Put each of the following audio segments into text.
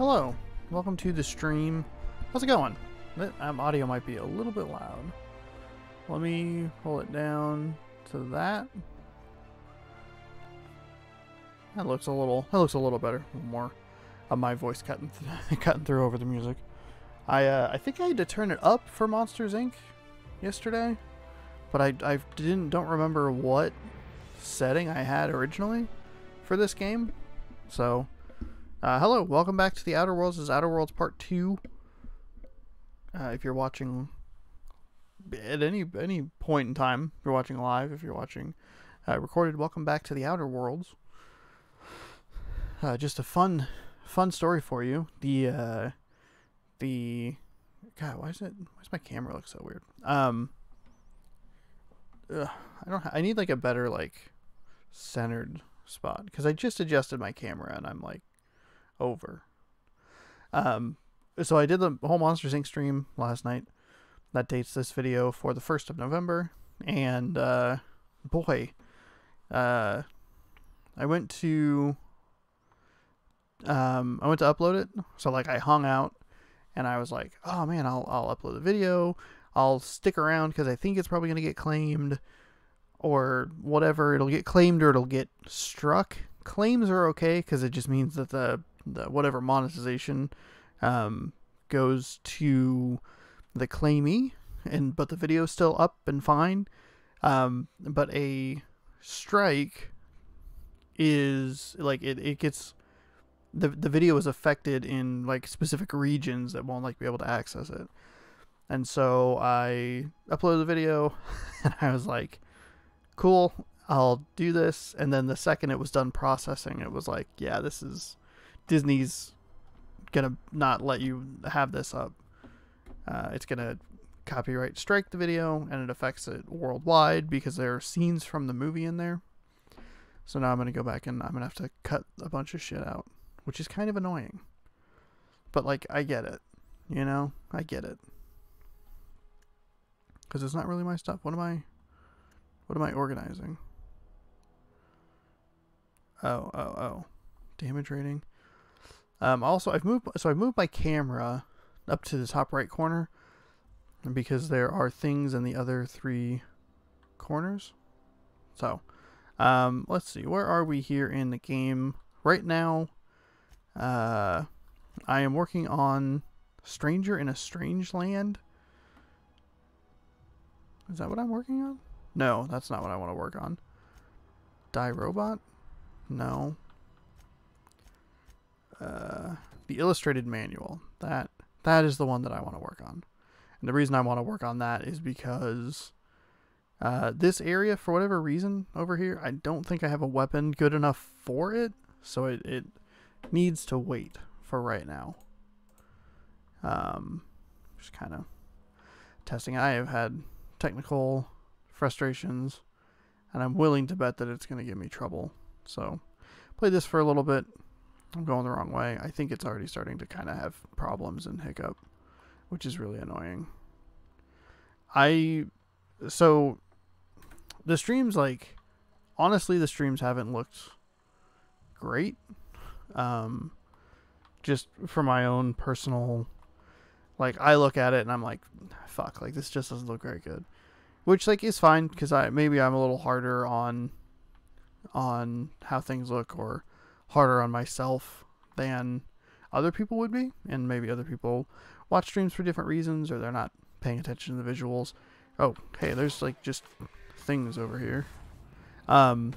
Hello, welcome to the stream. How's it going? Audio might be a little bit loud. Let me pull it down to that. That looks a little better. A little more of my voice cutting through over the music. I think I had to turn it up for Monsters Inc. yesterday, but I don't remember what setting I had originally for this game. So, hello, welcome back to the Outer Worlds. This is Outer Worlds Part 2. If you're watching at any point in time, if you're watching live, if you're watching recorded, welcome back to the Outer Worlds. Just a fun story for you. God, why does my camera look so weird? I need like a better like centered spot because I just adjusted my camera and I'm like over. So I did the whole Monsters Inc. stream last night. That dates this video for the 1st of November. And, boy, I went to upload it. So, like, I hung out and I was like, oh, man, I'll upload the video. I'll stick around because I think it's probably going to get claimed or whatever. It'll get claimed or it'll get struck. Claims are okay because it just means that the whatever monetization goes to the claimee, but the video is still up and fine. But a strike is like it gets the video is affected in like specific regions that won't like be able to access it. And so I uploaded the video and I was like, cool, I'll do this. And then the second it was done processing, it was like, yeah, this is Disney's gonna not let you have this up. It's gonna copyright strike the video and it affects it worldwide because there are scenes from the movie in there. So now I'm gonna go back and I'm gonna have to cut a bunch of shit out, which is kind of annoying. But like, I get it, you know, I get it. Because it's not really my stuff. What am I organizing? Oh. Damage rating. Also, I've moved my camera up to the top right corner because there are things in the other 3 corners. So, let's see. Where are we here in the game right now? I am working on Stranger in a Strange Land. Is that what I'm working on? No, that's not what I want to work on. Die Robot? No. The illustrated manual. That is the one that I want to work on. And the reason I want to work on that is because this area, for whatever reason over here, I don't think I have a weapon good enough for it. So it needs to wait for right now. Just kind of testing. I have had technical frustrations and I'm willing to bet that it's going to give me trouble. So play this for a little bit. I'm going the wrong way. I think it's already starting to kind of have problems and hiccup, which is really annoying. So the streams, like, honestly, the streams haven't looked great. Just for my own personal, like, I look at it and I'm like, fuck, like, this just doesn't look very good. Which, like, is fine, because maybe I'm a little harder on how things look, or harder on myself than other people would be, and maybe other people watch streams for different reasons, or they're not paying attention to the visuals. Oh, hey, there's like just things over here. But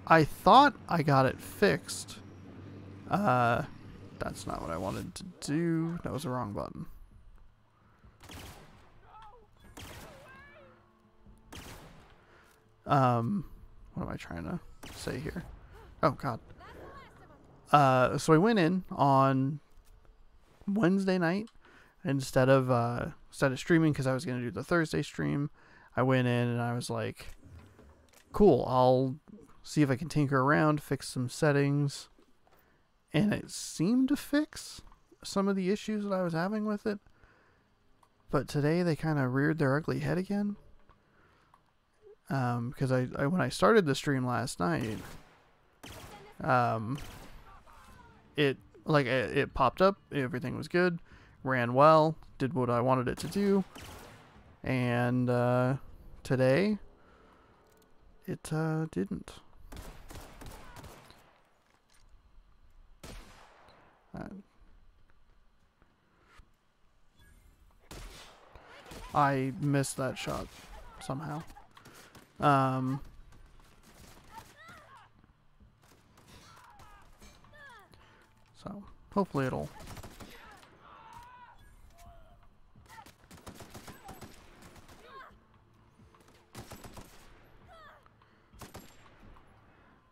I thought I got it fixed. That's not what I wanted to do. That was the wrong button. What am I trying to say here? Oh, God. So I went in on Wednesday night instead of streaming because I was going to do the Thursday stream. I went in and I was like, cool, I'll see if I can tinker around, fix some settings. And it seemed to fix some of the issues that I was having with it. But today they kind of reared their ugly head again. Because when I started the stream last night, it like it popped up, everything was good, ran well, did what I wanted it to do, and today it didn't. I missed that shot somehow. So hopefully it'll.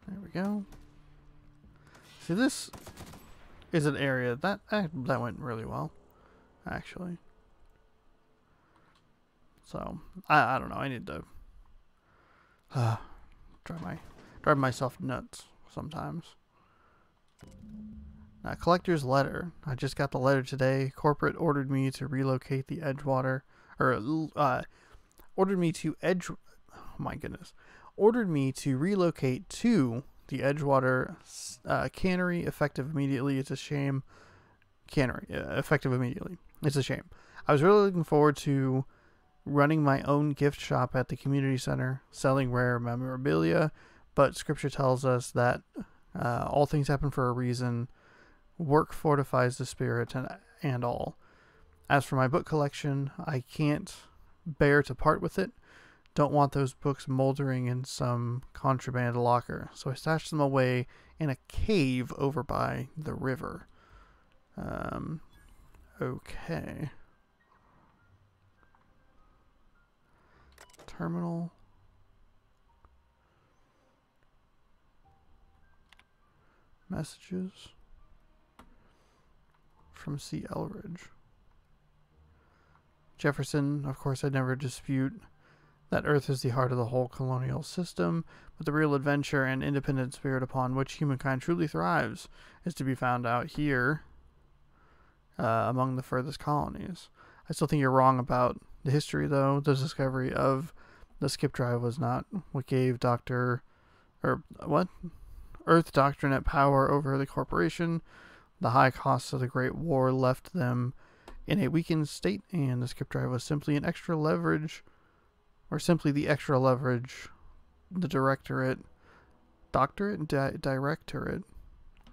There we go. See, this is an area that that went really well, actually. So I don't know. I need to drive myself nuts sometimes. Collector's letter. I just got the letter today. Corporate ordered me to relocate the Edgewater, or ordered me to oh my goodness, ordered me to relocate to the Edgewater cannery effective immediately. It's a shame. Cannery effective immediately. It's a shame. I was really looking forward to running my own gift shop at the community center, selling rare memorabilia, but scripture tells us that all things happen for a reason. Work fortifies the spirit and all. As for my book collection, I can't bear to part with it. Don't want those books moldering in some contraband locker, so I stashed them away in a cave over by the river. Okay. Terminal. Messages from C. Elridge. Jefferson, of course, I'd never dispute that Earth is the heart of the whole colonial system, but the real adventure and independent spirit upon which humankind truly thrives is to be found out here among the furthest colonies. I still think you're wrong about the history, though. The discovery of the skip drive was not what gave Earth Doctrinate power over the corporation. The high costs of the Great War left them in a weakened state, and the skip drive was simply an extra leverage, or simply the extra leverage the directorate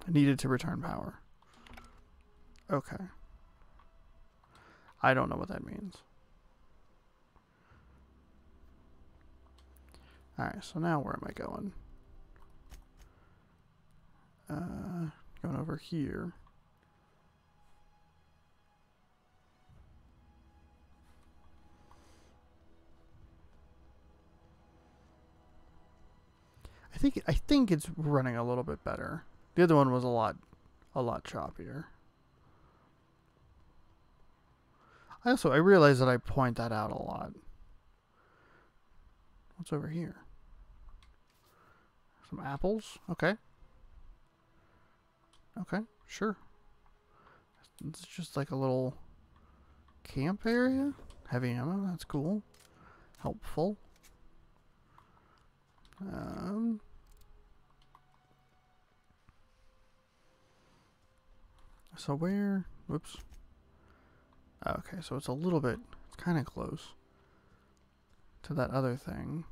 needed to return power. Okay. I don't know what that means. Alright, so now where am I going? Going over here. I think it's running a little bit better. The other one was a lot choppier. I realize that I point that out a lot. What's over here? Some apples? Okay. Okay, sure. It's just like a little camp area. Heavy ammo, that's cool. Helpful. So where? Whoops. Okay, so it's a little bit, it's kind of close to that other thing.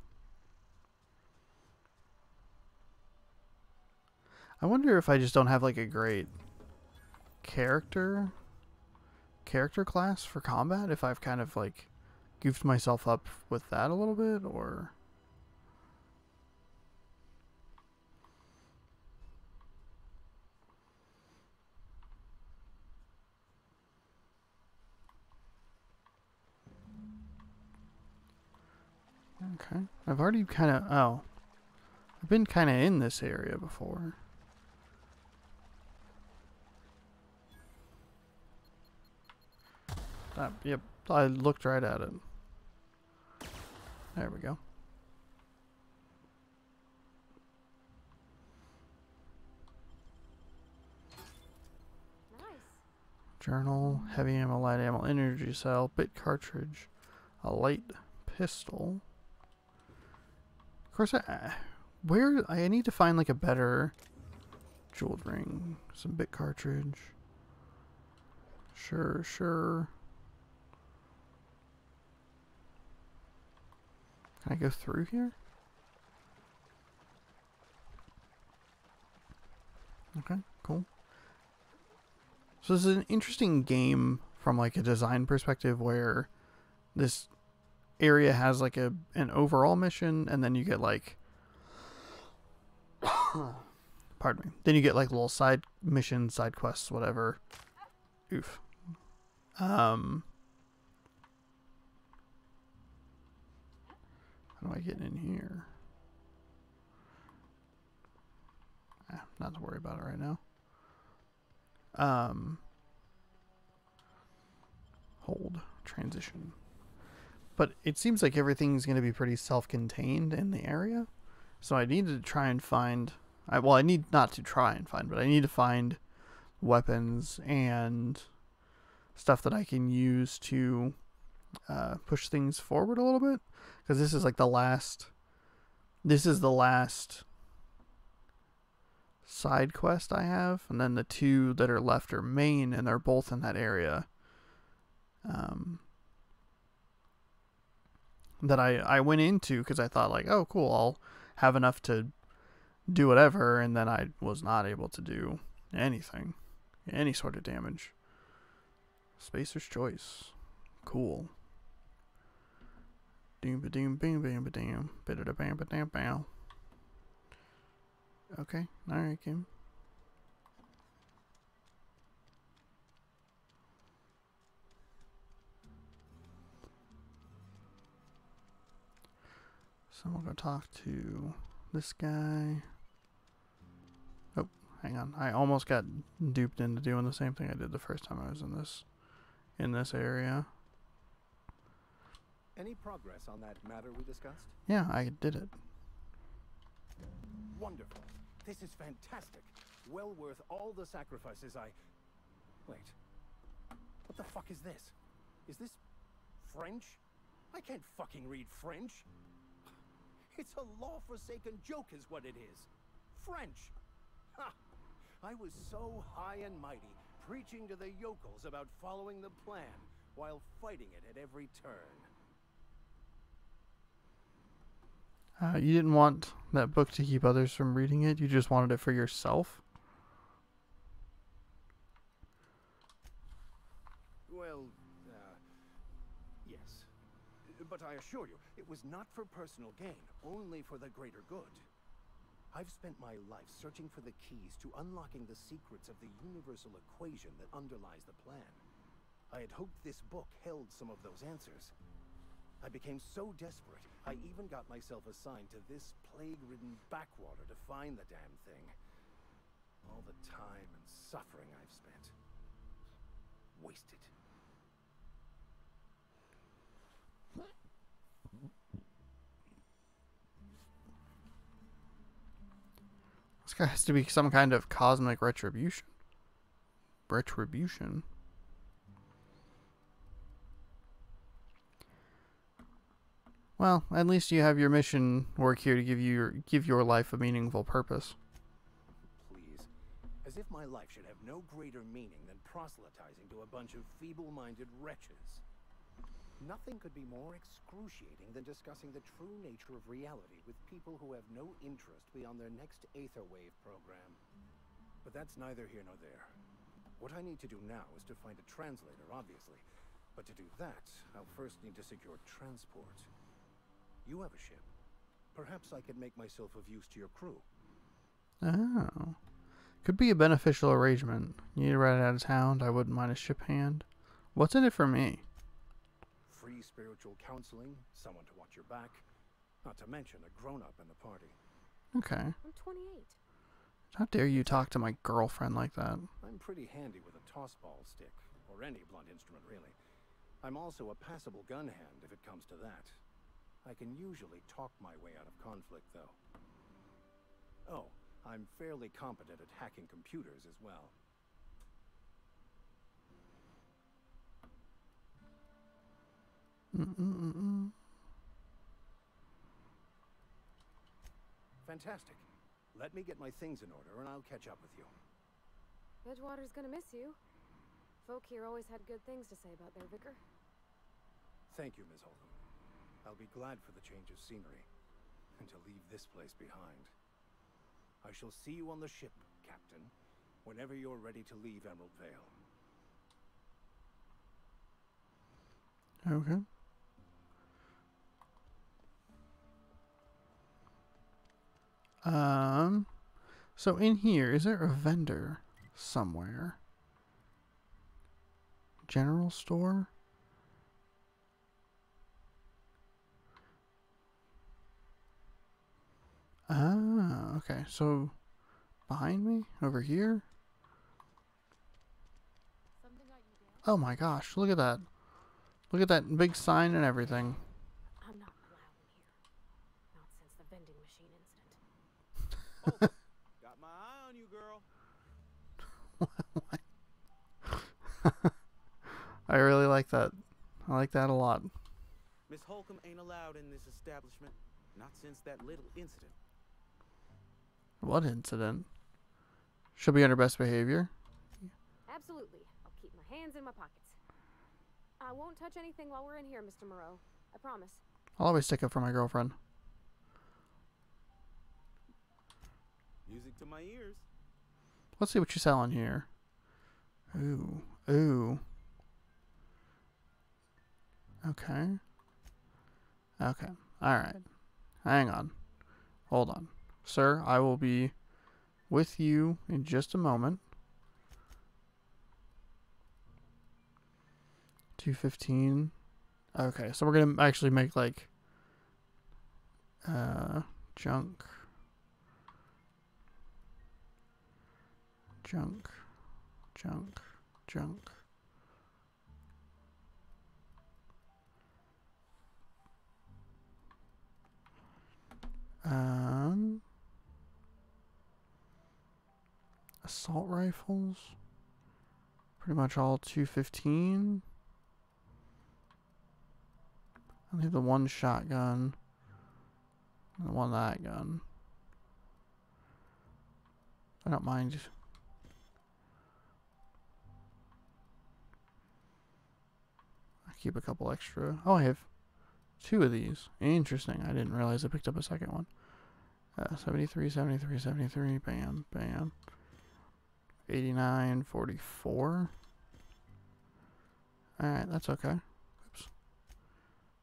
I wonder if I just don't have like a great character class for combat, if I've kind of like goofed myself up with that a little bit, or okay. I've already kind of I've been kind of in this area before. Yep, I looked right at it. There we go. Nice. Journal, heavy ammo, light ammo, energy cell, bit cartridge, a light pistol. Of course, I need to find like a better Jeweled ring. Some bit cartridge. Sure, sure. Can I go through here? Okay, cool. So this is an interesting game from like a design perspective where this area has like an overall mission, and then you get like pardon me. Then you get like little side missions, side quests, whatever. Oof. How do I get in here? Not to worry about it right now. Hold. Transition. But it seems like everything's going to be pretty self-contained in the area. So I need to try and find... I need not to try and find, but I need to find weapons and stuff that I can use to push things forward a little bit. Because this is like the last... This is the last side quest I have, and then the two that are left are main, and they're both in that area. That I went into because I thought like, oh cool, I'll have enough to do whatever, and then I was not able to do anything, any sort of damage. Spacer's Choice, cool. Doom ba doom bam bam ba dam bida da bam ba dam bow. Okay, alright, Kim. So we'll go talk to this guy. Oh, hang on. I almost got duped into doing the same thing I did the first time I was in this area. Any progress on that matter we discussed? Yeah, I did it. Wonderful. This is fantastic. Well worth all the sacrifices I... Wait. What the fuck is this? Is this French? I can't fucking read French. It's a law-forsaken joke is what it is. French. Ha! I was so high and mighty, preaching to the yokels about following the plan, while fighting it at every turn. You didn't want that book to keep others from reading it. You just wanted it for yourself. Well, yes. But I assure you, it was not for personal gain, only for the greater good. I've spent my life searching for the keys to unlocking the secrets of the universal equation that underlies the plan. I had hoped this book held some of those answers. I became so desperate, I even got myself assigned to this plague-ridden backwater to find the damn thing. All the time and suffering I've spent. Wasted. This guy has to be some kind of cosmic retribution. Retribution. Well, at least you have your mission work here to give your life a meaningful purpose. Please. As if my life should have no greater meaning than proselytizing to a bunch of feeble-minded wretches. Nothing could be more excruciating than discussing the true nature of reality with people who have no interest beyond their next Aetherwave program. But that's neither here nor there. What I need to do now is to find a translator, obviously. But to do that, I'll first need to secure transport. You have a ship. Perhaps I could make myself of use to your crew. Oh. Could be a beneficial arrangement. You need to ride out of town. I wouldn't mind a ship hand. What's in it for me? Free spiritual counseling, someone to watch your back, not to mention a grown-up in the party. Okay. I'm 28. How dare you talk to my girlfriend like that? I'm pretty handy with a toss-ball stick, or any blunt instrument, really. I'm also a passable gun hand, if it comes to that. I can usually talk my way out of conflict, though. Oh, I'm fairly competent at hacking computers as well. Mm-mm-mm. Fantastic. Let me get my things in order and I'll catch up with you. Edgewater's gonna miss you. Folk here always had good things to say about their vicar. Thank you, Miss Holcomb. I'll be glad for the change of scenery and to leave this place behind. I shall see you on the ship, Captain, whenever you're ready to leave Emerald Vale. Okay. So in here, is there a vendor somewhere? General store? Ah, okay. So behind me? Over here? Something got you down? Oh my gosh, look at that. Look at that big sign and everything. I'm not allowed in here. Not since the vending machine incident. Got my eye on you, girl. I really like that. I like that a lot. Miss Holcomb ain't allowed in this establishment. Not since that little incident. What incident? She'll be on her best behavior. Absolutely. I'll keep my hands in my pockets. I won't touch anything while we're in here, Mr. Moreau. I promise. I'll always stick up for my girlfriend. Music to my ears. Let's see what you sell in here. Ooh. Ooh. Okay. Okay. Alright. Hang on. Hold on. Sir, I will be with you in just a moment. 215. Okay, so we're gonna actually make like junk. Junk. Junk. Junk. Assault rifles. Pretty much all 215. I leave the one shotgun. And the one that gun. I don't mind. I keep a couple extra. Oh, I have 2 of these. Interesting. I didn't realize I picked up a second one. 73, 73, 73. Bam, bam. 89, 44. Alright, that's okay. Oops.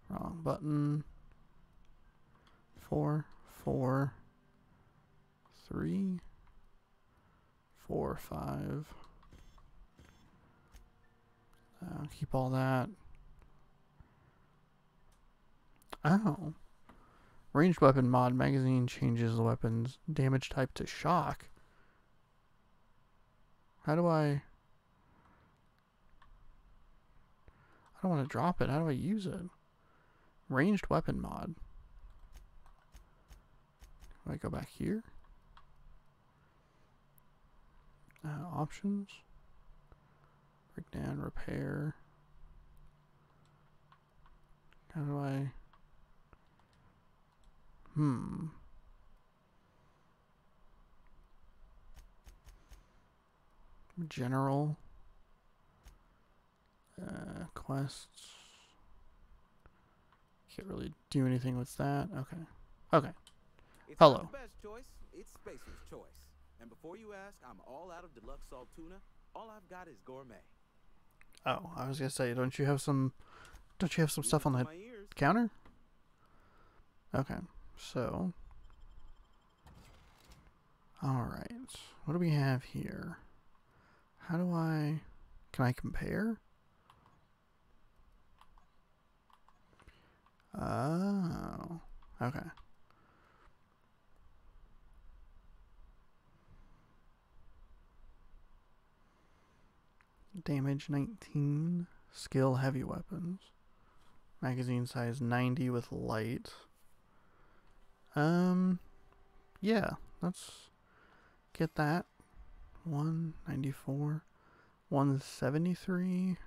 Wrong button. 4, 4, 3, 4, 5. Keep all that. Oh. Ranged weapon mod magazine changes the weapon's damage type to shock. How do I don't want to drop it. How do I use it? Ranged weapon mod. Do I go back here? Options. Breakdown, repair. How do I... General. Quests. Can't really do anything with that. Okay. Okay. It's Hello. not the best choice. It's Spacer's choice. And before you ask, I'm all out of deluxe salt tuna. All I've got is gourmet. Oh, I was gonna say, don't you have some stuff on the My ears. counter? Okay. So. Alright. What do we have here? How do I... Can I compare? Oh. Okay. Damage 19. Skill heavy weapons. Magazine size 90 with light. Yeah, let's get that. 194. 173.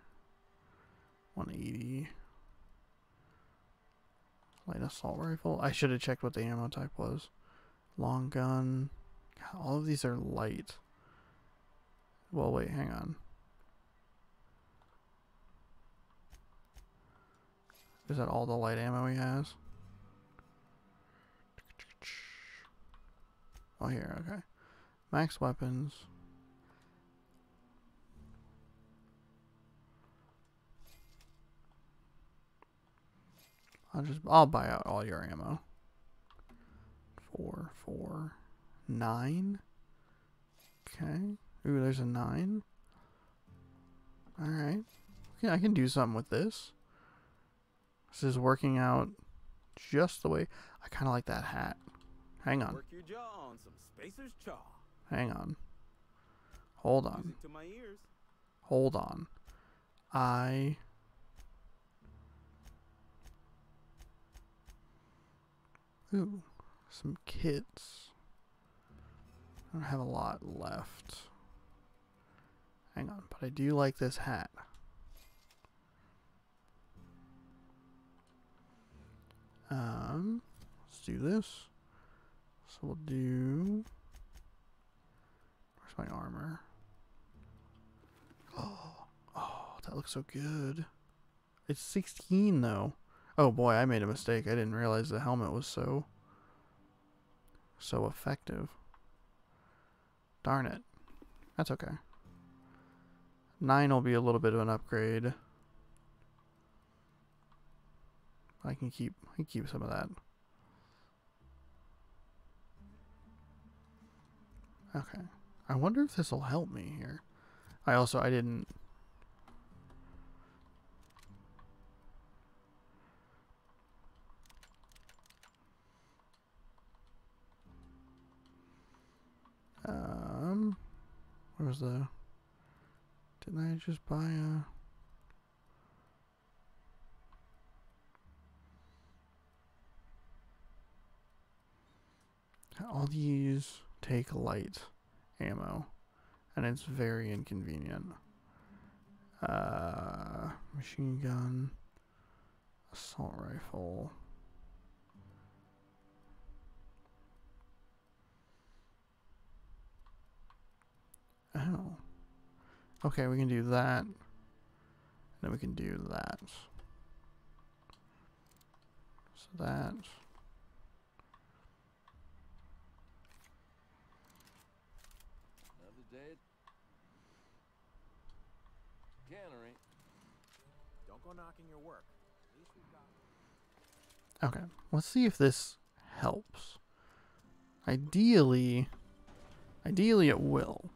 180. Light assault rifle. I should have checked what the ammo type was. Long gun. All of these are light. Well, wait, hang on. Is that all the light ammo he has? Oh, here, okay. Max weapons. I'll buy out all your ammo. 4, 4, 9. Okay. Ooh, there's a 9. Alright. Yeah, I can do something with this. This is working out just the way. I kind of like that hat. Hang on. Work your jaw on some Spacer's Chaw. Hang on. Hold on. Music to my ears. Hold on. Ooh, some kits. I don't have a lot left. Hang on, but I do like this hat. Let's do this. So we'll do. Where's my armor? Oh, that looks so good. It's 16 though. Oh boy, I made a mistake. I didn't realize the helmet was so effective. Darn it. That's okay. 9 will be a little bit of an upgrade. I can keep some of that. Okay. I wonder if this will help me here. I didn't. Where's the? Didn't I just buy a? All these take light ammo, and it's very inconvenient. Machine gun, assault rifle. Oh. Okay, we can do that. Then we can do that. So that. Another day at cannery. Don't go knocking your work. At least we've got... Okay, let's see if this helps. Ideally it will.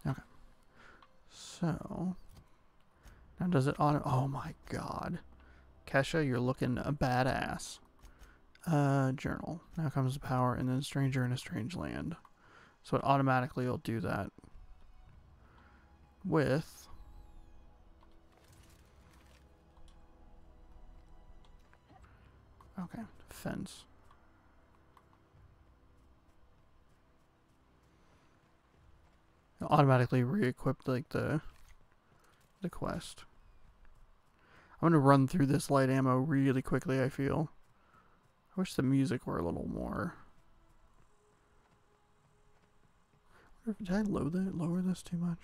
Okay. So now does it auto? Oh my god, Kesha, you're looking a badass. Journal. Now comes the power, and then stranger in a strange land. So it automatically will do that with. Okay, fence. It'll automatically re-equip like the quest. I'm gonna run through this light ammo really quickly. I feel. I wish the music were a little more. Did I lower this too much?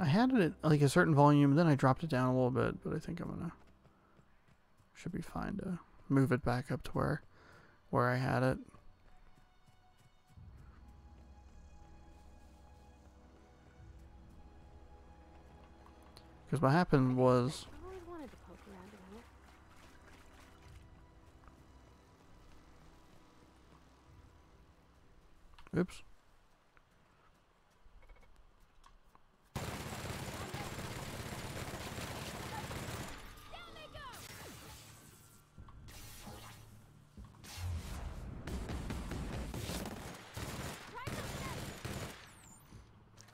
I had it at like a certain volume, then I dropped it down a little bit, but I think should be fine to move it back up to where I had it. Because what happened was... I've always wanted to poke around in it. Oops.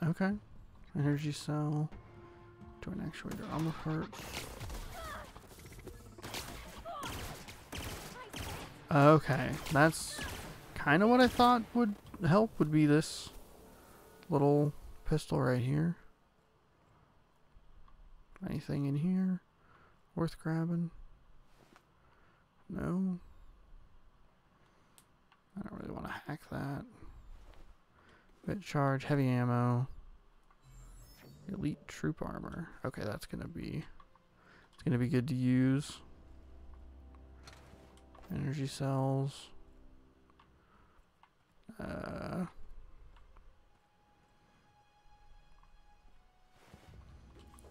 Okay. Energy cell. Joint actuator armor parts. Okay. That's kind of what I thought would help, would be this little pistol right here. Anything in here worth grabbing? No. I don't really want to hack that. Bit charge, heavy ammo, elite troop armor. Okay, it's gonna be good to use. Energy cells.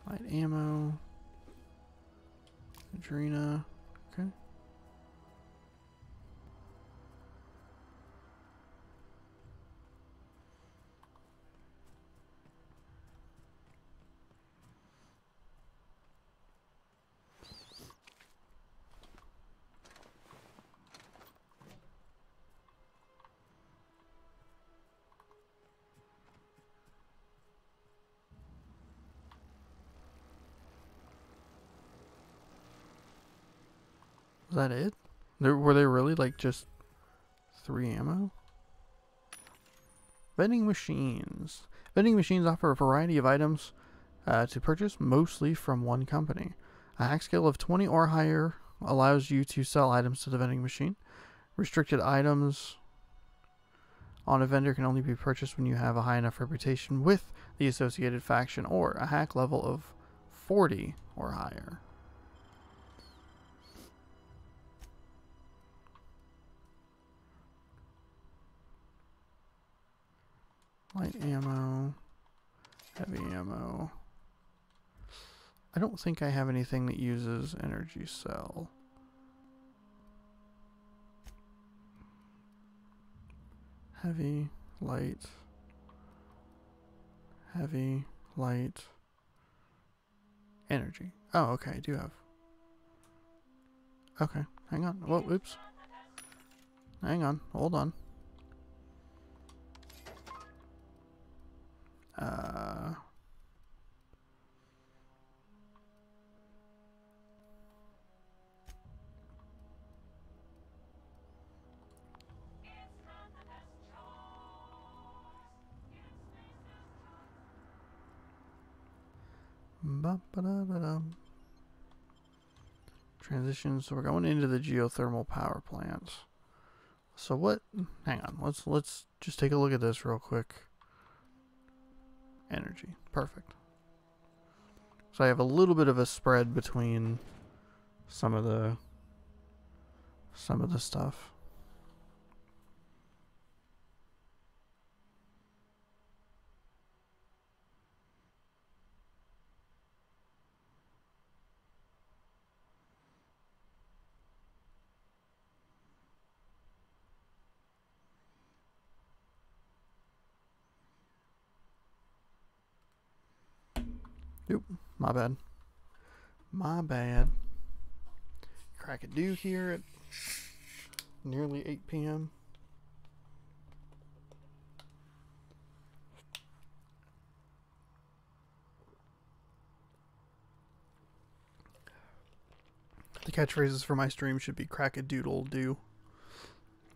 Light ammo. Adrena. Okay. Is that it? Were they really like just 3 ammo? Vending machines. Vending machines offer a variety of items to purchase, mostly from one company. A hack skill of 20 or higher allows you to sell items to the vending machine. Restricted items on a vendor can only be purchased when you have a high enough reputation with the associated faction or a hack level of 40 or higher. Light ammo, heavy ammo. I don't think I have anything that uses energy cell. Heavy, light, energy. Oh, okay, I do have. Okay, hang on. Whoa, oops. Hang on, hold on. Transition. So we're going into the geothermal power plants. So what? Hang on. Let's just take a look at this real quick. Energy. Perfect. So I have a little bit of a spread between some of the stuff. Oop, my bad. My bad. Crack-a-doo here at nearly 8 p.m. The catchphrases for my stream should be crack-a-doodle-doo.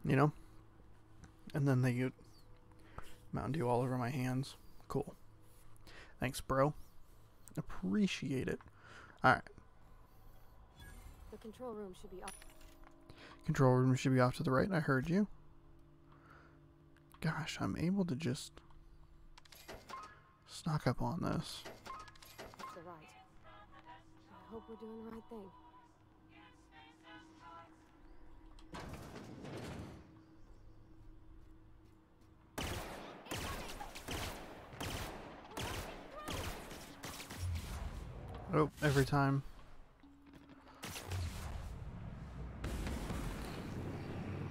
You know? And then they get Mountain Dew all over my hands. Cool. Thanks, bro. Appreciate it. Alright. The control room should be off. Control room should be off to the right. I heard you. Gosh, I'm able to just stock up on this. To the right. I hope we're doing the right thing. Oh, every time.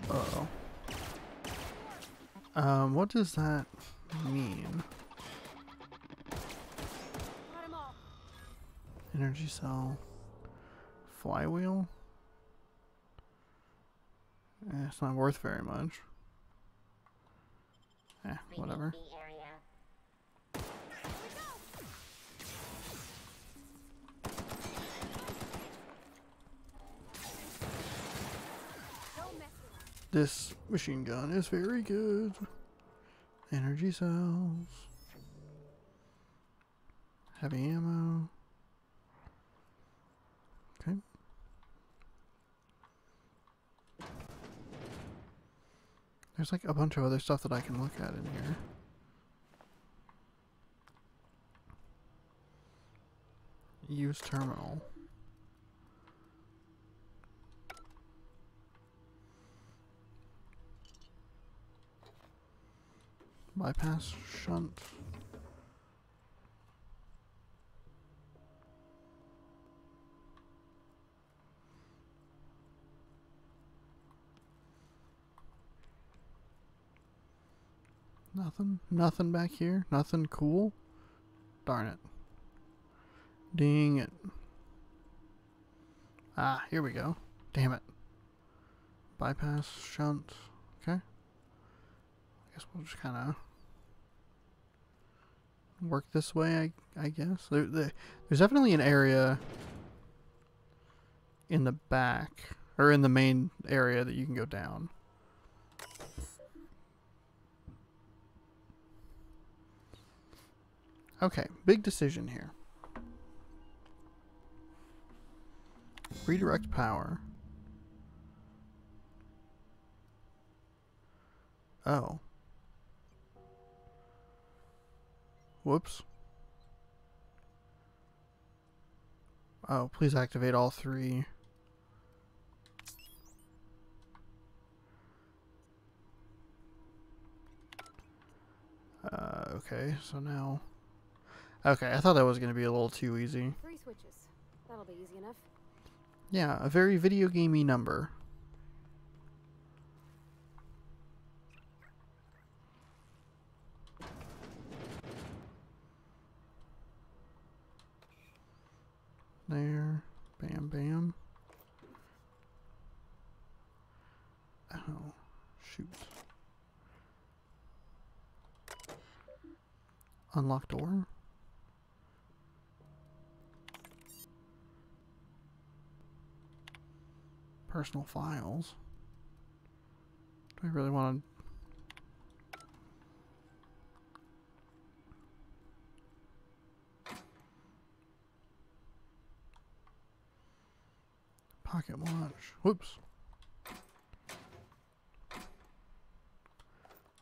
Uh-oh. What does that mean? Got 'em all. Energy cell. Flywheel? It's not worth very much. Whatever. This machine gun is very good. Energy cells. Heavy ammo. Okay. There's like a bunch of other stuff that I can look at in here. Use terminal. Bypass shunt. Nothing back here. Nothing cool. Darn it. Dang it. Ah, here we go. Damn it. Bypass shunt. Okay. I guess we'll just kind of work this way, I guess. There's definitely an area in the back, or in the main area, that you can go down. Okay, big decision here. Redirect power. Oh. Whoops. Oh, please activate all three. Okay, so now... Okay, I thought that was going to be a little too easy. 3 switches. That'll be easy enough. Yeah, a very video gamey number. There. Bam, bam. Oh, shoot. Unlock door. Personal files. Do I really want to... Pocket watch. Whoops.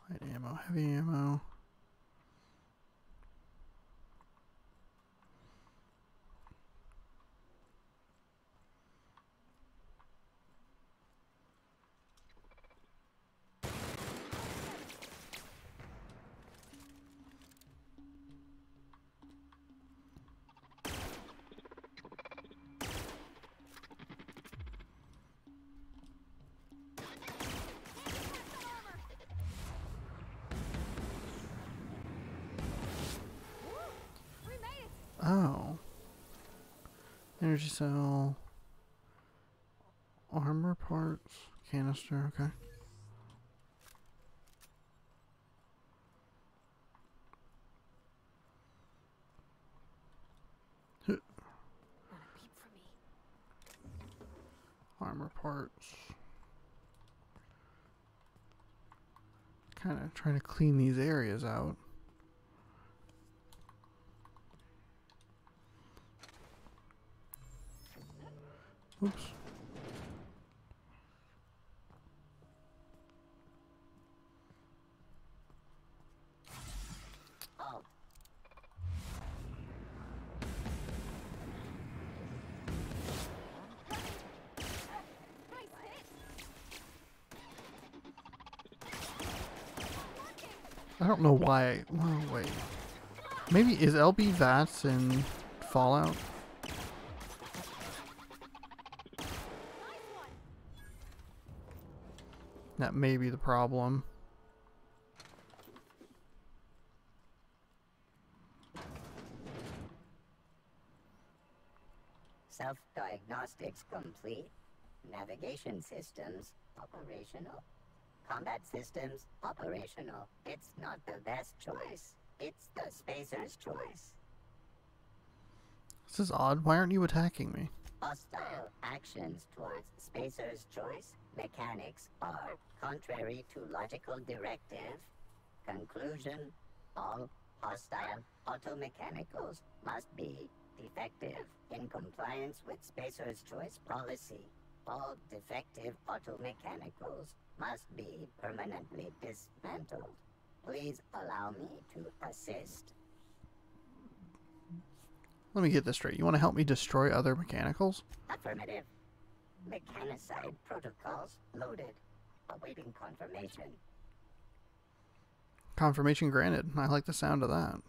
Light ammo, heavy ammo. Oh. Energy cell. Armor parts. Canister, okay. Armor parts. Kind of trying to clean these areas out. Oops. I don't know why. Well, wait. Maybe is LB VATS in Fallout? That may be the problem. Self-diagnostics complete. Navigation systems operational. Combat systems operational. It's not the best choice. It's the spacer's choice. This is odd. Why aren't you attacking me? Hostile actions towards spacer's choice mechanics are contrary to logical directive. Conclusion: all hostile automechanicals must be defective in compliance with spacer's choice policy. All defective automechanicals must be permanently dismantled. Please allow me to assist. Let me get this straight. You want to help me destroy other mechanicals? Affirmative. Mechanicide protocols loaded. Awaiting confirmation. Confirmation granted. I like the sound of that.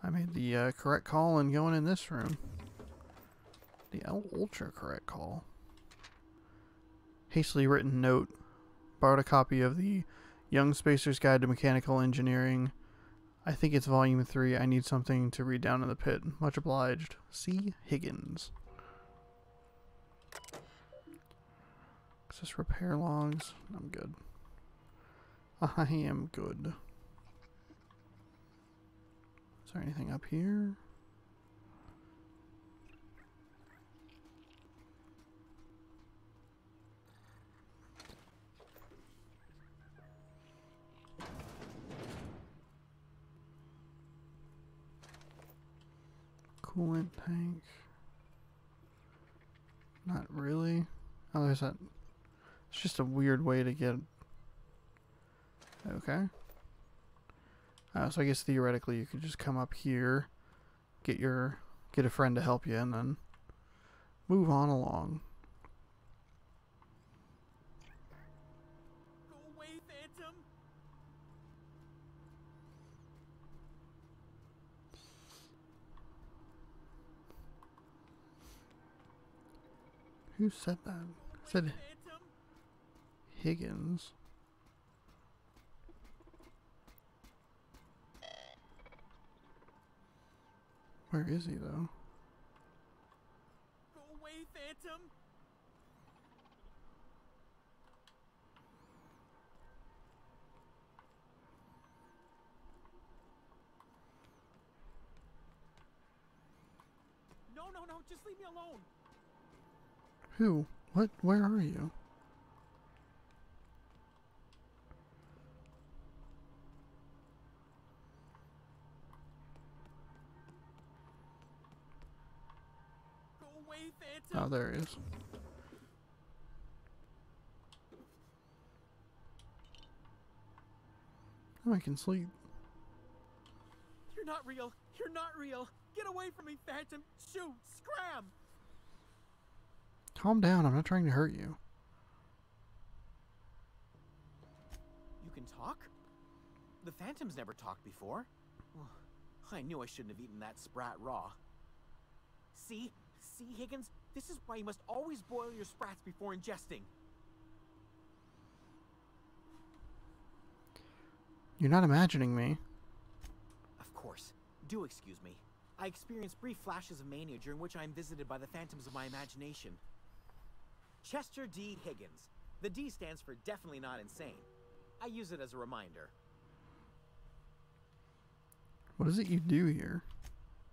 I made the correct call in going in this room. The ultra correct call. Hastily written note. Borrowed a copy of the Young Spacer's Guide to Mechanical Engineering. I think it's volume 3. I need something to read down in the pit. Much obliged. C. Higgins. Is this repair logs? I'm good. I am good. Is there anything up here? Coolant tank. Not really. Oh, there's that. It's just a weird way to get. Okay. So I guess theoretically you could just come up here, get a friend to help you, and then move on along. Go away, Phantom! Who said that? Said Phantom! Higgins. Where is he though? Go away, Phantom! No, just leave me alone! Who? What? Where are you? Go away, Phantom! Oh, there he is. Oh, I can sleep. You're not real! You're not real! Get away from me, Phantom! Shoot! Scram! Calm down. I'm not trying to hurt you. You can talk? The Phantom's never talked before. I knew I shouldn't have eaten that sprat raw. See, Higgins? This is why you must always boil your sprats before ingesting. You're not imagining me. Of course. Do excuse me. I experience brief flashes of mania during which I am visited by the phantoms of my imagination. Chester D. Higgins. The D stands for definitely not insane. I use it as a reminder. What is it you do here?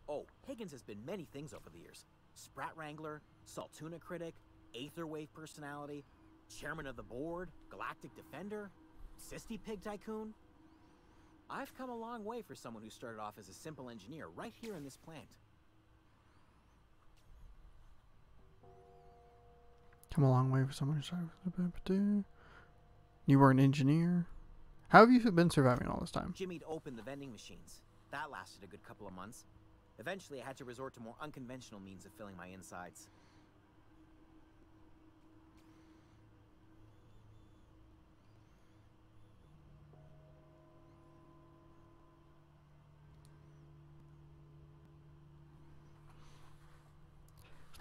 Oh, Higgins has been many things over the years. Sprat Wrangler, Saltuna Critic, Aetherwave Personality, Chairman of the Board, Galactic Defender, Sisty Pig Tycoon. I've come a long way for someone who started off as a simple engineer right here in this plant. Come a long way for someone who started. You were an engineer? How have you been surviving all this time? Jimmy'd opened the vending machines. That lasted a good couple of months. Eventually, I had to resort to more unconventional means of filling my insides.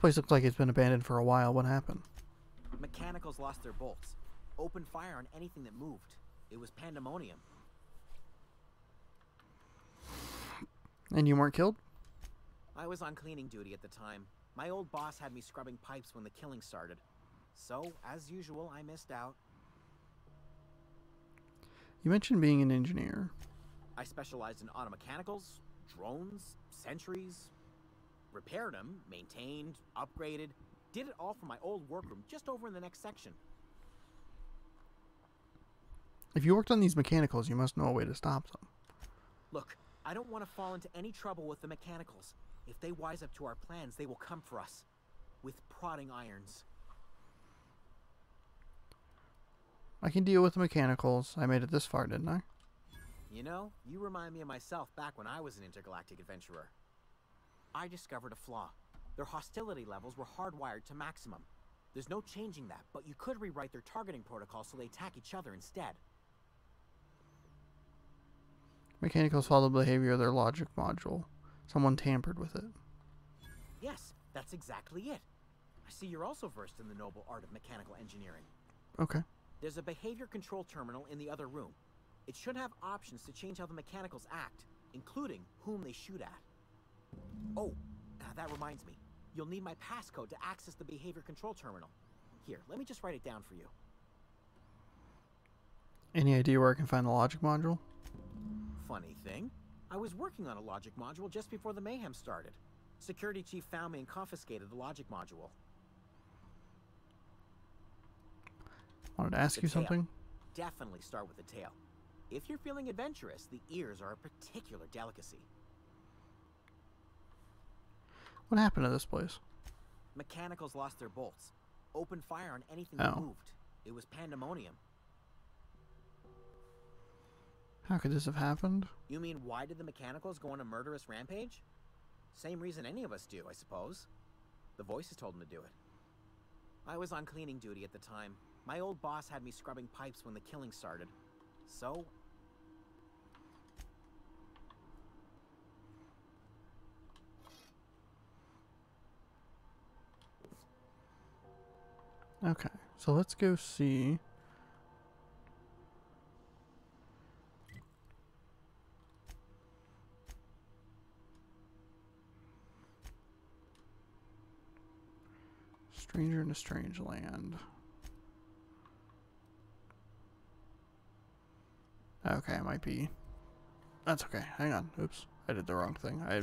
place looks like it's been abandoned for a while. What happened? Mechanicals lost their bolts. Opened fire on anything that moved. It was pandemonium. And you weren't killed? I was on cleaning duty at the time. My old boss had me scrubbing pipes when the killing started. So, as usual, I missed out. You mentioned being an engineer. I specialized in automechanicals, drones, sentries. Repaired them, maintained, upgraded. Did it all from my old workroom just over in the next section. If you worked on these mechanicals, you must know a way to stop them. Look, I don't want to fall into any trouble with the mechanicals. If they wise up to our plans, they will come for us. With prodding irons. I can deal with the mechanicals. I made it this far, didn't I? You know, you remind me of myself back when I was an intergalactic adventurer. I discovered a flaw. Their hostility levels were hardwired to maximum. There's no changing that, but you could rewrite their targeting protocol so they attack each other instead. Mechanicals follow the behavior of their logic module. Someone tampered with it. Yes, that's exactly it. I see you're also versed in the noble art of mechanical engineering. Okay. There's a behavior control terminal in the other room. It should have options to change how the mechanicals act, including whom they shoot at. Oh, that reminds me. You'll need my passcode to access the behavior control terminal. Here, let me just write it down for you. Any idea where I can find the logic module? Funny thing, I was working on a logic module just before the mayhem started. Security chief found me and confiscated the logic module. Wanted to ask you something? Definitely start with the tail. If you're feeling adventurous, the ears are a particular delicacy. What happened to this place? Mechanicals lost their bolts. Opened fire on anything Oh. that moved. It was pandemonium. How could this have happened? You mean why did the mechanicals go on a murderous rampage? Same reason any of us do, I suppose. The voices told them to do it. I was on cleaning duty at the time. My old boss had me scrubbing pipes when the killing started. So... Okay, so let's go see. Stranger in a Strange Land. Okay, it might be. That's okay. Hang on. Oops. I did the wrong thing. I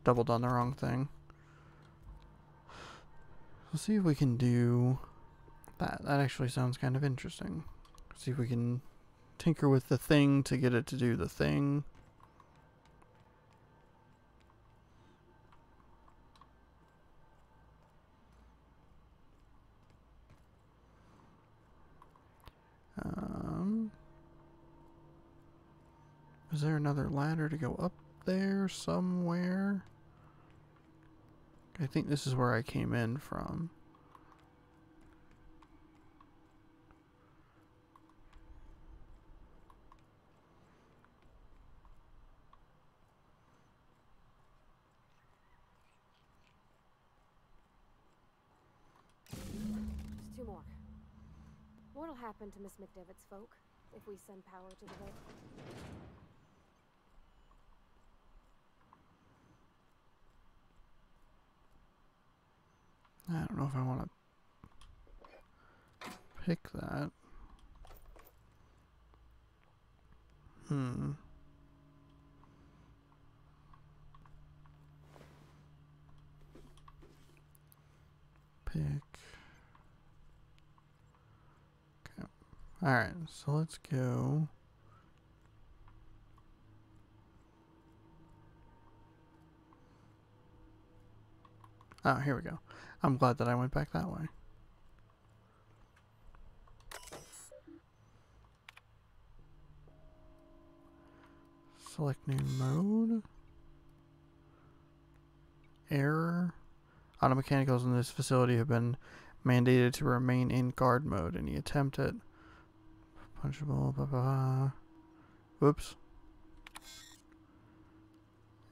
doubled on the wrong thing. Let's see if we can do that. That actually sounds kind of interesting. See if we can tinker with the thing to get it to do the thing. Is there another ladder to go up there somewhere? I think this is where I came in from. Just two more. What'll happen to Miss McDevitt's folk if we send power to the Vic? I don't know if I want to pick that. Pick. Okay. Alright, so let's go. Oh, here we go. I'm glad that I went back that way. Select new mode. Error. Automechanicals in this facility have been mandated to remain in guard mode. Any attempt at punchable, blah, blah, blah. Whoops.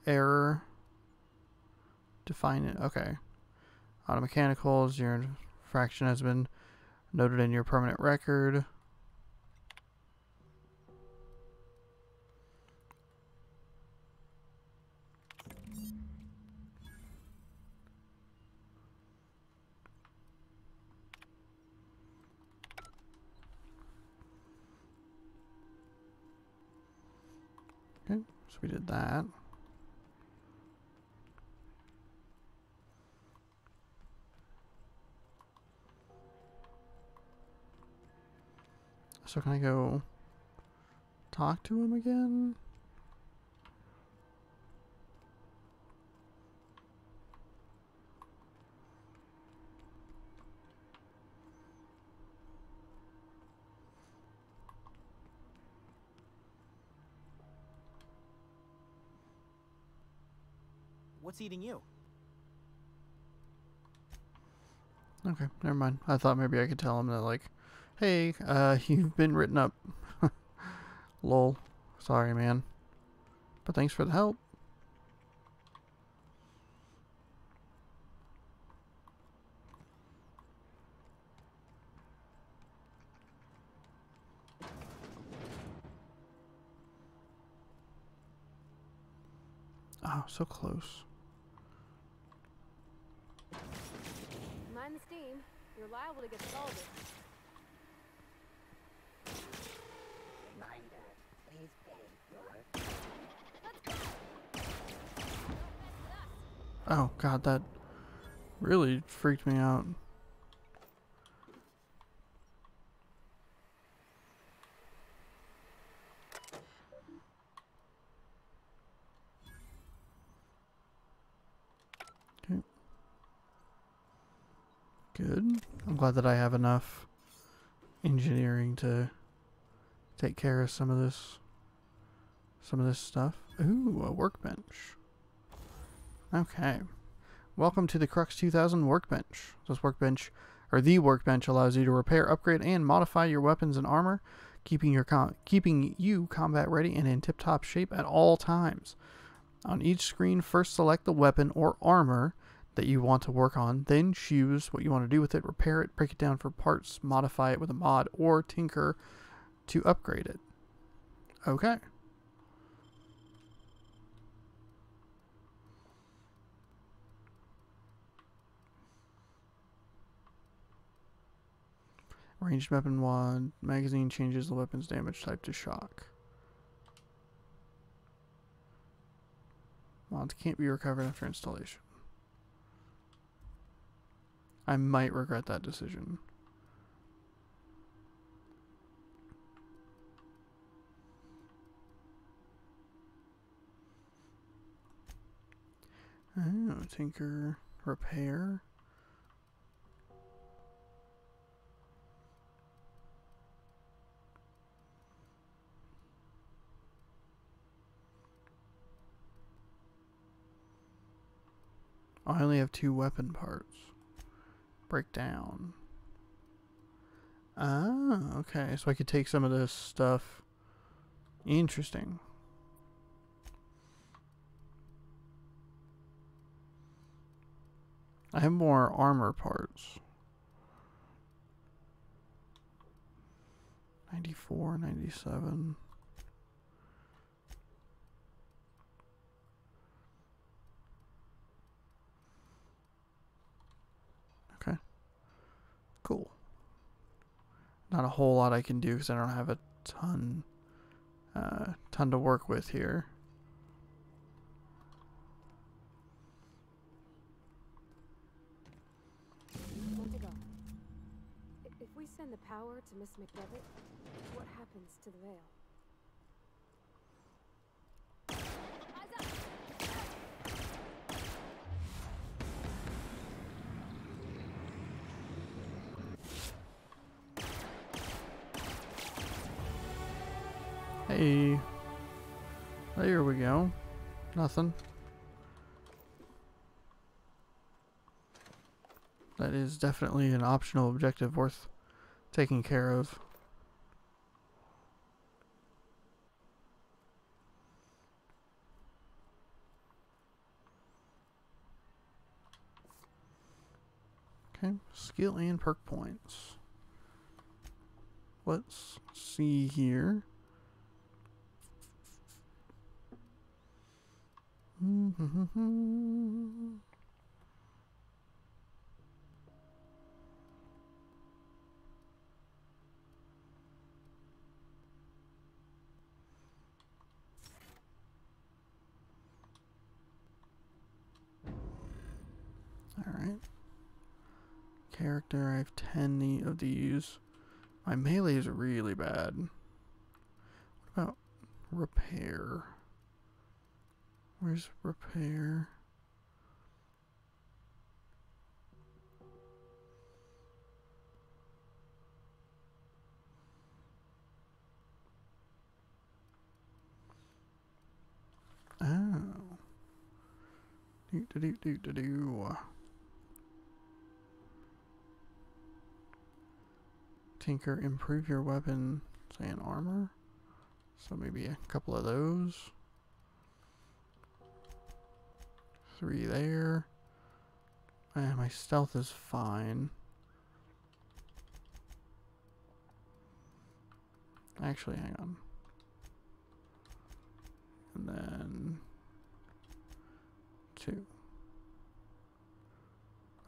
Error. Define it. Okay. Auto mechanicals, your infraction has been noted in your permanent record. Okay, so we did that. So can I go talk to him again? What's eating you? Okay, never mind. I thought maybe I could tell him that, like, hey, you've been written up. Lol. Sorry, man. But thanks for the help. Oh, so close. Mind the steam. You're liable to get scalded. Reminder, please pay your... Oh, God, that really freaked me out. Okay. Good. I'm glad that I have enough engineering to take care of some of this stuff. Ooh, a workbench. Okay. Welcome to the Crux 2000 workbench. This workbench, or the workbench, allows you to repair, upgrade, and modify your weapons and armor, keeping you combat ready and in tip-top shape at all times. On each screen, first select the weapon or armor that you want to work on, then choose what you want to do with it, repair it, break it down for parts, modify it with a mod, or tinker to upgrade it. Okay. Ranged weapon mod. Magazine changes the weapon's damage type to shock. Mods can't be recovered after installation. I might regret that decision. Oh, tinker, repair. I only have 2 weapon parts. Break down. Ah, okay. So I could take some of this stuff. Interesting. I have more armor parts. 94, 97. Okay. Cool. Not a whole lot I can do because I don't have a ton to work with here. Good to go. If we send the power to Miss McDevitt, what happens to the veil? Eyes up! Hey. There we go. Nothing. That is definitely an optional objective worth taking care of. Okay, skill and perk points. Let's see here. Alright. Character, I have 10 of these. My melee is really bad. What about repair? Where's repair? Oh. Do. Tinker, improve your weapon, say an armor. So maybe a couple of those. 3 there. My stealth is fine. Actually, hang on. And then 2.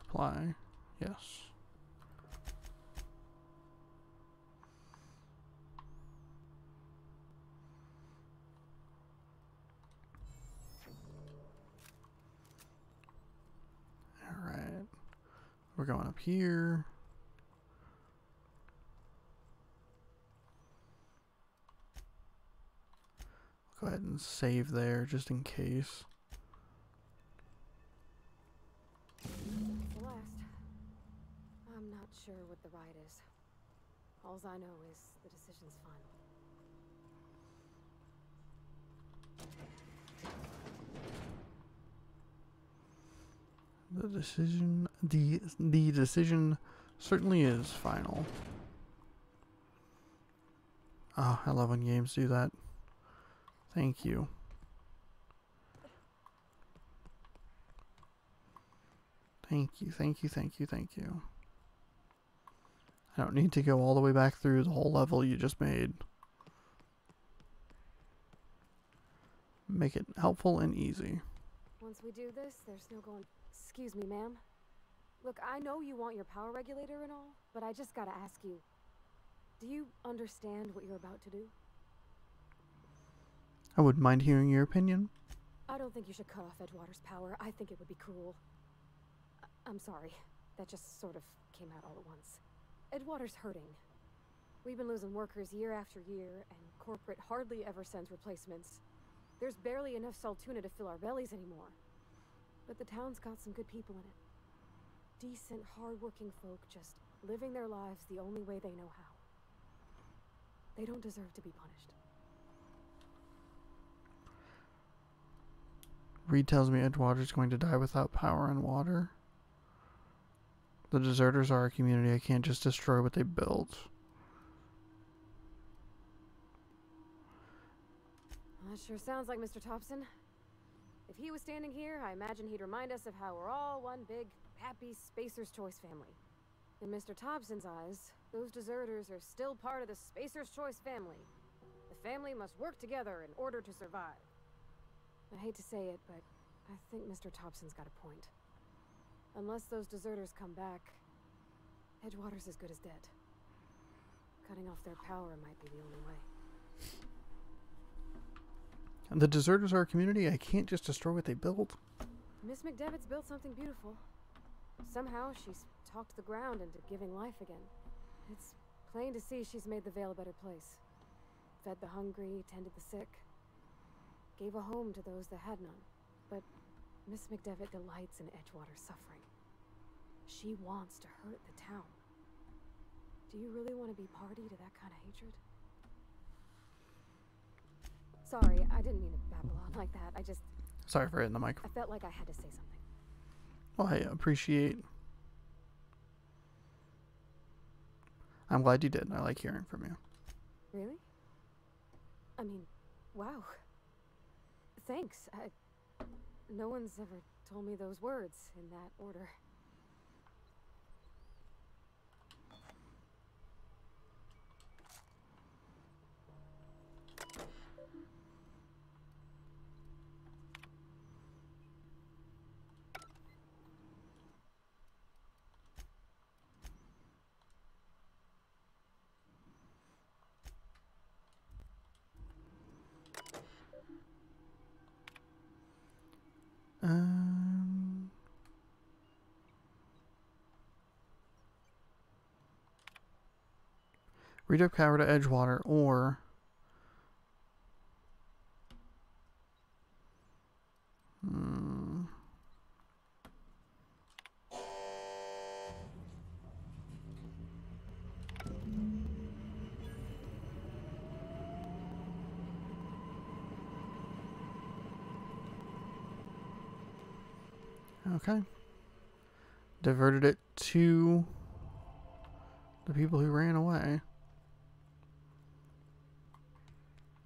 Apply. Yes. Alright. We're going up here. Go ahead and save there just in case. The last. I'm not sure what the ride is. Alls I know is the decision's final. The decision certainly is final. Oh, I love when games do that. Thank you. Thank you. I don't need to go all the way back through the whole level you just made. Make it helpful and easy. Once we do this, there's no going... Excuse me, ma'am. Look, I know you want your power regulator and all, but I just gotta ask you. Do you understand what you're about to do? I wouldn't mind hearing your opinion. I don't think you should cut off Edgewater's power. I think it would be cruel. I'm sorry. That just sort of came out all at once. Edgewater's hurting. We've been losing workers year after year, and corporate hardly ever sends replacements. There's barely enough Saltuna to fill our bellies anymore. But the town's got some good people in it. Decent, hard-working folk just living their lives the only way they know how. They don't deserve to be punished. Reed tells me Edgewater's going to die without power and water. The deserters are a community. I can't just destroy what they built. That sure sounds like Mr. Thompson. If he was standing here, I imagine he'd remind us of how we're all one big, happy Spacer's Choice family. In Mr. Thompson's eyes, those deserters are still part of the Spacer's Choice family. The family must work together in order to survive. I hate to say it, but I think Mr. Thompson's got a point. Unless those deserters come back, Edgewater's as good as dead. Cutting off their power might be the only way. The deserters are a community. I can't just destroy what they built. Miss McDevitt's built something beautiful. Somehow she's talked the ground into giving life again. It's plain to see she's made the Vale a better place. Fed the hungry, tended the sick. Gave a home to those that had none. But Miss McDevitt delights in Edgewater's suffering. She wants to hurt the town. Do you really want to be party to that kind of hatred? Sorry, I didn't mean to babble on like that. Sorry for hitting the mic. I felt like I had to say something. Well, I appreciate... I'm glad you did. I like hearing from you. Really? I mean, wow. Thanks. No one's ever told me those words in that order. Redub Power to Edgewater or okay. Diverted it to the people who ran away.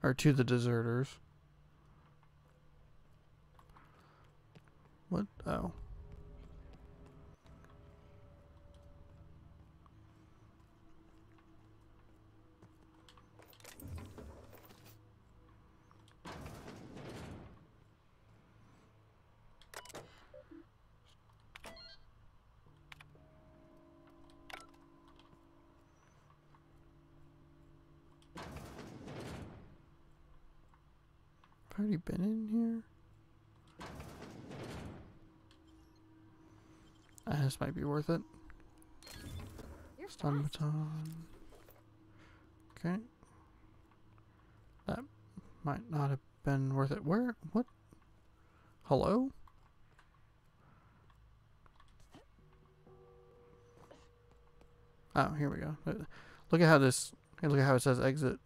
Or to the deserters. What? Oh. I've already been in here. This might be worth it. You're Stun fast. baton. Okay. That might not have been worth it. Where? What? Hello? Oh, here we go. Look at how this. Look at how it says exit.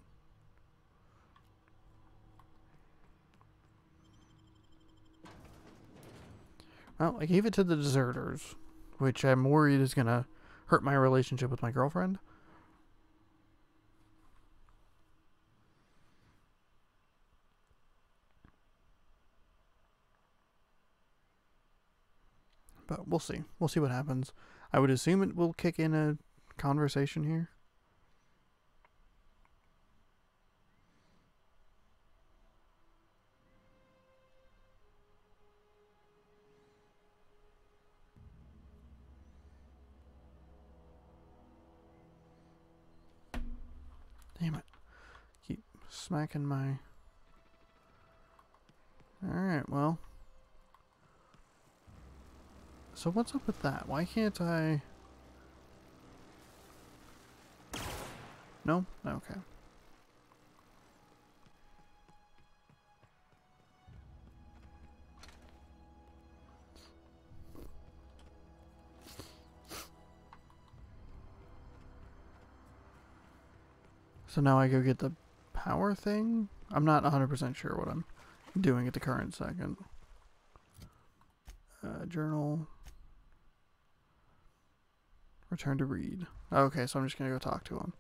Well, I gave it to the deserters, which I'm worried is gonna hurt my relationship with my girlfriend. But we'll see. We'll see what happens. I would assume it will kick in a conversation here. Damn it. Keep smacking my... Alright, well. So what's up with that? Why can't I... No? Okay. So now I go get the power thing? I'm not 100% sure what I'm doing at the current second. Journal. Return to read. Okay, so I'm just going to go talk to him.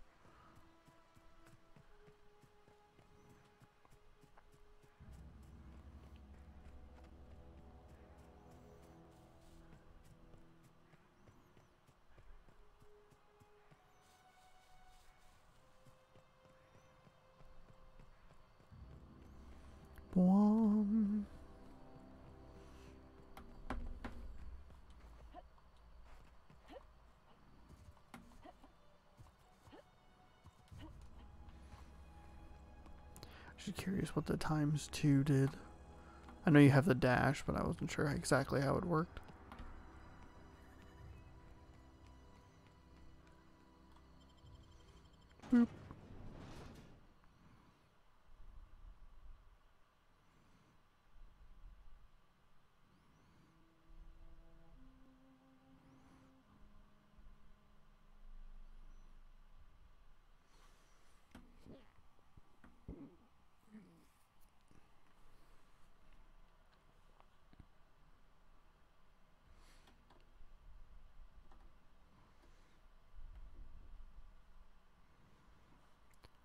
One. Just curious what the ×2 did. I know you have the dash, but I wasn't sure exactly how it worked. Boop.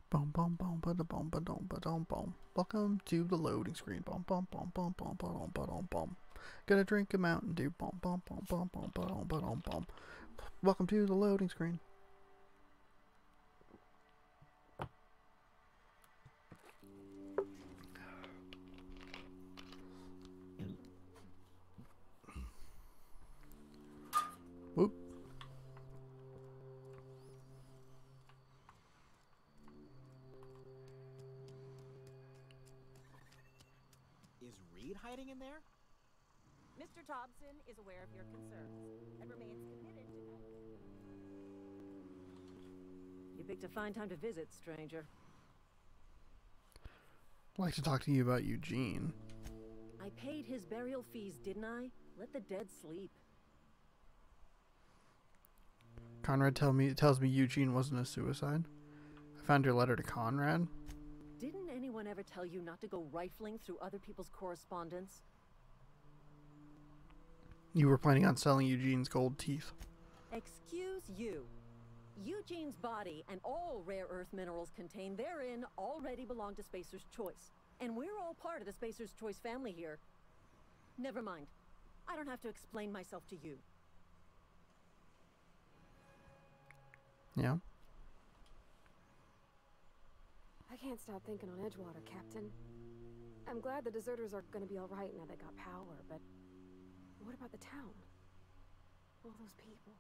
Boom, boom, boom, ba da boom, ba dum, ba dum, boom. Welcome to the loading screen. Boom, boom, boom, boom, boom, ba dum, ba dum, boom. Gonna drink a Mountain Dew. Boom, boom, boom, boom, boom, ba dum, ba dum, boom. Welcome to the loading screen. Whoop. Is Reed hiding in there? Mr. Thompson is aware of your concerns and remains committed to... You picked a fine time to visit, stranger. I'd like to talk to you about Eugene. I paid his burial fees, didn't I? Let the dead sleep. Conrad tells me Eugene wasn't a suicide. I found your letter to Conrad. Didn't anyone ever tell you not to go rifling through other people's correspondence? You were planning on selling Eugene's gold teeth. Excuse you. Eugene's body and all rare earth minerals contained therein already belong to Spacer's Choice. And we're all part of the Spacer's Choice family here. Never mind. I don't have to explain myself to you. Yeah. I can't stop thinking on Edgewater, Captain. I'm glad the deserters are gonna be alright now they got power, but what about the town? All those people.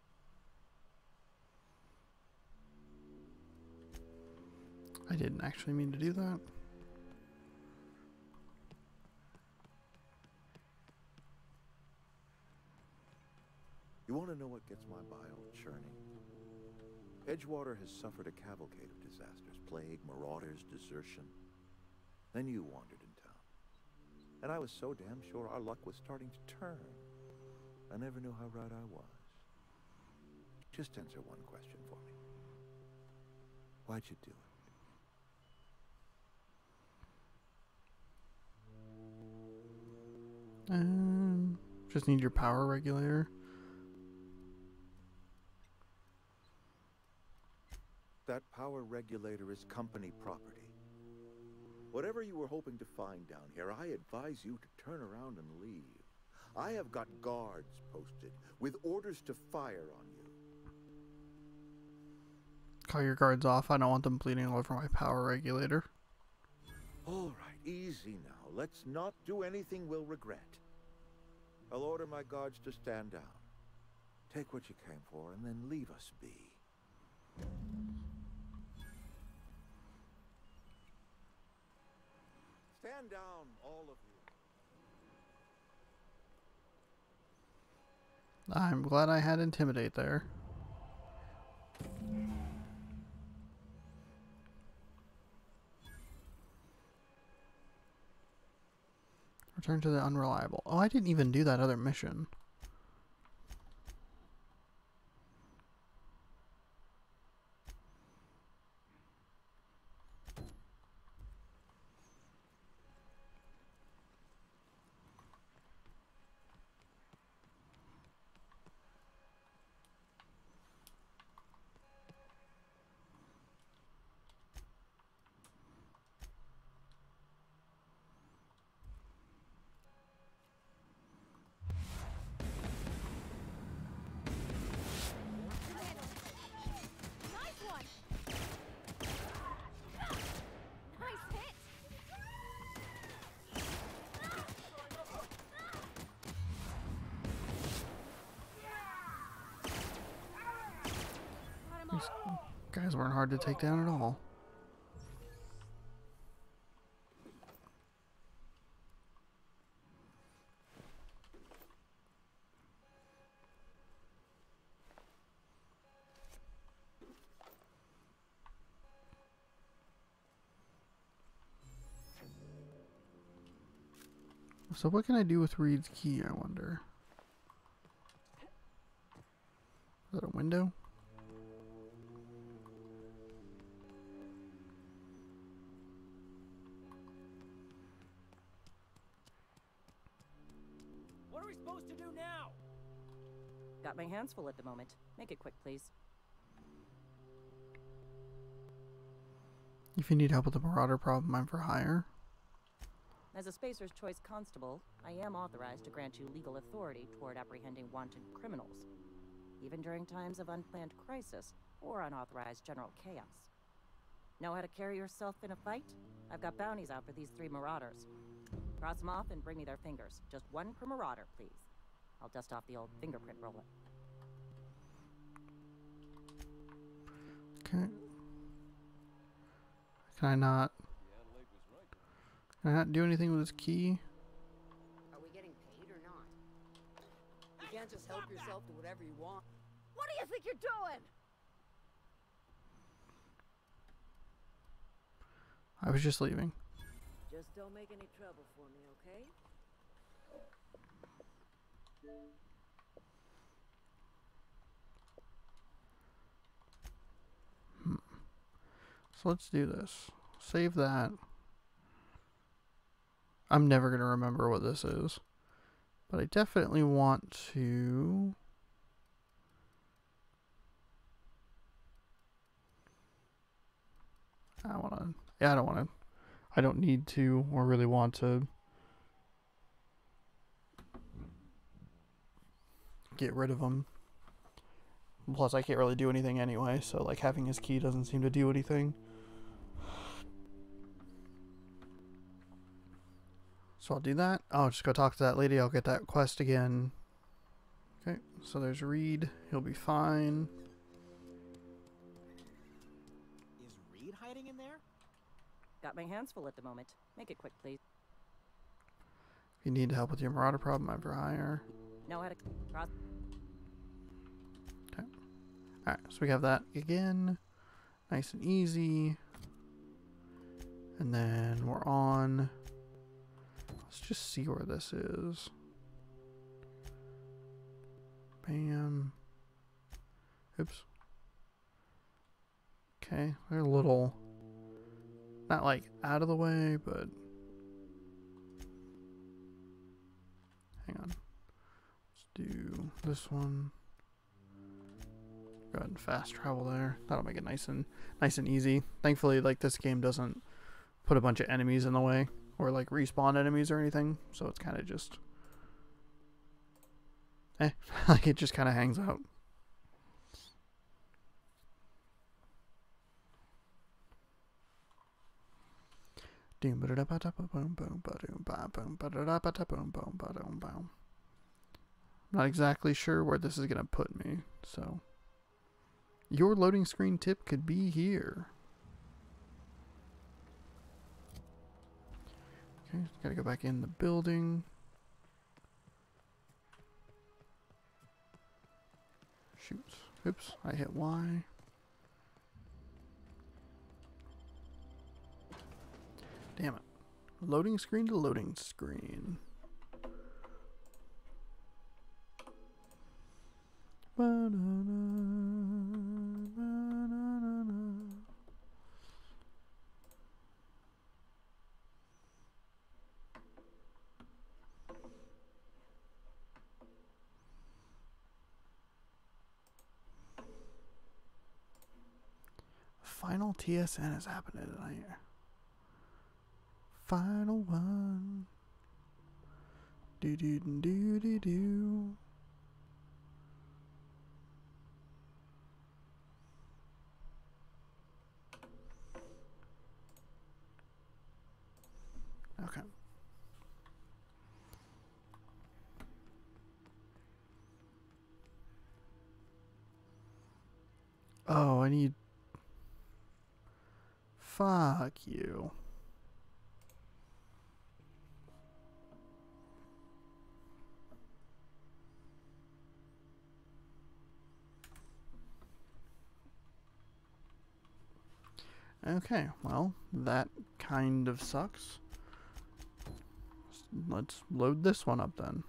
I didn't actually mean to do that. You want to know what gets my bile churning? Edgewater has suffered a cavalcade of disasters. Plague, marauders, desertion. Then you wandered in town. And I was so damn sure our luck was starting to turn. I never knew how right I was. Just answer one question for me. Why'd you do it? Just need your power regulator. That power regulator is company property. Whatever you were hoping to find down here, I advise you to turn around and leave. I have got guards posted with orders to fire on you. Call your guards off. I don't want them bleeding all over my power regulator. All right, easy now. Let's not do anything we'll regret. I'll order my guards to stand down. Take what you came for and then leave us be. Stand down, all of you. I'm glad I had Intimidate there. Return to the Unreliable. Oh, I didn't even do that other mission. These guys weren't hard to take down at all. So what can I do with Reed's key, I wonder? Is that a window? What are we supposed to do now? Got my hands full at the moment. Make it quick, please. If you need help with the Marauder problem, I'm for hire. As a Spacer's Choice constable, I am authorized to grant you legal authority toward apprehending wanted criminals, even during times of unplanned crisis or unauthorized general chaos. Know how to carry yourself in a fight? I've got bounties out for these 3 marauders. Cross them off and bring me their fingers. Just 1 per marauder, please. I'll dust off the old fingerprint roller. Okay. Can I not do anything with this key? Are we getting paid or not? You can't just help yourself to whatever you want. What do you think you're doing? I was just leaving. Just don't make any trouble for me, okay? So let's do this. Save that. I'm never going to remember what this is. But I definitely want to... I want to... Yeah, I don't want to... I don't need to or really want to get rid of him. Plus, I can't really do anything anyway, so like having his key doesn't seem to do anything. So I'll do that. I'll just go talk to that lady. I'll get that quest again. Okay, so there's Reed. He'll be fine. Is Reed hiding in there? Got my hands full at the moment. Make it quick, please. If you need help with your marauder problem, ever hire. Know how to cross. Okay. Alright, so we have that again. Nice and easy. And then we're on... Let's just see where this is. Bam. Oops. Okay, they're a little... Not like out of the way, but... Hang on. Let's do this one. Go ahead and fast travel there. That'll make it nice and easy. Thankfully, like, this game doesn't put a bunch of enemies in the way. Or like respawn enemies or anything. So it's kind of just... like it just kind of hangs out. Not exactly sure where this is going to put me, so... Your loading screen tip could be here. Okay, gotta go back in the building. Shoot. Oops, I hit Y. Damn it. Loading screen to loading screen. Final TSN has happened tonight. Final one. Do do do do do. Okay. Oh, I need... Fuck you. Okay, well, that kind of sucks. Let's load this one up then.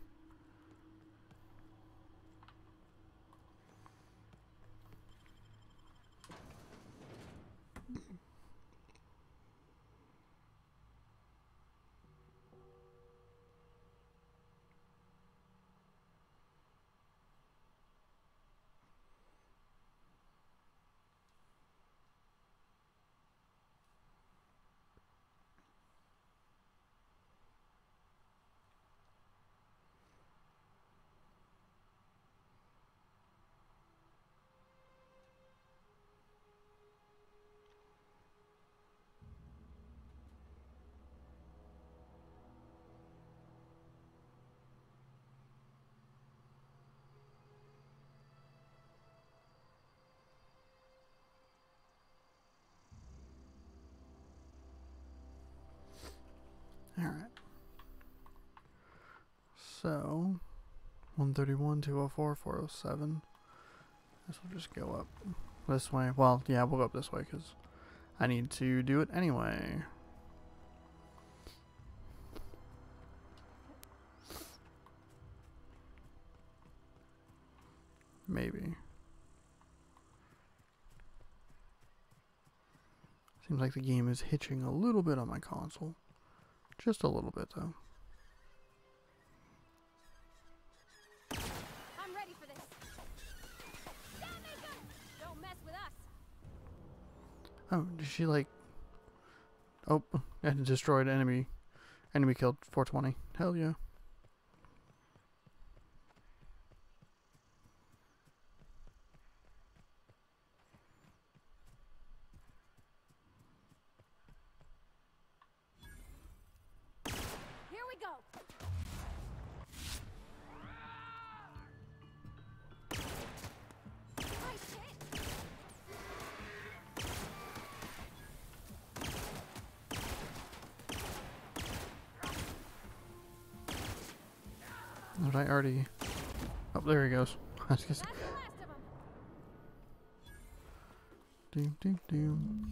Alright. So, 131, 204, 407. This will just go up this way. Well, yeah, we'll go up this way because I need to do it anyway. Seems like the game is hitching a little bit on my console. Just a little bit, though. I'm ready for this. Don't mess with us. Oh, did she like... Oh, and destroyed enemy. Enemy killed 420. Hell yeah. Here we go. Nice hit. Did I already... Oh, there he goes. I was just... That's the last of them. Doom, doom, doom.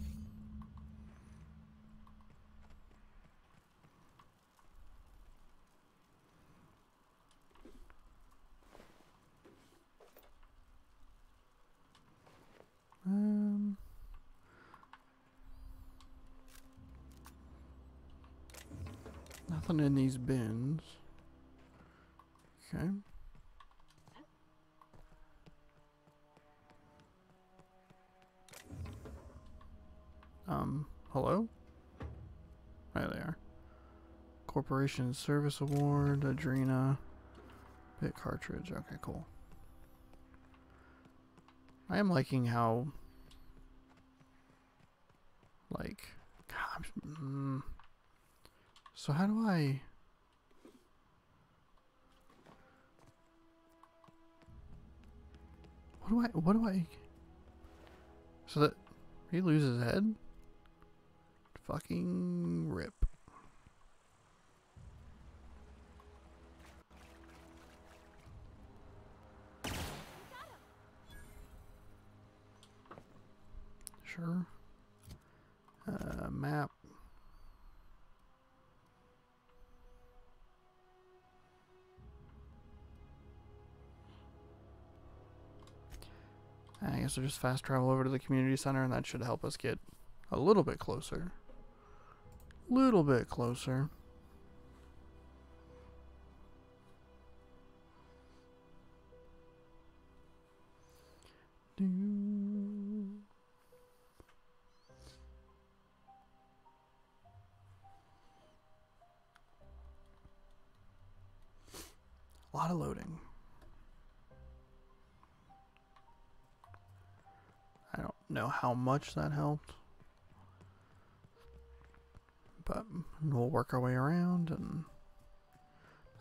Nothing in these bins. Okay. Hello? There they are. Corporation Service Award, Adrena, bit cartridge. Okay, cool. I am liking how, like, God, so how do I? What do I? So that he loses his head? Fucking rip. Sure. Map. I guess we'll just fast travel over to the community center, and that should help us get a little bit closer. Little bit closer. A lot of loading. I don't know how much that helped, but we'll work our way around. And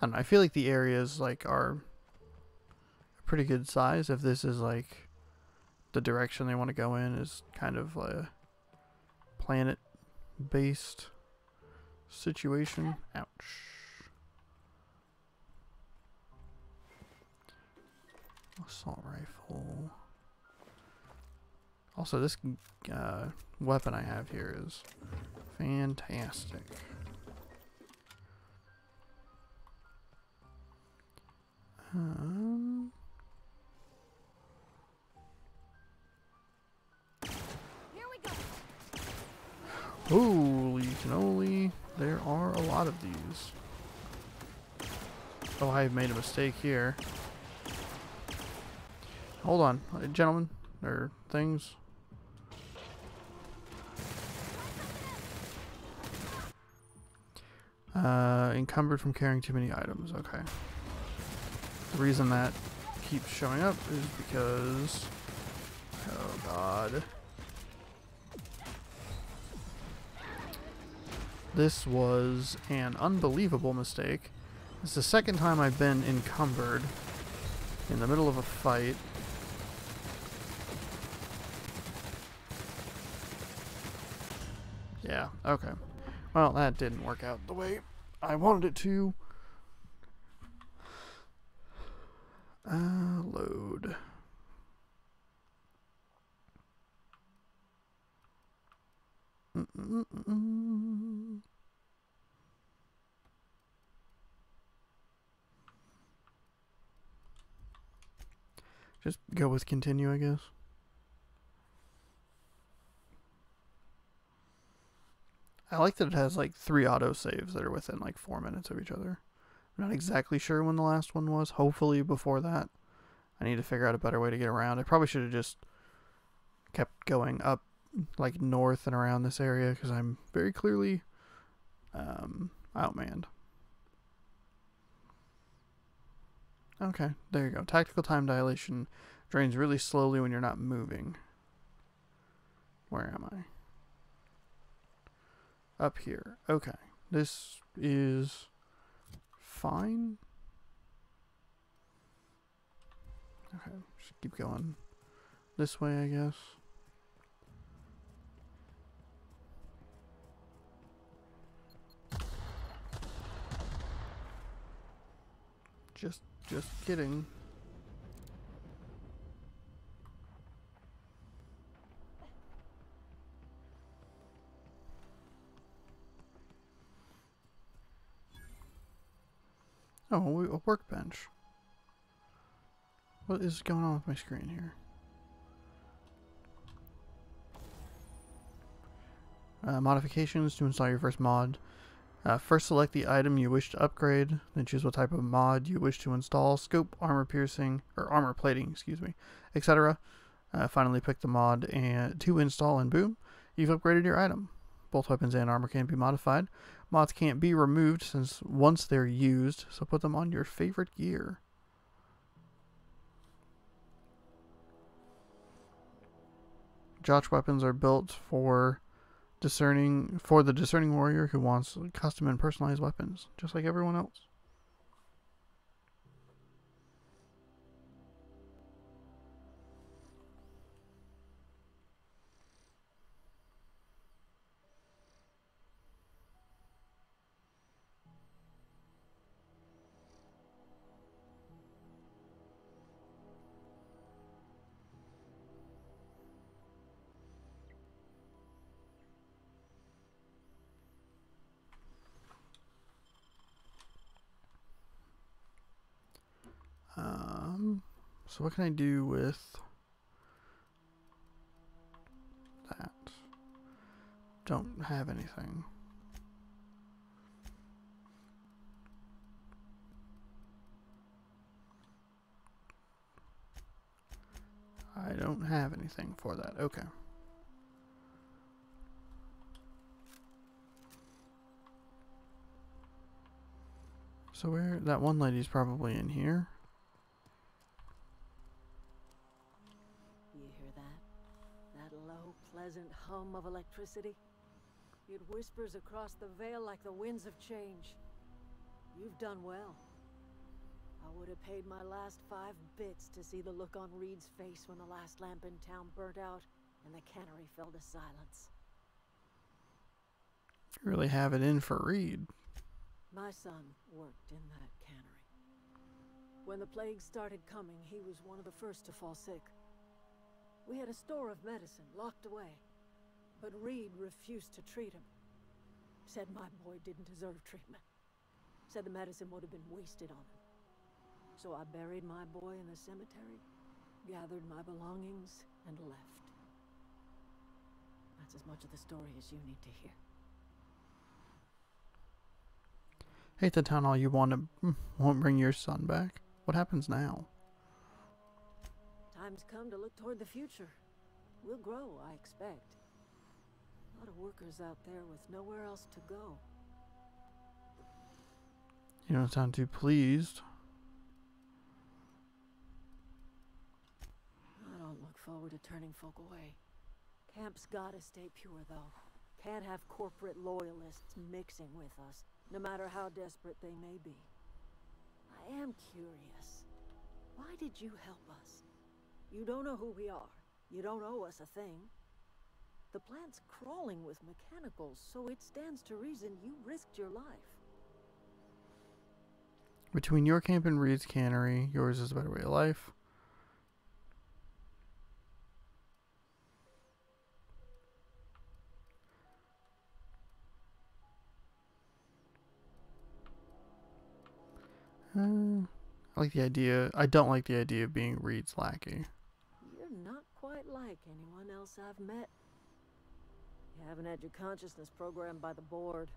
I don't know, I feel like the areas like are a pretty good size. If this is like the direction they want to go in, is kind of a planet-based situation. Ouch. Assault rifle. Also, this weapon I have here is fantastic. Here we go. Holy cannoli, there are a lot of these. Oh, I made a mistake here. Hold on, gentlemen, or things. Encumbered from carrying too many items. Okay. The reason that keeps showing up is because... Oh, God. This was an unbelievable mistake. It's the second time I've been encumbered in the middle of a fight. Yeah, okay. Well, that didn't work out the way I wanted it to. Load. Just go with continue, I guess. I like that it has like 3 auto saves that are within like 4 minutes of each other. I'm not exactly sure when the last one was. Hopefully before that. I need to figure out a better way to get around. I probably should have just kept going up like north and around this area because I'm very clearly outmanned. Okay, there you go. Tactical time dilation drains really slowly when you're not moving. Where am I? Up here. Okay. This is fine. Okay, just keep going this way, I guess. Just kidding. Oh, a workbench. What is going on with my screen here? Modifications to install your first mod. First select the item you wish to upgrade, then choose what type of mod you wish to install, scope, armor piercing, or armor plating, excuse me, etc. Finally pick the mod to install and boom, you've upgraded your item. Both weapons and armor can be modified. Mods can't be removed since once they're used, so put them on your favorite gear. Jotch weapons are built for the discerning warrior who wants custom and personalized weapons, just like everyone else. So what can I do with that? Don't have anything. I don't have anything for that. Okay. So where that one lady's probably in here. You hear that? That low, pleasant hum of electricity? It whispers across the veil like the winds of change. You've done well. I would have paid my last 5 bits to see the look on Reed's face when the last lamp in town burnt out and the cannery fell to silence. You really have it in for Reed. My son worked in that cannery. When the plague started coming, he was one of the first to fall sick. We had a store of medicine locked away, but Reed refused to treat him. Said my boy didn't deserve treatment. Said the medicine would have been wasted on him. So I buried my boy in the cemetery, gathered my belongings, and left. That's as much of the story as you need to hear. Hate the town all you want to won't bring your son back. What happens now? Time's come to look toward the future. We'll grow, I expect. A lot of workers out there with nowhere else to go. You don't sound too pleased. I don't look forward to turning folk away. Camp's gotta stay pure, though. Can't have corporate loyalists mixing with us, no matter how desperate they may be. I am curious. Why did you help us? You don't know who we are. You don't owe us a thing. The plant's crawling with mechanicals, so it stands to reason you risked your life. Between your camp and Reed's cannery, yours is a better way of life. I like the idea. I don't like the idea of being Reed's lackey. You're not quite like anyone else I've met. You haven't had your consciousness programmed by the board.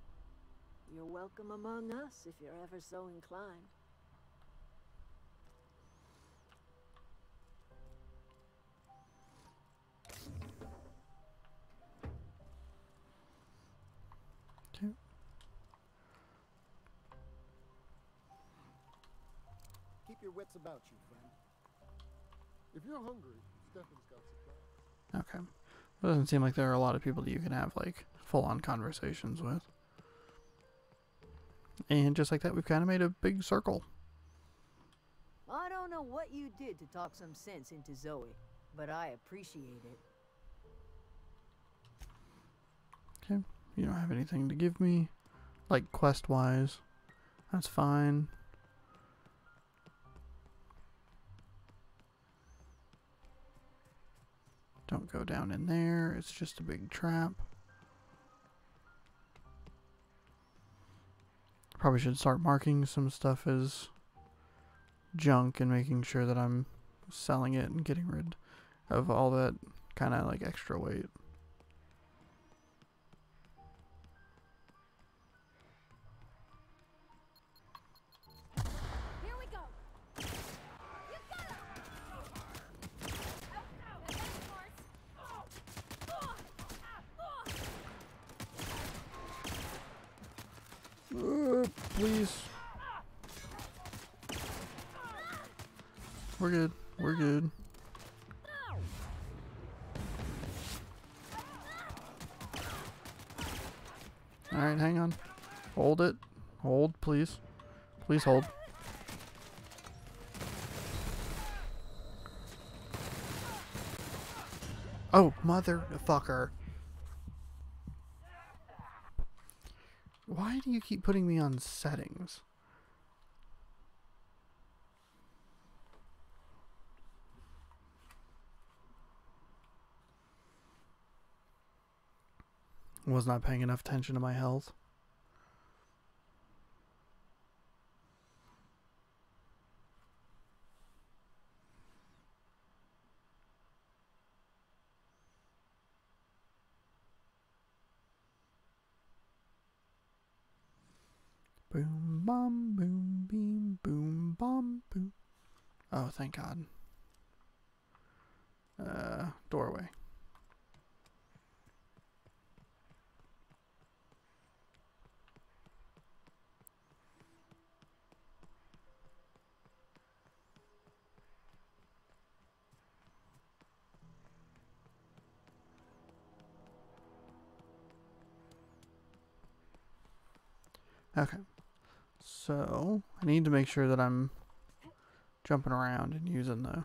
You're welcome among us if you're ever so inclined. Okay. Keep your wits about you, friend. If you're hungry, Stefan's got supplies. Okay. It doesn't seem like there are a lot of people that you can have, like, full-on conversations with. And just like that, we've kind of made a big circle. I don't know what you did to talk some sense into Zoe, but I appreciate it. Okay. You don't have anything to give me, like, quest-wise. That's fine. Don't go down in there. It's just a big trap. Probably should start marking some stuff as junk and making sure that I'm selling it and getting rid of all that kind of like extra weight. Here we go. You got it. Please. We're good. We're good. Alright, hang on. Hold it. Hold, please. Please hold. Oh, motherfucker. Why do you keep putting me on settings? Was not paying enough attention to my health. Boom, bum, boom, beam, boom, bum, boom. Oh, thank God. Doorway. Okay. So, I need to make sure that I'm jumping around and using the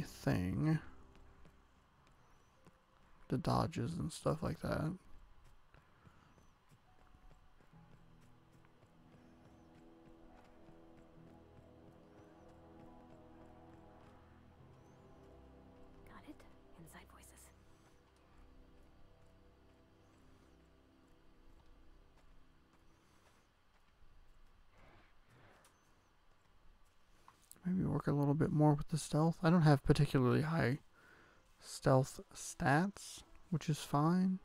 thing. The dodges and stuff like that. Got it. Inside voices. Maybe work a little bit more with the stealth. I don't have particularly high stealth stats, which is fine.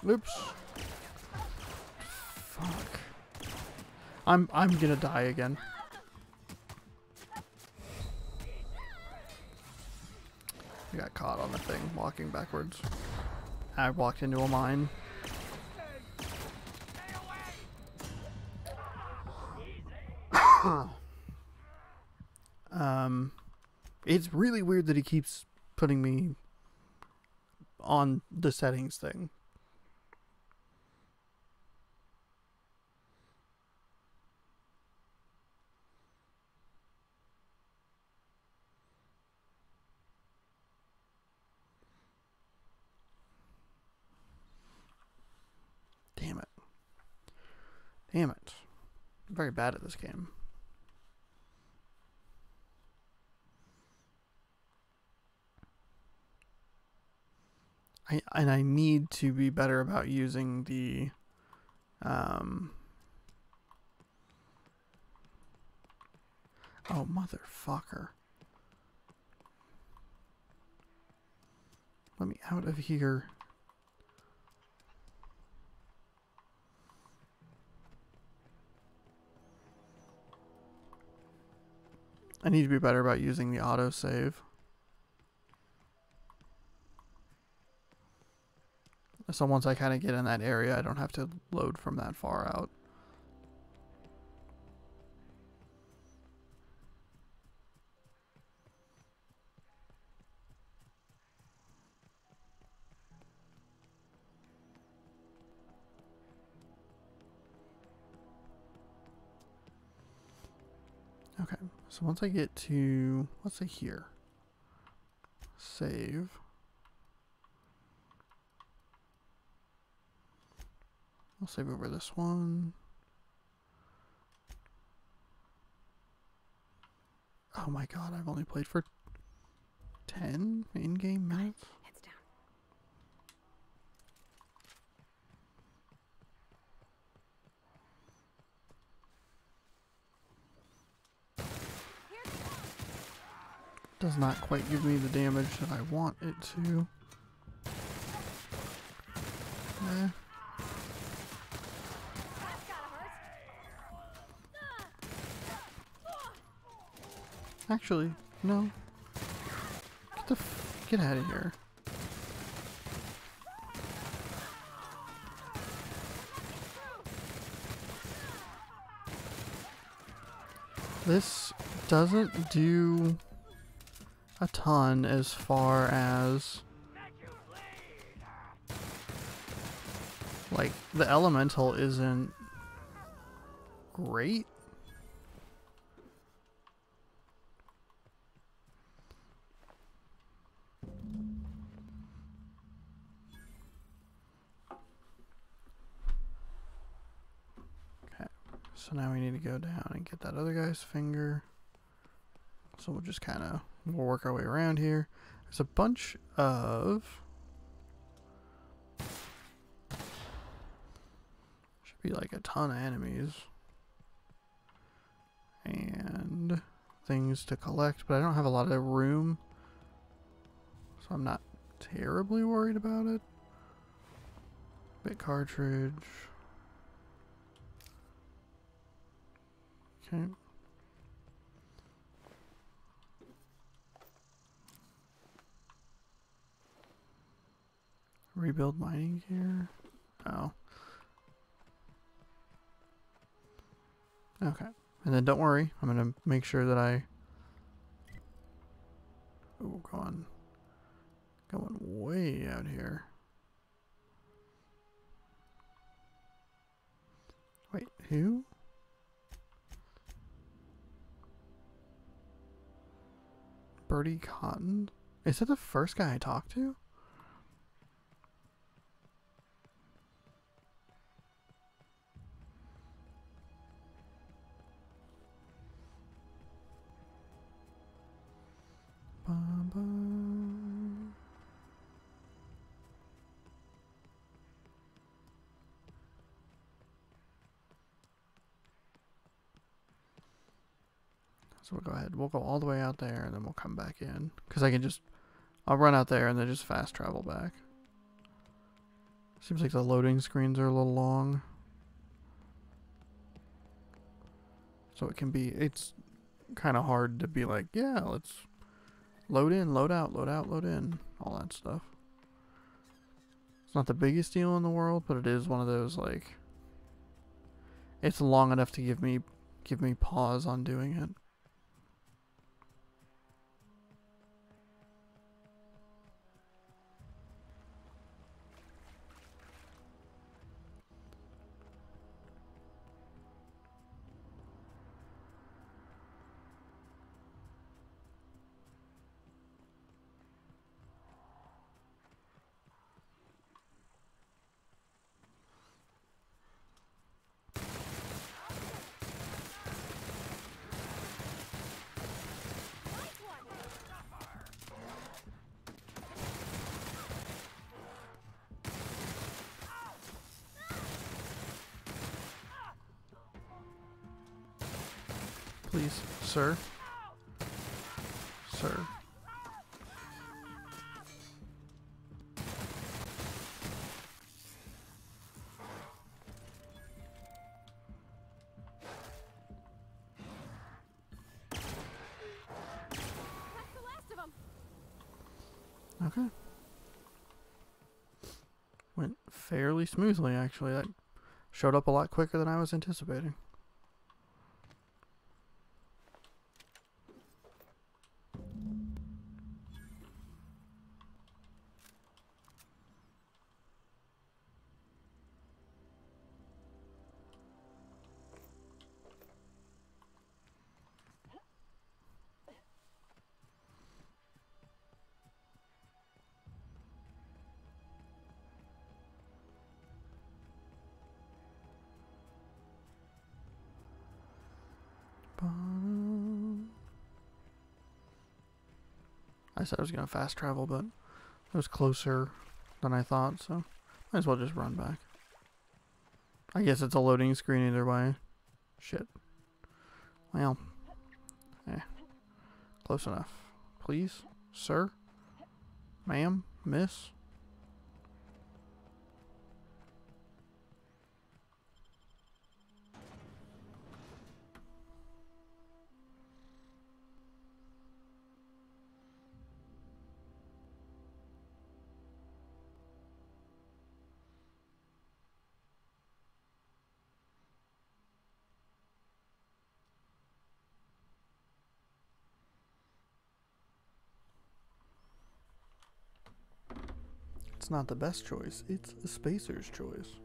Oops. Fuck. I'm gonna die again. I got caught on the thing walking backwards. I walked into a mine. It's really weird that he keeps putting me on the settings thing. Damn it. Damn it. I'm very bad at this game. I need to be better about using the oh motherfucker. Let me out of here. I need to be better about using the autosave. So once I kind of get in that area, I don't have to load from that far out. Okay, so once I get to, let's say here, save. I'll save over this one. Oh my god, I've only played for 10 in-game minutes? Heads down. Does not quite give me the damage that I want it to. Eh. Actually, no. Get out of here. This doesn't do a ton as far as like the elemental isn't great. So now we need to go down and get that other guy's finger. So we'll just kind of, we'll work our way around here. There's a bunch of, should be like a ton of enemies. And things to collect, but I don't have a lot of room. So I'm not terribly worried about it. Bit cartridge. Okay. Rebuild mining gear. Oh. Okay. And then don't worry, I'm gonna make sure that I going way out here. Wait, who? Birdie Cotton? Is that the first guy I talked to? So we'll go ahead. We'll go all the way out there and then we'll come back in. Because I can just, I'll run out there and then just fast travel back. Seems like the loading screens are a little long. So it can be, it's kind of hard to be like, yeah, let's load in, load out, load out, load in. All that stuff. It's not the biggest deal in the world, but it is one of those like, it's long enough to give me pause on doing it. Please, sir. Sir. That's the last of them. Okay. Went fairly smoothly, actually. That showed up a lot quicker than I was anticipating. I said I was going to fast travel, but it was closer than I thought, so might as well just run back. I guess it's a loading screen either way. Shit. Well, close enough. Please, sir, ma'am, miss. It's not the best choice, it's the spacer's choice.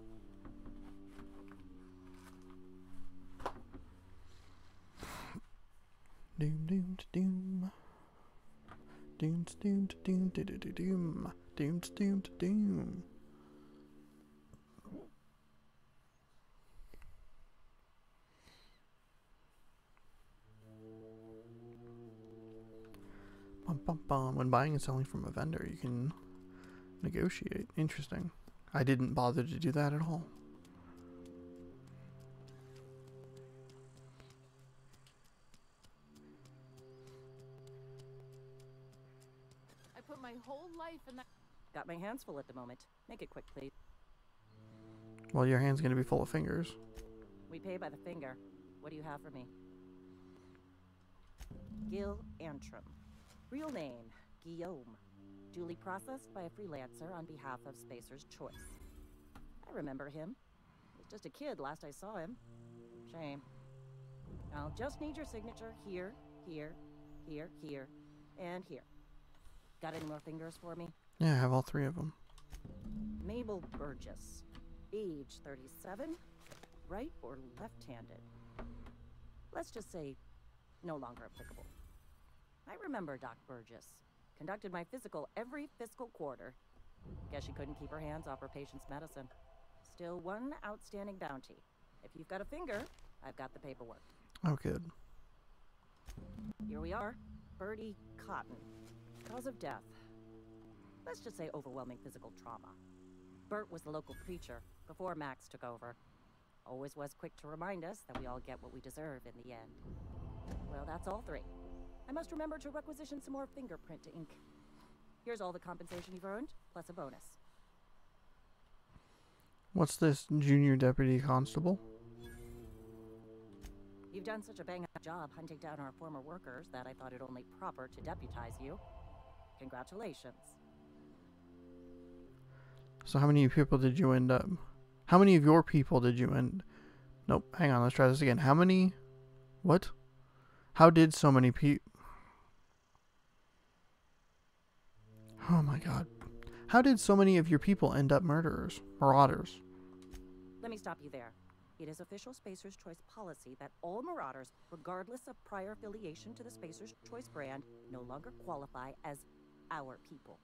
Doom doom doom. Doom doom doom doom doom doom doom doom. Bum, bum, bum. When buying and selling from a vendor, you can negotiate. Interesting. I didn't bother to do that at all. I put my whole life in that. Got my hands full at the moment. Make it quick, please. Well, your hand's gonna be full of fingers. We pay by the finger. What do you have for me? Gil Antrim. Real name, Guillaume. Duly processed by a freelancer on behalf of Spacer's Choice. I remember him. He was just a kid last I saw him. Shame. I'll just need your signature here, here, here, here, and here. Got any more fingers for me? Yeah, I have all three of them. Mabel Burgess. Age 37. Right or left-handed? Let's just say no longer applicable. I remember Doc Burgess. Conducted my physical every fiscal quarter. Guess she couldn't keep her hands off her patient's medicine. Still one outstanding bounty. If you've got a finger, I've got the paperwork. Oh, good. Here we are. Bertie Cotton. Cause of death. Let's just say overwhelming physical trauma. Bert was the local preacher before Max took over. Always was quick to remind us that we all get what we deserve in the end. Well, that's all three. I must remember to requisition some more fingerprint ink. Here's all the compensation you've earned, plus a bonus. What's this, junior deputy constable? You've done such a bang-up job hunting down our former workers that I thought it only proper to deputize you. Congratulations. So how many people did you end up? How many of your people did you end? Nope, hang on, let's try this again. How many? What? How did so many people? Oh my god. How did so many of your people end up murderers? Marauders? Let me stop you there. It is official Spacer's Choice policy that all marauders, regardless of prior affiliation to the Spacer's Choice brand, no longer qualify as our people.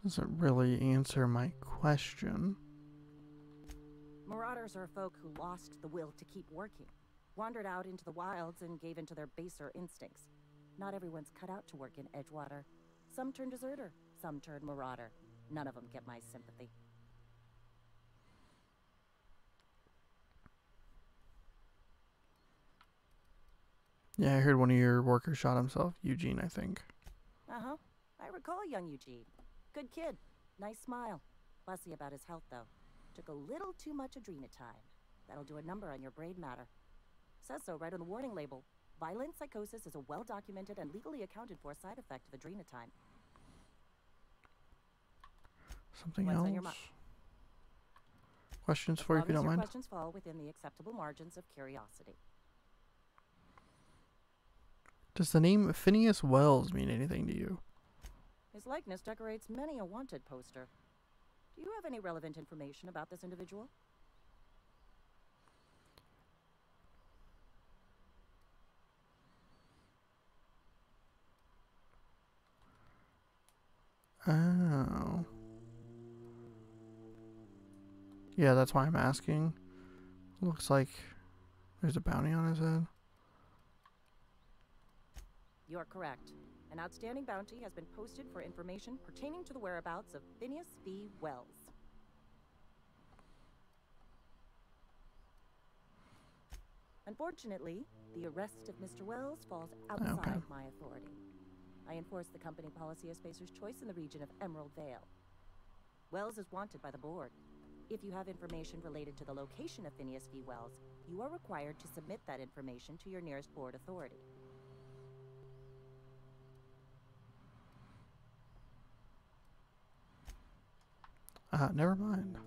Doesn't really answer my question. Marauders are folk who lost the will to keep working, wandered out into the wilds and gave into their baser instincts. Not everyone's cut out to work in Edgewater. Some turn deserter, some turn marauder. None of them get my sympathy. Yeah, I heard one of your workers shot himself. Eugene, I think. Uh-huh. I recall young Eugene. Good kid. Nice smile. Fussy about his health, though. Took a little too much adrenatime. That'll do a number on your brain matter. Says so right on the warning label. Violent psychosis is a well-documented and legally accounted for side effect of adrenatime. Something What's else? on your mind? Questions As for you long if you as don't your mind? questions fall within the acceptable margins of curiosity. Does the name Phineas Wells mean anything to you? His likeness decorates many a wanted poster. Do you have any relevant information about this individual? Oh. Yeah, that's why I'm asking. Looks like there's a bounty on his head. You're correct. An outstanding bounty has been posted for information pertaining to the whereabouts of Phineas V. Wells. Unfortunately, the arrest of Mr. Wells falls outside my authority. I enforce the company policy of Spacer's Choice in the region of Emerald Vale. Wells is wanted by the board. If you have information related to the location of Phineas V. Wells, you are required to submit that information to your nearest board authority. Never mind.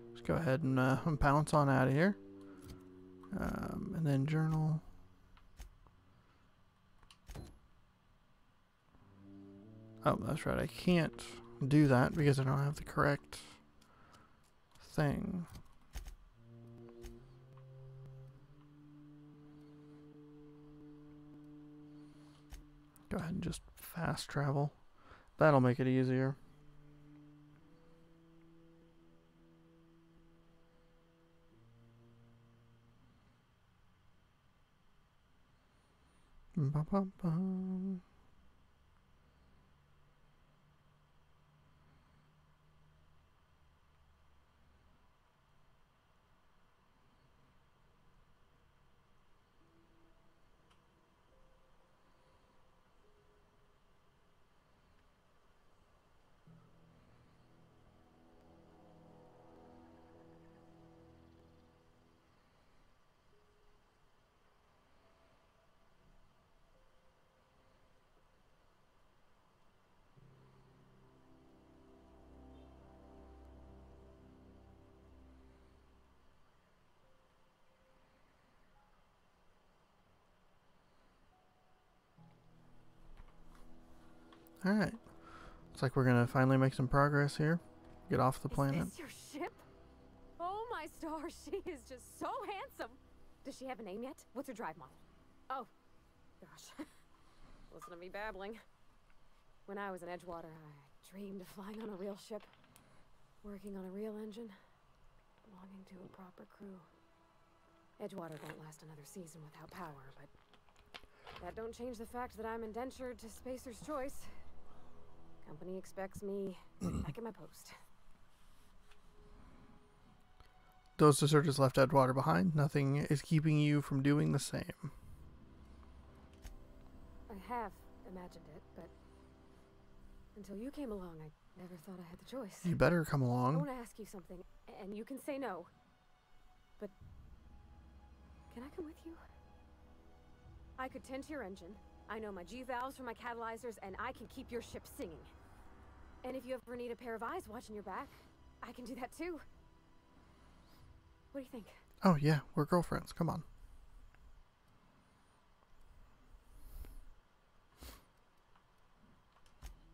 Let's go ahead and bounce on out of here. And then journal. Oh, that's right. I can't do that because I don't have the correct thing. Go ahead and just fast travel. That'll make it easier. Ba-ba-bum. Alright. Looks like we're gonna finally make some progress here. Get off the planet. Is this your ship? Oh my stars, she is just so handsome. Does she have a name yet? What's her drive model? Oh, gosh. Listen to me babbling. When I was in Edgewater, I dreamed of flying on a real ship, working on a real engine, belonging to a proper crew. Edgewater don't last another season without power, but that don't change the fact that I'm indentured to Spacer's Choice. Company expects me back at my post. Those deserters left Edgewater behind. Nothing is keeping you from doing the same. I have imagined it, but until you came along, I never thought I had the choice. You better come I along. want to ask you something, and you can say no. But can I come with you? I could tend to your engine. I know my G-valves from my catalyzers, and I can keep your ship singing. And if you ever need a pair of eyes watching your back, I can do that too. What do you think? Oh yeah, we're girlfriends. Come on.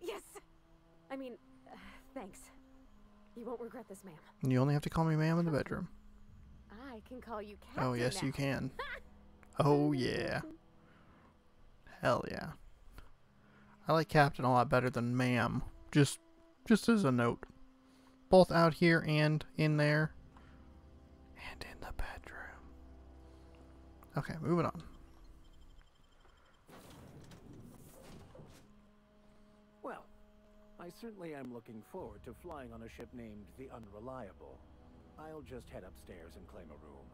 Yes! I mean, thanks. You won't regret this, ma'am. You only have to call me ma'am in the bedroom. I can call you Captain Oh yes, now. you can. Oh yeah. Hell yeah. I like Captain a lot better than ma'am. Just as a note. Both out here and in there. And in the bedroom. Okay, moving on. Well, I certainly am looking forward to flying on a ship named the Unreliable. I'll just head upstairs and claim a room.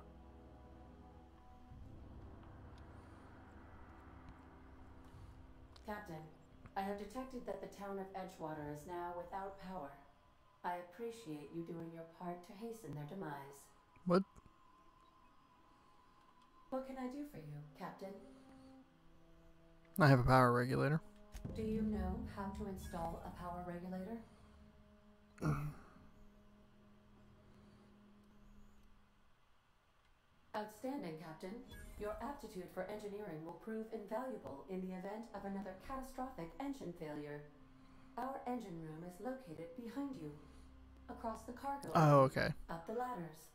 Captain, I have detected that the town of Edgewater is now without power. I appreciate you doing your part to hasten their demise. What? What can I do for you, Captain? I have a power regulator. Do you know how to install a power regulator? Outstanding, Captain. Your aptitude for engineering will prove invaluable in the event of another catastrophic engine failure. Our engine room is located behind you, across the cargo. Oh, okay. Up the ladders.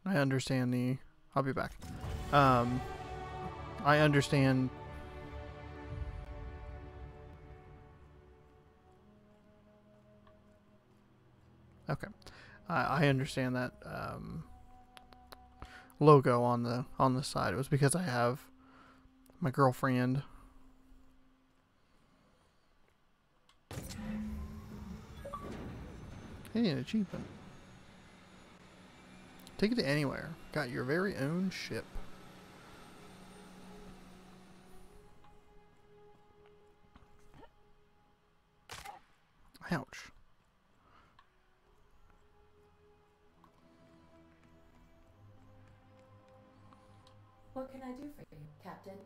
I understand the... I'll be back. I understand... Okay. I understand that logo on the side. It was because I have my girlfriend. Hey, an achievement. Take it to anywhere. Got your very own ship. Ouch. What can I do for you, Captain?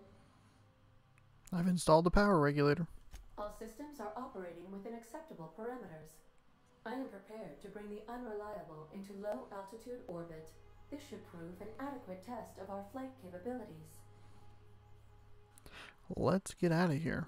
I've installed the power regulator. All systems are operating within acceptable parameters. I am prepared to bring the unreliable into low-altitude orbit. This should prove an adequate test of our flight capabilities. Let's get out of here.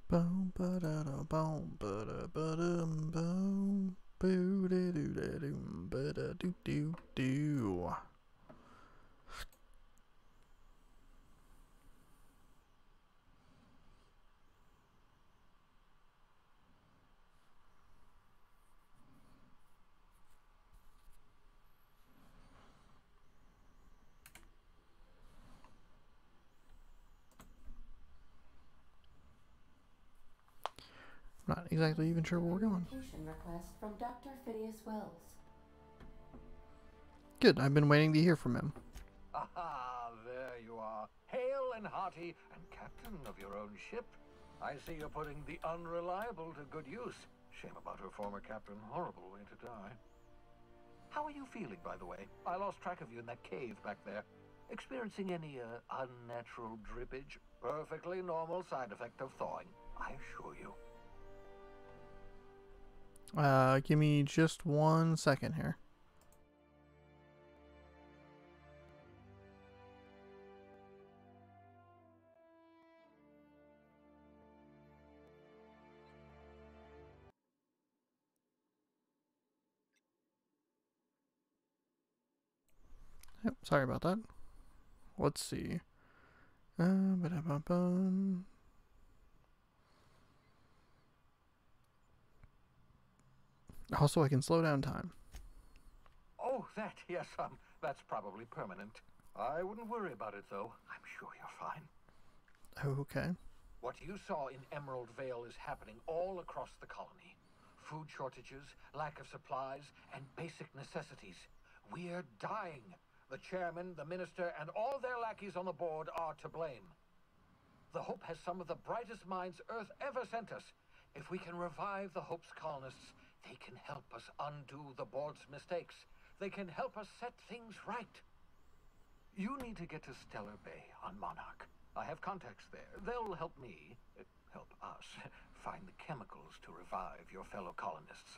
Boom, ba da da, boom, ba da ba dum, boom, boo da doo da doom, ba da doo doo doo. Not exactly even sure where we're going. Communication request from Dr. Phineas Wells. Good, I've been waiting to hear from him. Aha, there you are. Hale and hearty, and captain of your own ship. I see you're putting the unreliable to good use. Shame about her former captain. Horrible way to die. How are you feeling, by the way? I lost track of you in that cave back there. Experiencing any, unnatural drippage? Perfectly normal side effect of thawing, I assure you. Give me just 1 second here. Yep, sorry about that. Let's see. Ba-da-ba-bum. Also, I can slow down time. Oh, that, yes, that's probably permanent. I wouldn't worry about it, though. I'm sure you're fine. Okay. What you saw in Emerald Vale is happening all across the colony. Food shortages, lack of supplies, and basic necessities. We're dying. The chairman, the minister, and all their lackeys on the board are to blame. The Hope has some of the brightest minds Earth ever sent us. If we can revive the Hope's colonists, they can help us undo the board's mistakes. They can help us set things right. You need to get to Stellar Bay on Monarch. I have contacts there. They'll help me, help us, find the chemicals to revive your fellow colonists.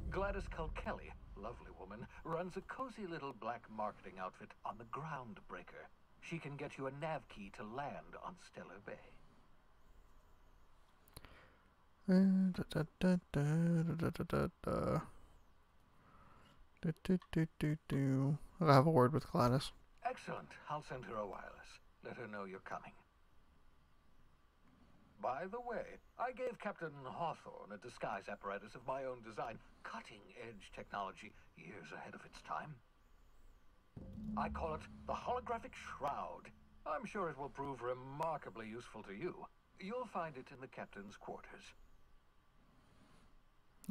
Gladys Kelly, lovely woman, runs a cozy little black marketing outfit on the Groundbreaker. She can get you a nav key to land on Stellar Bay. I'll have a word with Gladys. Excellent. I'll send her a wireless. Let her know you're coming. By the way, I gave Captain Hawthorne a disguise apparatus of my own design, cutting-edge technology years ahead of its time. I call it the holographic shroud. I'm sure it will prove remarkably useful to you. You'll find it in the captain's quarters.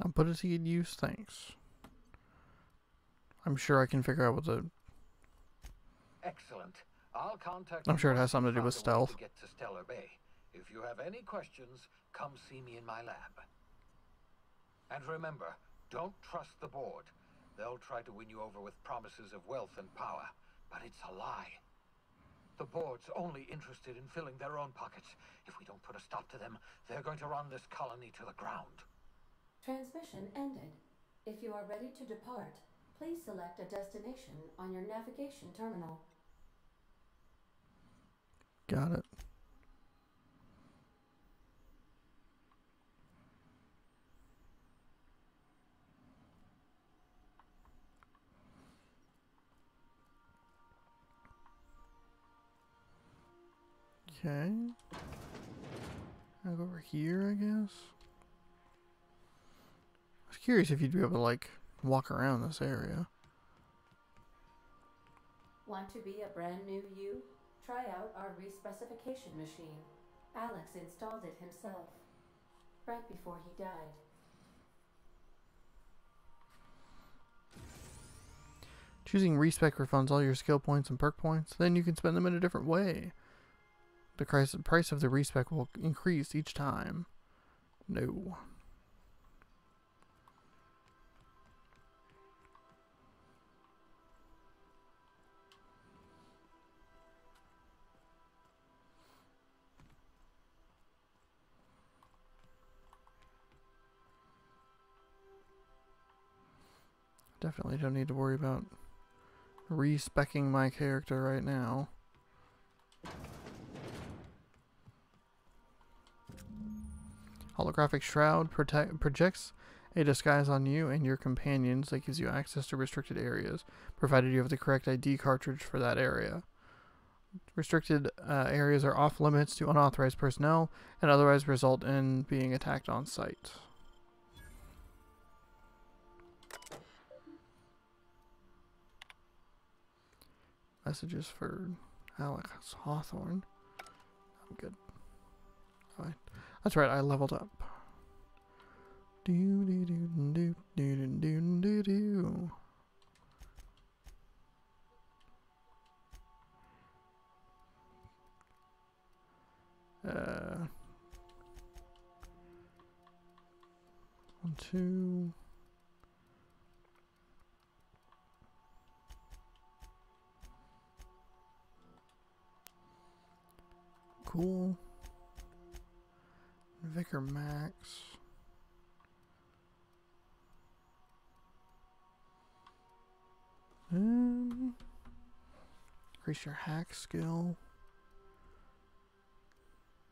I'll put it to good use, thanks. I'm sure I can figure out what the... Excellent. I'll contact I'm you sure it once has something to do we've with found a way stealth. to get to Stellar Bay. If you have any questions, come see me in my lab. And remember, don't trust the board. They'll try to win you over with promises of wealth and power, but it's a lie. The board's only interested in filling their own pockets. If we don't put a stop to them, they're going to run this colony to the ground. Transmission ended. If you are ready to depart, please select a destination on your navigation terminal. Got it. Okay. I'll go over here, I guess. I was curious if you'd be able to, like, walk around this area. Want to be a brand new you? Try out our respecification machine. Alex installed it himself, right before he died. Choosing respec refunds all your skill points and perk points, then you can spend them in a different way. The price of the respec will increase each time. No. Definitely don't need to worry about respecking my character right now. Holographic Shroud projects a disguise on you and your companions that gives you access to restricted areas, provided you have the correct ID cartridge for that area. Restricted areas are off limits to unauthorized personnel and otherwise result in being attacked on sight. Messages for Alex Hawthorne. I'm good. Alright. That's right, I leveled up. Do do do do do do do do. One, two. Cool. Vicar Max. Increase your hack skill.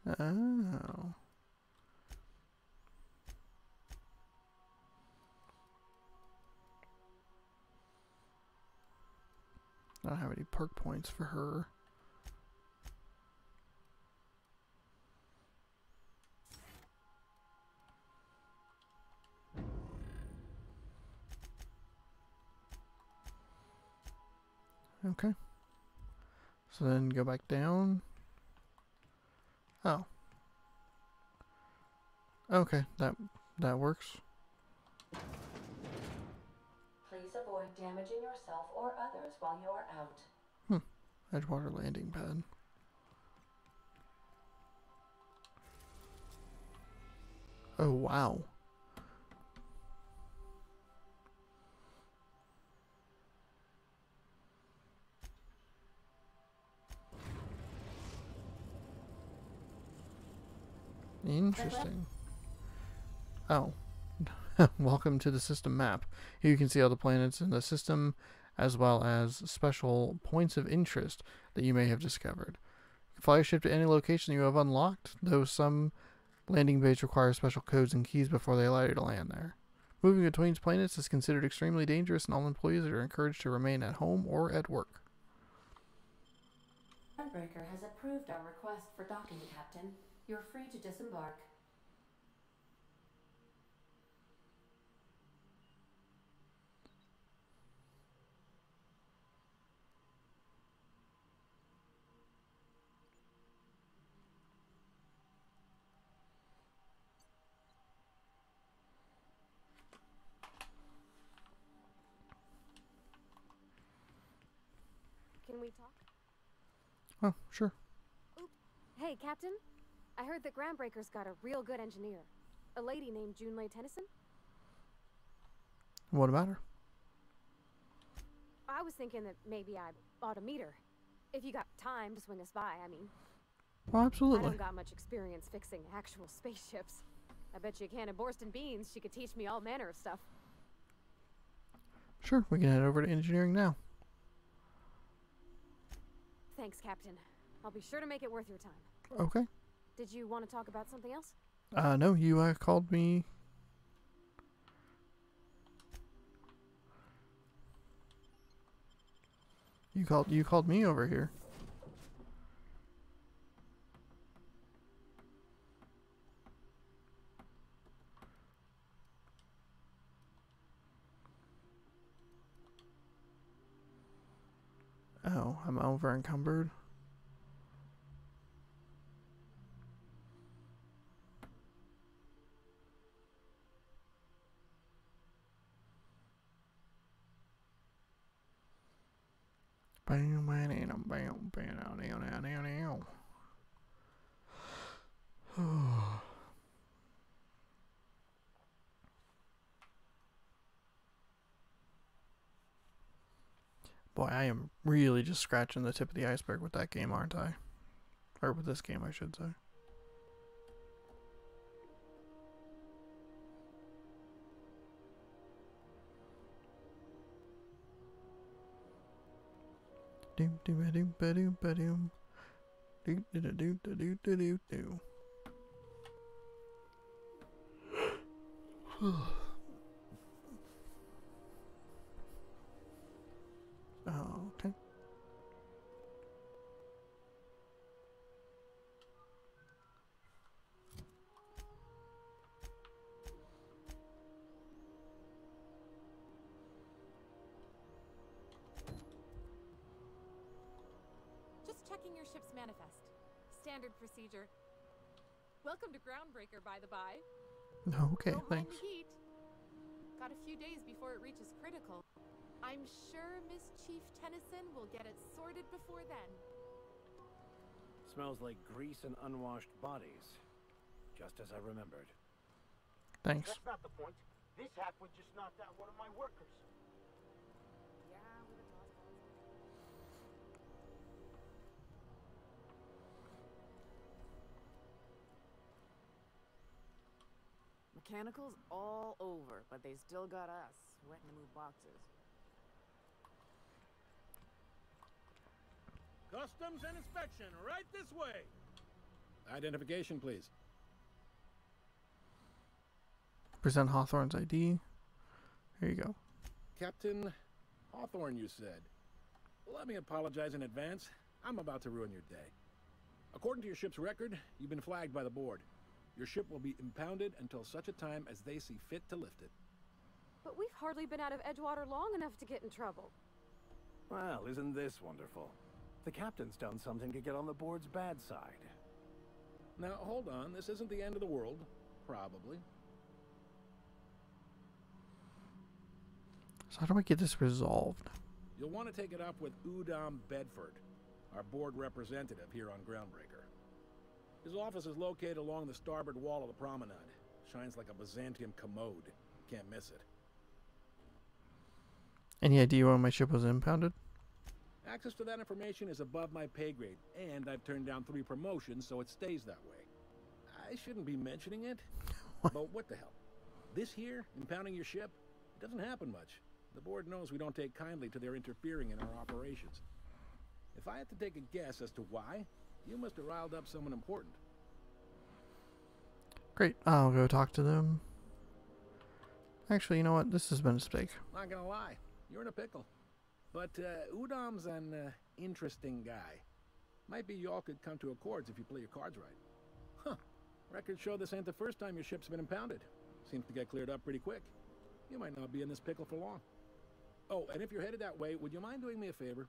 Oh. I don't have any perk points for her. Okay. So then go back down. Oh. Okay, that works. Please avoid damaging yourself or others while you are out. Edgewater landing pad. Oh, wow. Interesting. Oh. Welcome to the system map. Here you can see all the planets in the system, as well as special points of interest that you may have discovered. Fly your ship to any location you have unlocked, though some landing bays require special codes and keys before they allow you to land there. Moving between planets is considered extremely dangerous, and all employees are encouraged to remain at home or at work. Gunbreaker has approved our request for docking, Captain. You're free to disembark. Can we talk? Oh, sure. Oops. Hey, Captain. I heard that Groundbreaker's got a real good engineer. A lady named Junlei Tennyson. What about her? I was thinking that maybe I ought to meet her. If you got time to swing us by, I mean. Oh, I absolutely. don't got much experience fixing actual spaceships. I bet you a can of Borston beans she could teach me all manner of stuff. Sure, we can head over to engineering now. Thanks, Captain. I'll be sure to make it worth your time. Okay. Did you want to talk about something else? No, you called me. You called me over here. Oh, I'm over encumbered. Bam, bam, bam, bam, bam, bam. Boy, I am really just scratching the tip of the iceberg with that game, aren't I? Or with this game, I should say. Doom doom a doom ba doom ba doom. Doo doo doo doo doo doo doo doo. Oh, okay. Just checking your ship's manifest. Standard procedure. Welcome to Groundbreaker, by the by. Okay, Don't mind thanks. the heat. Got a few days before it reaches critical. I'm sure Miss Chief Tennyson will get it sorted before then. Smells like grease and unwashed bodies. Just as I remembered. Thanks. That's not the point. This hack would just knock out one of my workers. Mechanicals all over, but they still got us sweating to move boxes. Customs and inspection, right this way. Identification, please. Present Hawthorne's ID. Here you go. Captain Hawthorne, you said. Let me apologize in advance. I'm about to ruin your day. According to your ship's record, you've been flagged by the board. Your ship will be impounded until such a time as they see fit to lift it. But we've hardly been out of Edgewater long enough to get in trouble. Well, isn't this wonderful? The captain's done something to get on the board's bad side. Now, hold on. This isn't the end of the world. Probably. So how do I get this resolved? You'll want to take it up with Udom Bedford, our board representative here on Groundbreaker. His office is located along the starboard wall of the promenade. Shines like a Byzantium commode. Can't miss it. Any idea when my ship was impounded? Access to that information is above my pay grade, and I've turned down 3 promotions, so it stays that way. I shouldn't be mentioning it, but what the hell? This here, impounding your ship, it doesn't happen much. The board knows we don't take kindly to their interfering in our operations. If I had to take a guess as to why, you must have riled up someone important. Great, I'll go talk to them. Actually, you know what? This has been a mistake. Not gonna lie, you're in a pickle. But Udom's an interesting guy. Might be y'all could come to accords if you play your cards right. Huh. Records show this ain't the first time your ship's been impounded. Seems to get cleared up pretty quick. You might not be in this pickle for long. Oh, and if you're headed that way, would you mind doing me a favor?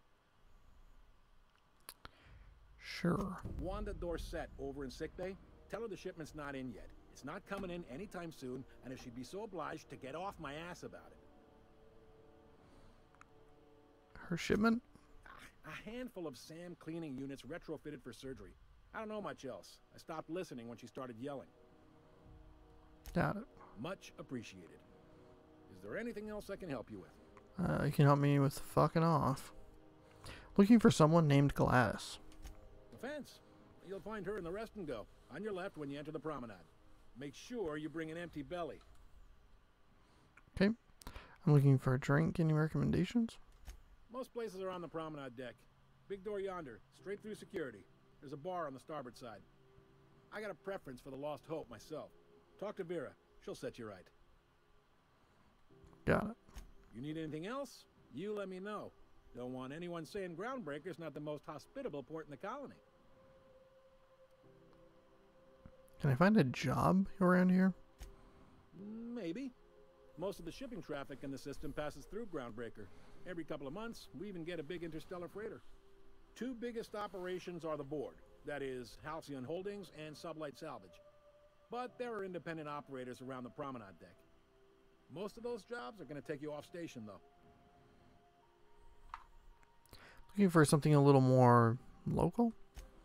Sure. Wanda Dorset over in sickbay. Tell her the shipment's not in yet. It's not coming in anytime soon, and if she'd be so obliged to get off my ass about it. Her shipment? A handful of SAM cleaning units retrofitted for surgery. I don't know much else. I stopped listening when she started yelling. Got it. Much appreciated. Is there anything else I can help you with? You can help me with fucking off. Looking for someone named Gladys. The fence. You'll find her in the rest and go. On your left when you enter the promenade. Make sure you bring an empty belly. Okay. I'm looking for a drink. Any recommendations? Most places are on the promenade deck. Big door yonder, straight through security. There's a bar on the starboard side. I got a preference for the Lost Hope myself. Talk to Vera. She'll set you right. Got it. You need anything else? You let me know. Don't want anyone saying Groundbreaker's not the most hospitable port in the colony. Can I find a job around here? Maybe. Most of the shipping traffic in the system passes through Groundbreaker. Every couple of months, we even get a big interstellar freighter. Two biggest operations are the board. That is, Halcyon Holdings and Sublight Salvage. But there are independent operators around the promenade deck. Most of those jobs are going to take you off station, though. Looking for something a little more local?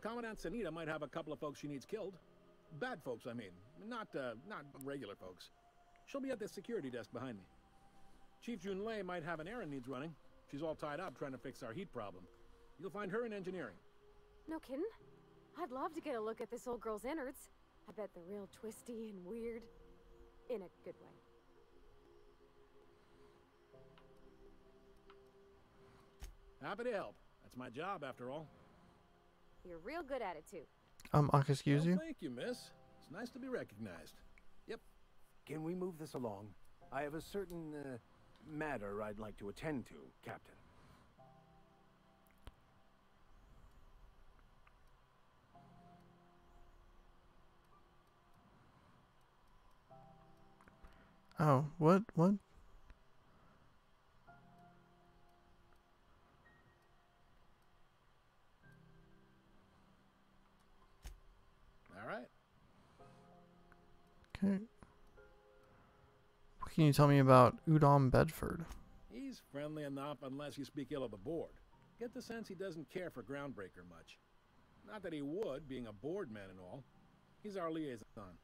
Commandant Sanita might have a couple of folks she needs killed. Bad folks, I mean. Not regular folks. She'll be at the security desk behind me. Chief Junlei might have an errand needs running. She's all tied up trying to fix our heat problem. You'll find her in engineering. No kidding? I'd love to get a look at this old girl's innards. I bet they're real twisty and weird. In a good way. Happy to help. That's my job, after all. You're real good at it, too. Excuse you? Thank you, miss. It's nice to be recognized. Yep. Can we move this along? I have a certain matter I'd like to attend to, Captain. Oh, what? What? All right. Okay. What can you tell me about Udom Bedford? He's friendly enough unless you speak ill of the board. Get the sense he doesn't care for Groundbreaker much. Not that he would, being a board man and all. He's our liaison.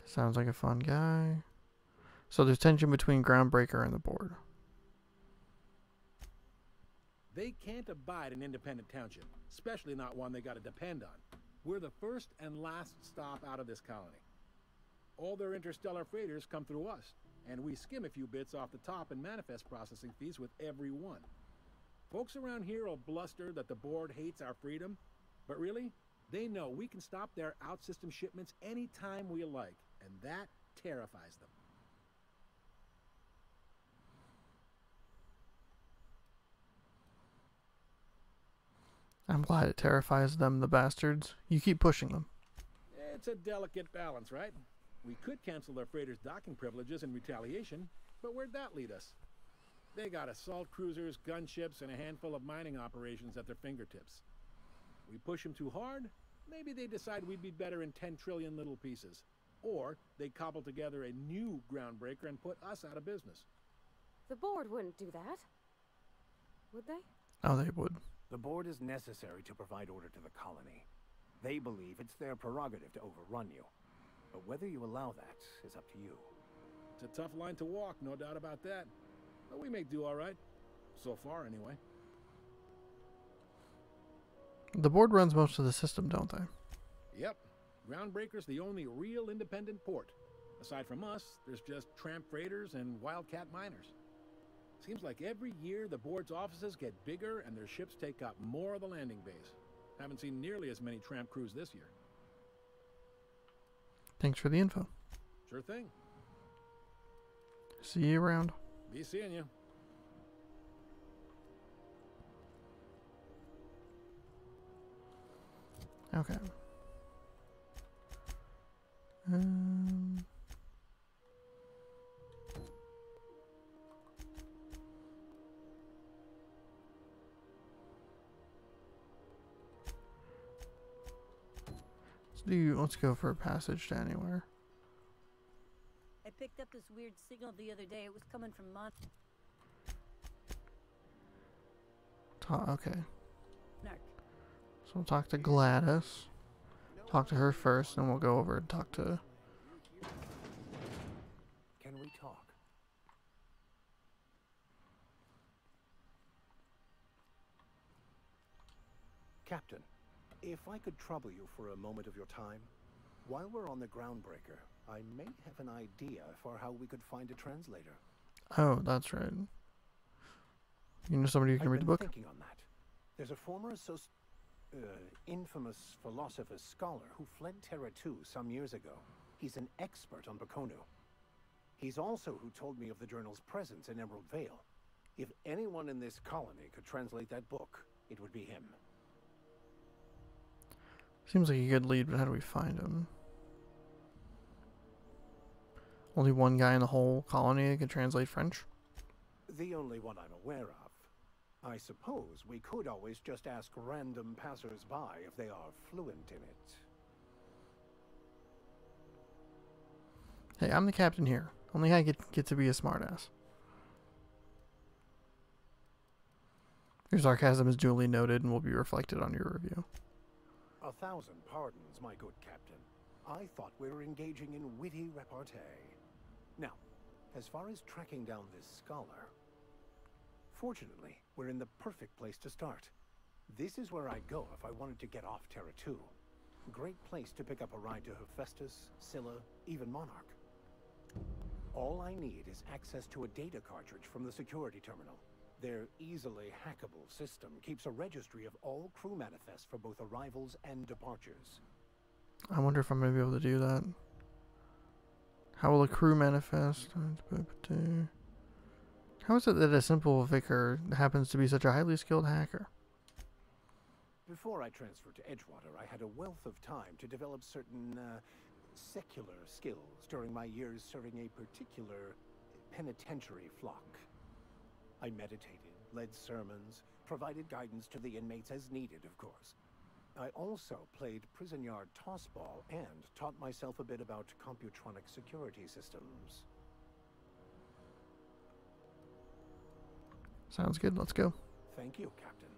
Sounds like a fun guy. So there's tension between Groundbreaker and the board. They can't abide an independent township, especially not one they gotta depend on. We're the first and last stop out of this colony. All their interstellar freighters come through us, and we skim a few bits off the top in manifest processing fees with every one. Folks around here will bluster that the board hates our freedom, but really, they know we can stop their out-system shipments anytime we like, and that terrifies them. I'm glad it terrifies them, the bastards. You keep pushing them. It's a delicate balance, right? We could cancel their freighters' docking privileges in retaliation, but where'd that lead us? They got assault cruisers, gunships, and a handful of mining operations at their fingertips. We push them too hard, maybe they decide we'd be better in 10 trillion little pieces. Or they cobble together a new Groundbreaker and put us out of business. The board wouldn't do that. Would they? Oh, they would. The board is necessary to provide order to the colony. They believe it's their prerogative to overrun you. But whether you allow that is up to you. It's a tough line to walk, no doubt about that. But we may do all right. So far, anyway. The board runs most of the system, don't they? Yep. Groundbreaker's the only real independent port. Aside from us, there's just tramp freighters and wildcat miners. Seems like every year the board's offices get bigger and their ships take up more of the landing base. Haven't seen nearly as many tramp crews this year. Thanks for the info. Sure thing. See you around. Be seeing you. Okay. Let's go for a passage to anywhere. I picked up this weird signal the other day. It was coming from Okay. So we'll talk to Gladys. Talk to her first, then we'll go over and talk to... Can we talk? Captain, if I could trouble you for a moment of your time, while we're on the Groundbreaker, I may have an idea for how we could find a translator. Oh, that's right. You know somebody who can read the book? I've been thinking on that. There's a former infamous philosopher scholar who fled Terra 2 some years ago. He's an expert on Bakonu. He's also who told me of the journal's presence in Emerald Vale. If anyone in this colony could translate that book, it would be him. Seems like a good lead, but how do we find him? Only one guy in the whole colony that can translate French? The only one I'm aware of. I suppose we could always just ask random passers-by if they are fluent in it. Hey, I'm the captain here. Only I get to be a smartass. Your sarcasm is duly noted and will be reflected on your review. 1,000 pardons, my good captain. I thought we were engaging in witty repartee. Now, as far as tracking down this scholar, fortunately, we're in the perfect place to start. This is where I'd go if I wanted to get off Terra 2. Great place to pick up a ride to Hephaestus, Scylla, even Monarch. All I need is access to a data cartridge from the security terminal. Their easily hackable system keeps a registry of all crew manifests for both arrivals and departures. I wonder if I'm going to be able to do that. How will a crew manifest? How is it that a simple vicar happens to be such a highly skilled hacker? Before I transferred to Edgewater, I had a wealth of time to develop certain secular skills during my years serving a particular penitentiary flock. I meditated, led sermons, provided guidance to the inmates as needed, of course. I also played prison yard tossball and taught myself a bit about computronic security systems. Sounds good. Let's go. Thank you, Captain.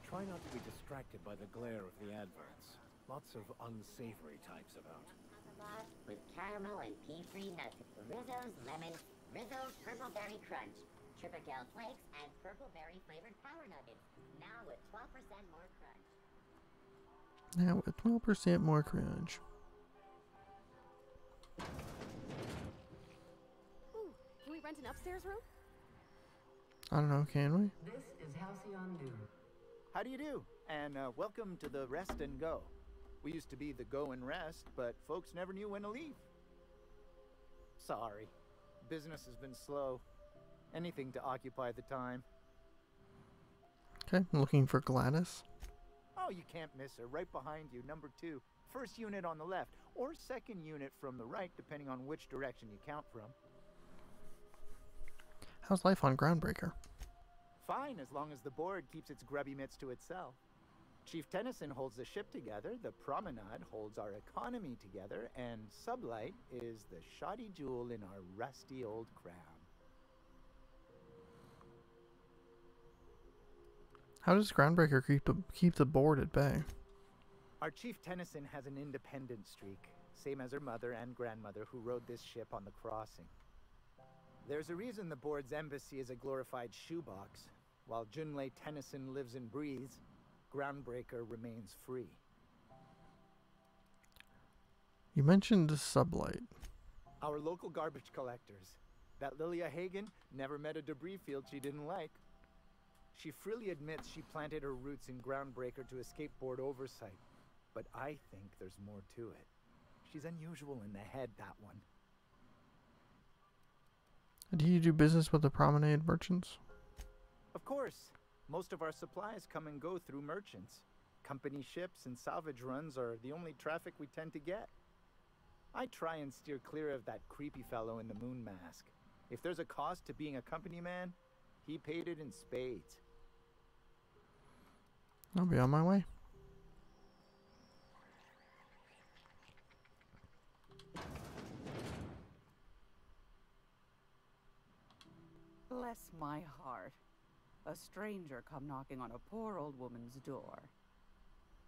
Try not to be distracted by the glare of the adverts. Lots of unsavory types about. With caramel and pea-free nuts, Rizzo's Lemon, Rizzo's Purple Berry Crunch, Triple Flakes, and Purple Berry flavored Power Nuggets. Now with 12% more crunch. Now with 12% more crunch. Ooh, can we rent an upstairs room? I don't know, can we? This is Halcyon Noon. How do you do? And welcome to the Rest and Go. We used to be the Go and Rest, but folks never knew when to leave. Sorry. Business has been slow. Anything to occupy the time. Okay, I'm looking for Gladys. Oh, you can't miss her. Right behind you, number 2. First unit on the left, or second unit from the right, depending on which direction you count from. How's life on Groundbreaker? Fine, as long as the board keeps its grubby mitts to itself. Chief Tennyson holds the ship together, the Promenade holds our economy together, and Sublight is the shoddy jewel in our rusty old crown. How does Groundbreaker keep the board at bay? Our Chief Tennyson has an independent streak, same as her mother and grandmother who rode this ship on the crossing. There's a reason the board's embassy is a glorified shoebox. While Junlei Tennyson lives and breathes, Groundbreaker remains free. You mentioned Sublight. Our local garbage collectors. That Lilia Hagen never met a debris field she didn't like. She freely admits she planted her roots in Groundbreaker to escape board oversight. But I think there's more to it. She's unusual in the head, that one. Do you do business with the promenade merchants? Of course. Most of our supplies come and go through merchants. Company ships and salvage runs are the only traffic we tend to get. I try and steer clear of that creepy fellow in the moon mask. If there's a cost to being a company man, he paid it in spades. I'll be on my way. Bless my heart. A stranger come knocking on a poor old woman's door.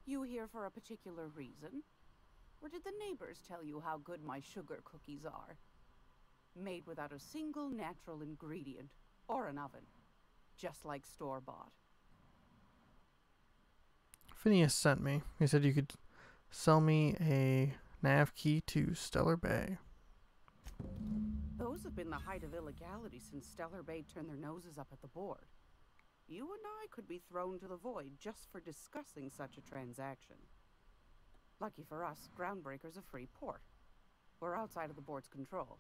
You here for a particular reason? Or did the neighbors tell you how good my sugar cookies are? Made without a single natural ingredient or an oven. Just like store-bought. Phineas sent me. He said you could sell me a nav key to Stellar Bay. Those have been the height of illegality since Stellar Bay turned their noses up at the board. You and I could be thrown to the void just for discussing such a transaction. Lucky for us, Groundbreaker's a free port. We're outside of the board's control.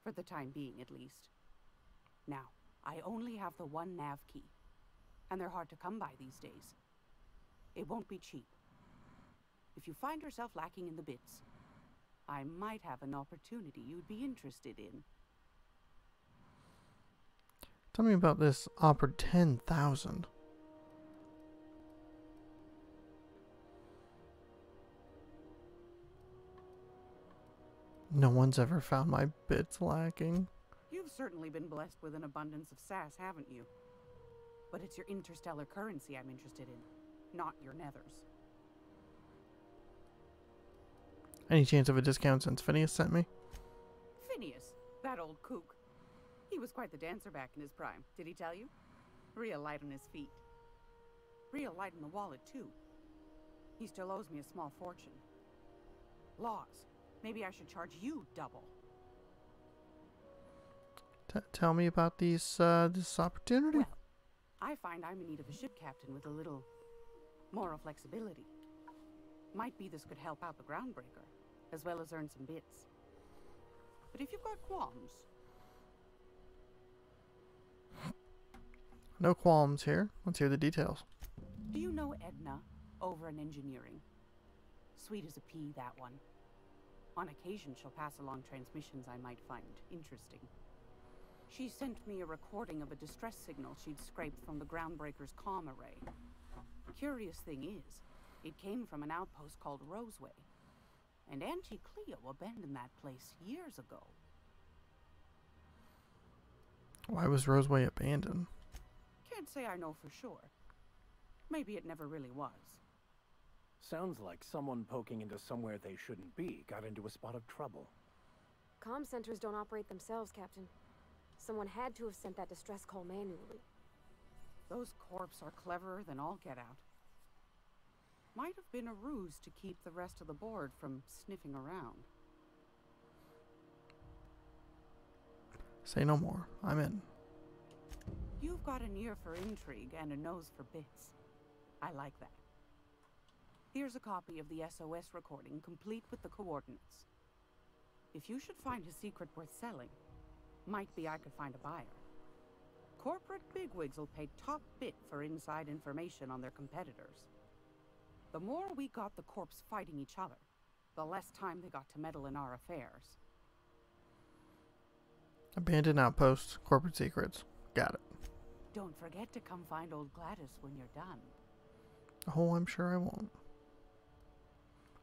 For the time being, at least. Now, I only have the one nav key. And they're hard to come by these days. It won't be cheap. If you find yourself lacking in the bits, I might have an opportunity you'd be interested in. Tell me about this Opera 10,000. No one's ever found my bits lacking. You've certainly been blessed with an abundance of sass, haven't you? But it's your interstellar currency I'm interested in, not your nethers. Any chance of a discount since Phineas sent me? Phineas, that old kook. He was quite the dancer back in his prime, did he tell you? Real light on his feet. Real light in the wallet, too. He still owes me a small fortune. Laws. Maybe I should charge you double. Tell me about this opportunity. Well, I find I'm in need of a ship captain with a little moral flexibility. Might be this could help out the Groundbreaker, as well as earn some bits. But if you've got qualms... No qualms here. Let's hear the details. Do you know Edna, over in engineering? Sweet as a pea, that one. On occasion, she'll pass along transmissions I might find interesting. She sent me a recording of a distress signal she'd scraped from the Groundbreaker's comm array. Curious thing is, it came from an outpost called Roseway. And Auntie Cleo abandoned that place years ago. Why was Roseway abandoned? Can't say I know for sure. Maybe it never really was. Sounds like someone poking into somewhere they shouldn't be got into a spot of trouble. Comm centers don't operate themselves, Captain. Someone had to have sent that distress call manually. Those corps are cleverer than all get out. Might have been a ruse to keep the rest of the board from sniffing around. Say no more. I'm in. You've got an ear for intrigue and a nose for bits. I like that. Here's a copy of the SOS recording, complete with the coordinates. If you should find a secret worth selling, might be I could find a buyer. Corporate bigwigs will pay top bit for inside information on their competitors. The more we got the corps fighting each other, the less time they got to meddle in our affairs. Abandoned outpost, corporate secrets. Got it. Don't forget to come find old Gladys when you're done. Oh, I'm sure I won't.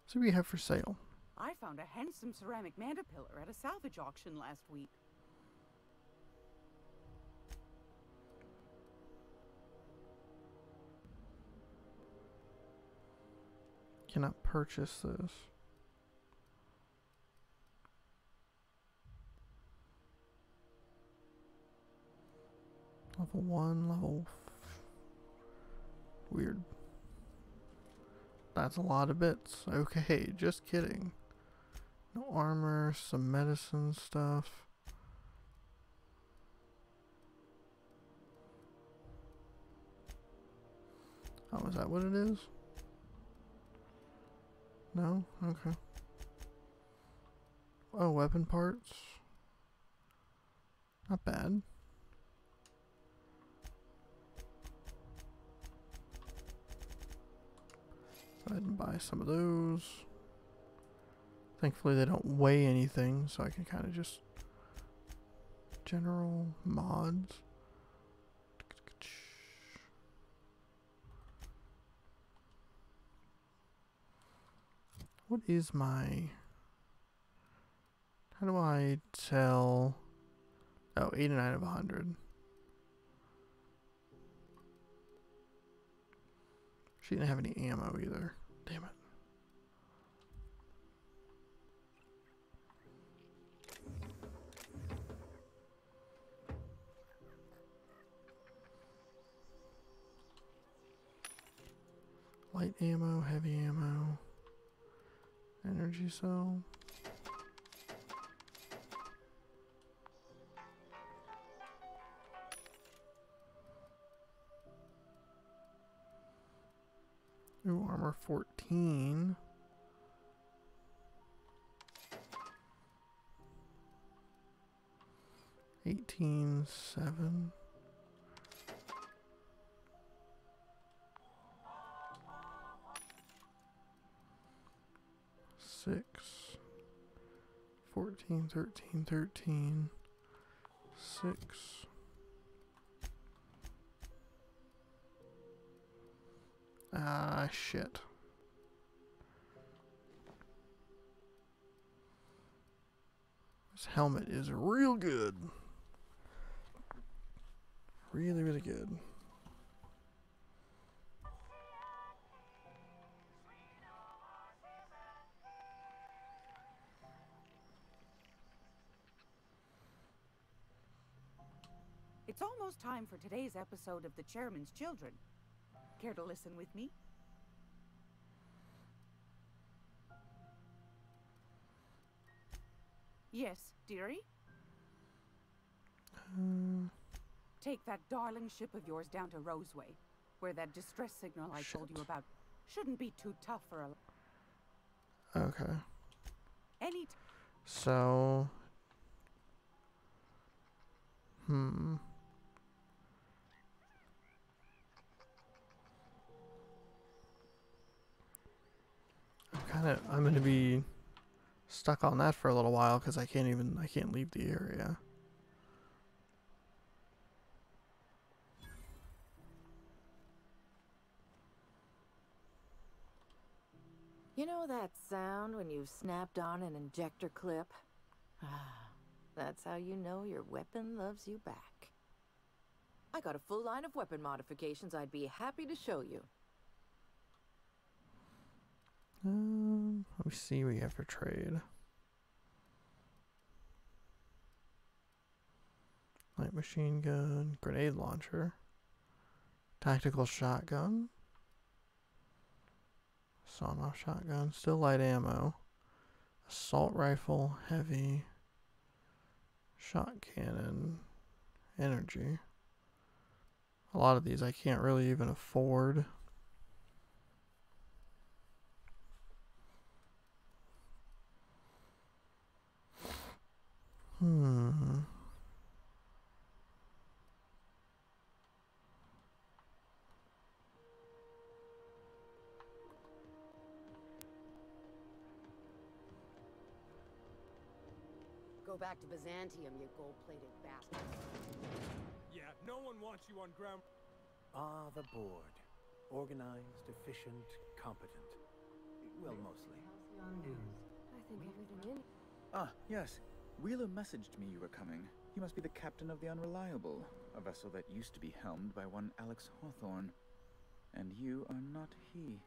So what do you have for sale? I found a handsome ceramic mandapillar at a salvage auction last week. Cannot purchase this. Level 1, level... Weird. That's a lot of bits. Okay, just kidding. No armor, some medicine stuff. Oh, is that what it is? No? Okay. Oh, weapon parts? Not bad. Go ahead and buy some of those. Thankfully they don't weigh anything, so I can kind of just general mods. What is my... How do I tell... Oh, 89 of 100. She didn't have any ammo either. Damn it. Light ammo, heavy ammo, energy cell. Ooh, armor 14. $18.7. $6. 14, 13, 13. 6. Ah, shit. This helmet is real good. Really, really good. It's almost time for today's episode of The Chairman's Children. Care to listen with me? Yes, dearie? Take that darling ship of yours down to Roseway, where that distress signal I told you about shouldn't be too tough for a... Okay. Any... So... I'm gonna be stuck on that for a little while because I can't leave the area. You know that sound when you've snapped on an injector clip? That's how you know your weapon loves you back. I got a full line of weapon modifications I'd be happy to show you. Let me see what you have for trade. Light machine gun, grenade launcher, tactical shotgun, sawn-off shotgun, still light ammo, assault rifle, heavy, shot cannon, energy. A lot of these I can't really even afford. Go back to Byzantium, you gold-plated bastard. Yeah, no one wants you on ground. Ah, the board. Organized, efficient, competent. Well, mostly. I think everything in... Ah, yes. Wheeler messaged me you were coming. You must be the captain of the Unreliable, a vessel that used to be helmed by one Alex Hawthorne. And you are not he.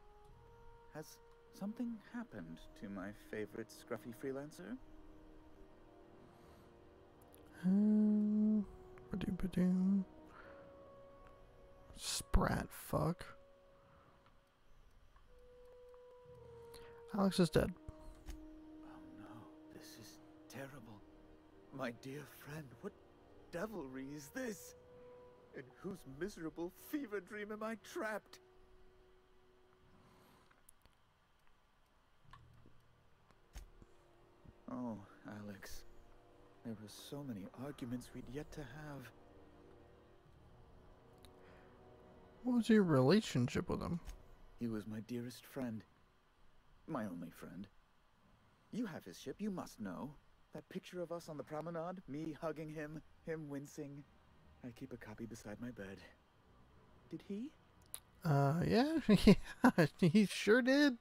Has something happened to my favorite scruffy freelancer? Ba-doom. Sprat fuck. Alex is dead. Oh no, this is terrible. My dear friend, what devilry is this? In whose miserable fever dream am I trapped? Oh, Alex. There were so many arguments we'd yet to have. What was your relationship with him? He was my dearest friend. My only friend. You have his ship, you must know. That picture of us on the promenade, me hugging him, him wincing. I keep a copy beside my bed. Did he? Yeah, yeah, he sure did.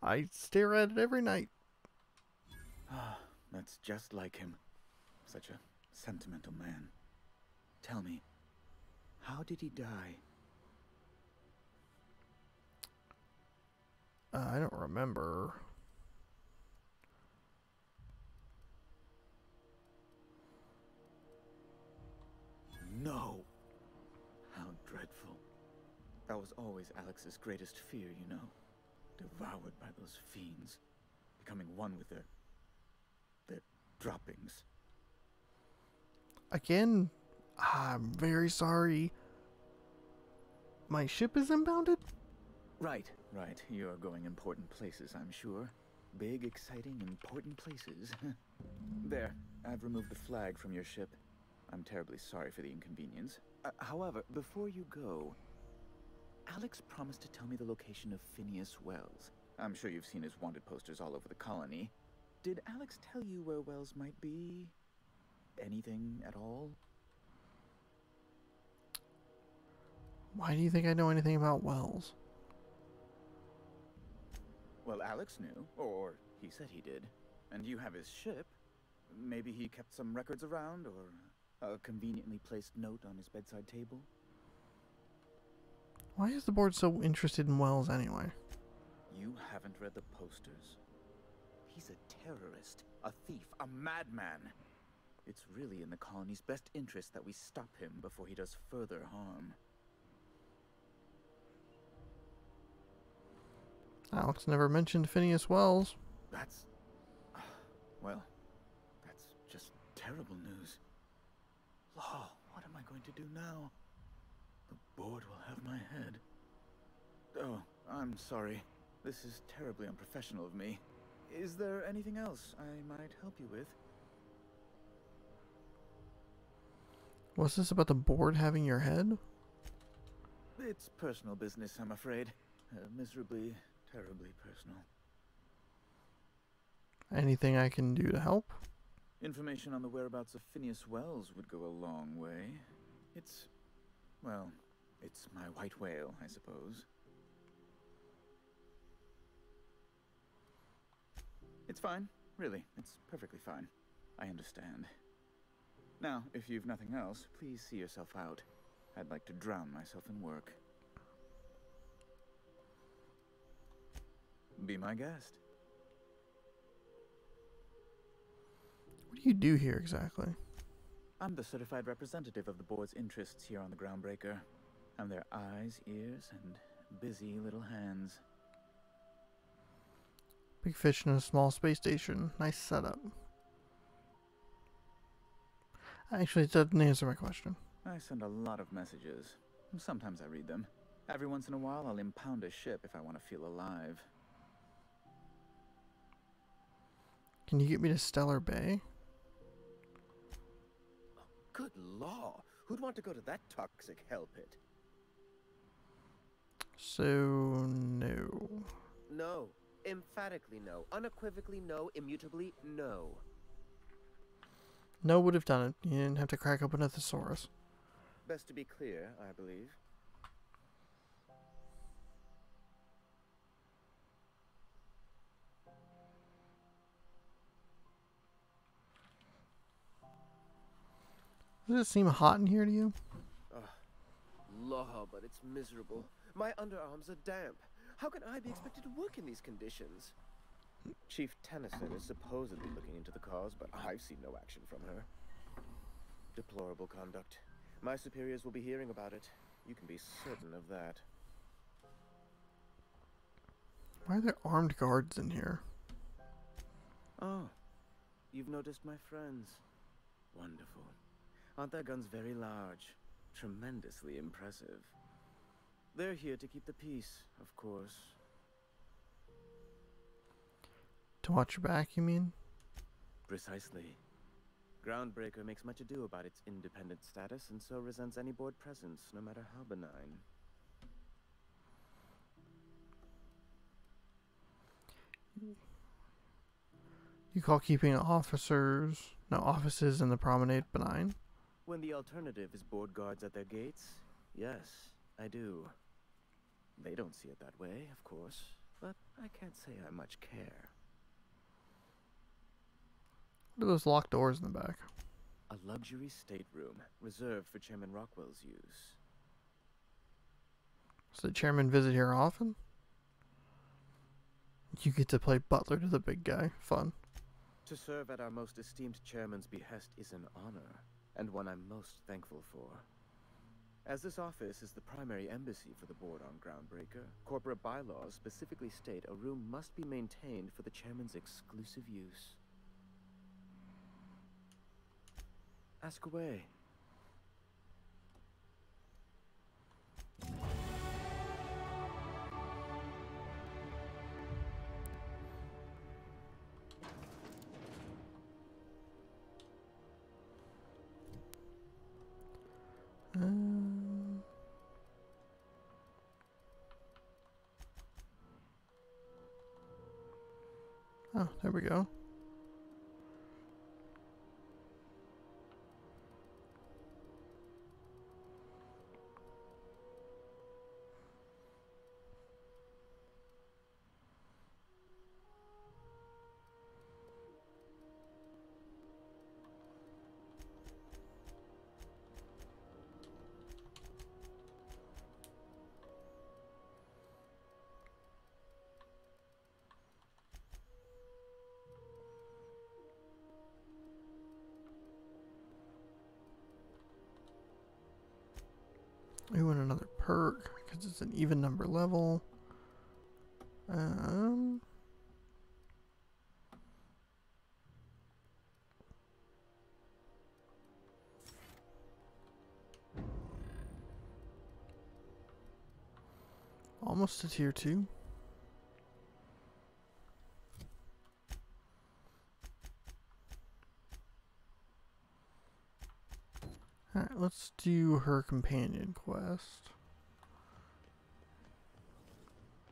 I stare at it every night. Ah, that's just like him. Such a sentimental man. Tell me, how did he die? I don't remember. No! How dreadful. That was always Alex's greatest fear, you know. Devoured by those fiends. Becoming one with their droppings. Again, I'm very sorry. My ship is impounded? Right. You are going important places, I'm sure. Big, exciting, important places. There, I've removed the flag from your ship. I'm terribly sorry for the inconvenience. However, before you go, Alex promised to tell me the location of Phineas Wells. I'm sure you've seen his wanted posters all over the colony. Did Alex tell you where Wells might be? Anything at all? Why do you think I know anything about Wells? Well, Alex knew, or he said he did. And you have his ship. Maybe he kept some records around, or a conveniently placed note on his bedside table? Why is the board so interested in Wells anyway? You haven't read the posters? He's a terrorist, a thief, a madman. It's really in the colony's best interest that we stop him before he does further harm. Alex never mentioned Phineas Wells. That's... well, that's just terrible news. Law, what am I going to do now? The board will have my head. Oh, I'm sorry. This is terribly unprofessional of me. Is there anything else I might help you with? Was this about the board having your head? It's personal business, I'm afraid. Miserably, terribly personal. Anything I can do to help? Information on the whereabouts of Phineas Wells would go a long way. It's... well, it's my white whale, I suppose. It's fine, really. It's perfectly fine. I understand. Now, if you've nothing else, please see yourself out. I'd like to drown myself in work. Be my guest. What do you do here exactly? I'm the certified representative of the board's interests here on the Groundbreaker. I'm their eyes, ears, and busy little hands. Big fish in a small space station. Nice setup. Actually, it doesn't answer my question. I send a lot of messages. Sometimes I read them. Every once in a while, I'll impound a ship if I want to feel alive. Can you get me to Stellar Bay? Good law. Who'd want to go to that toxic hell pit? So, no. No. Emphatically no. Unequivocally no. Immutably no. No would have done it. You didn't have to crack open a thesaurus. Best to be clear, I believe. Does it seem hot in here to you? Law, but it's miserable. My underarms are damp. How can I be expected to work in these conditions? Chief Tennyson is supposedly looking into the cause, but I've seen no action from her. Deplorable conduct. My superiors will be hearing about it. You can be certain of that. Why are there armed guards in here? Oh, you've noticed my friends. Wonderful. Aren't their guns very large? Tremendously impressive. They're here to keep the peace, of course. To watch your back, you mean? Precisely. Groundbreaker makes much ado about its independent status and so resents any board presence, no matter how benign. You call keeping offices in the promenade benign? When the alternative is board guards at their gates, yes, I do. They don't see it that way, of course, but I can't say I much care. What are those locked doors in the back? A luxury stateroom reserved for Chairman Rockwell's use. Does the chairman visit here often? You get to play butler to the big guy. Fun. To serve at our most esteemed chairman's behest is an honor, and one I'm most thankful for. As this office is the primary embassy for the board on Groundbreaker, corporate bylaws specifically state a room must be maintained for the chairman's exclusive use. Ask away. Oh, there we go. Ooh, and another perk, because it's an even number level. Almost to tier 2. Alright, let's do her companion quest.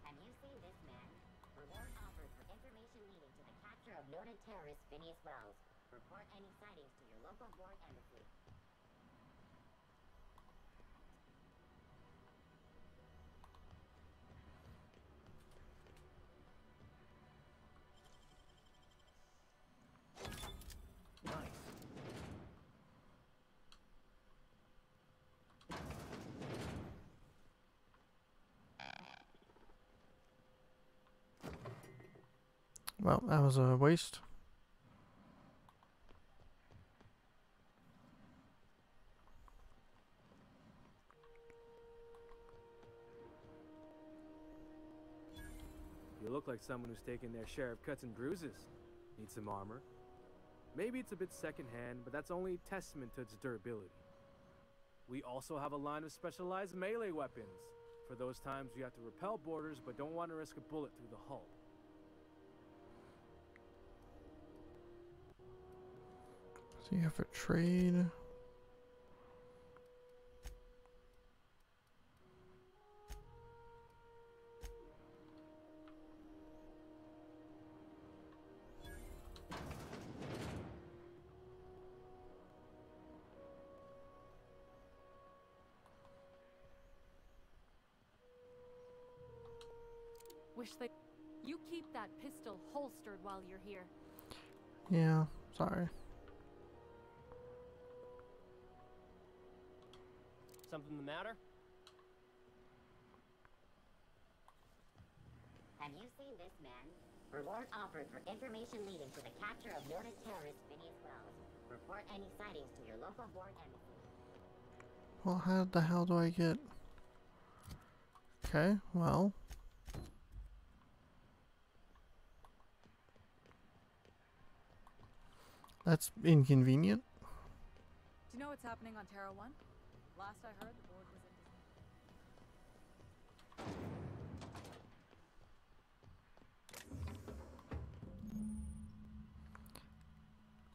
Have you seen this man? Reward offered for information leading to the capture of noted terrorist Phineas Wells. Report any sightings to your local board embassy. Well, that was a waste. You look like someone who's taken their share of cuts and bruises. Need some armor? Maybe it's a bit secondhand, but that's only testament to its durability. We also have a line of specialized melee weapons, for those times you have to repel boarders but don't want to risk a bullet through the hull. So you have a trade. Wish they... You keep that pistol holstered while you're here. Yeah, sorry. Something the matter? Have you seen this man? Reward offered for information leading to the capture of noted terrorist Phineas Wells. Report any sightings to your local board embassy. Well, how the hell do I get... Okay, well... That's inconvenient. Do you know what's happening on Terra 1? Last I heard, the board was in...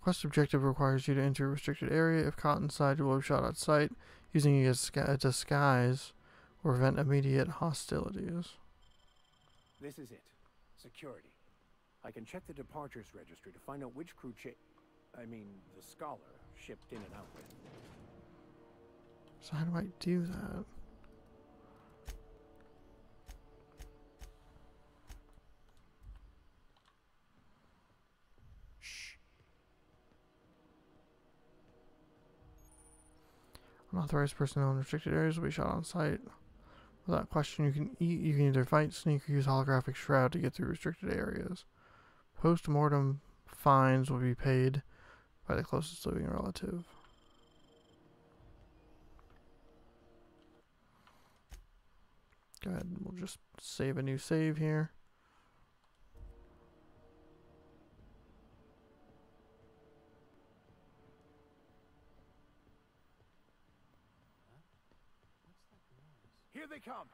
Quest objective requires you to enter a restricted area. If caught inside, you will be shot at sight. Using a disguise will prevent immediate hostilities. This is it. Security. I can check the departures registry to find out which crew the Scholar shipped in and out with. So how do I do that? Unauthorized personnel in restricted areas will be shot on sight. Without question, you can either fight, sneak, or use holographic shroud to get through restricted areas. Post-mortem fines will be paid by the closest living relative. Go ahead, and we'll just save a new save here. Here they come!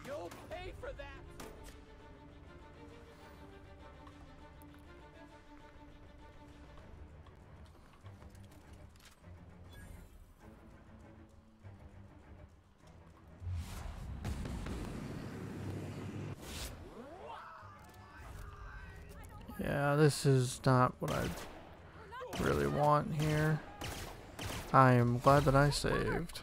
You'll pay for that! Yeah, this is not what I really want here. I am glad that I saved.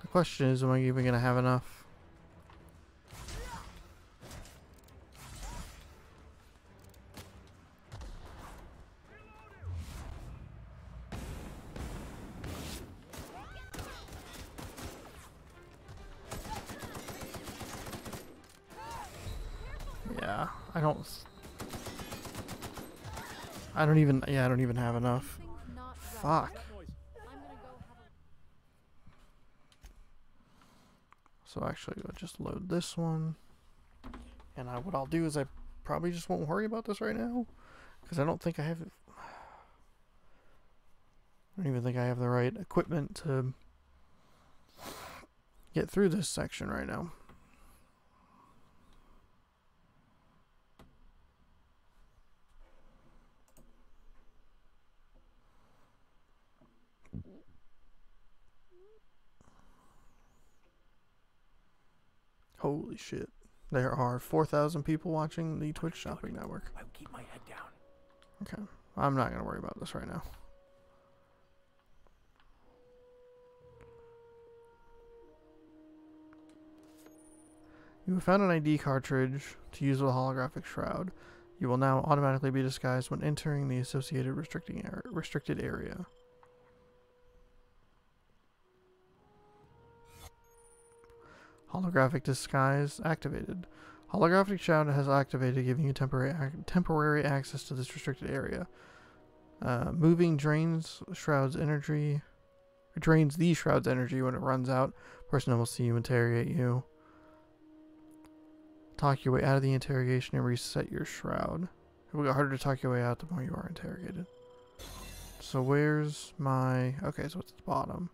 The question is, am I even going to have enough? Yeah, I don't even have enough. Fuck. So actually, I'll just load this one. And what I'll do is I probably just won't worry about this right now. Because I don't think I have... I don't even think I have the right equipment to get through this section right now. Holy shit. There are 4,000 people watching the Twitch shopping network. I'll keep my head down. Okay. I'm not going to worry about this right now. You have found an ID cartridge to use with a holographic shroud. You will now automatically be disguised when entering the associated restricted area. Holographic disguise activated. Holographic shroud has activated, giving you temporary access to this restricted area. Moving drains the shroud's energy when it runs out. Personnel will see you, interrogate you. Talk your way out of the interrogation and reset your shroud. It will get harder to talk your way out the more you are interrogated. So where's my... Okay, so it's at the bottom.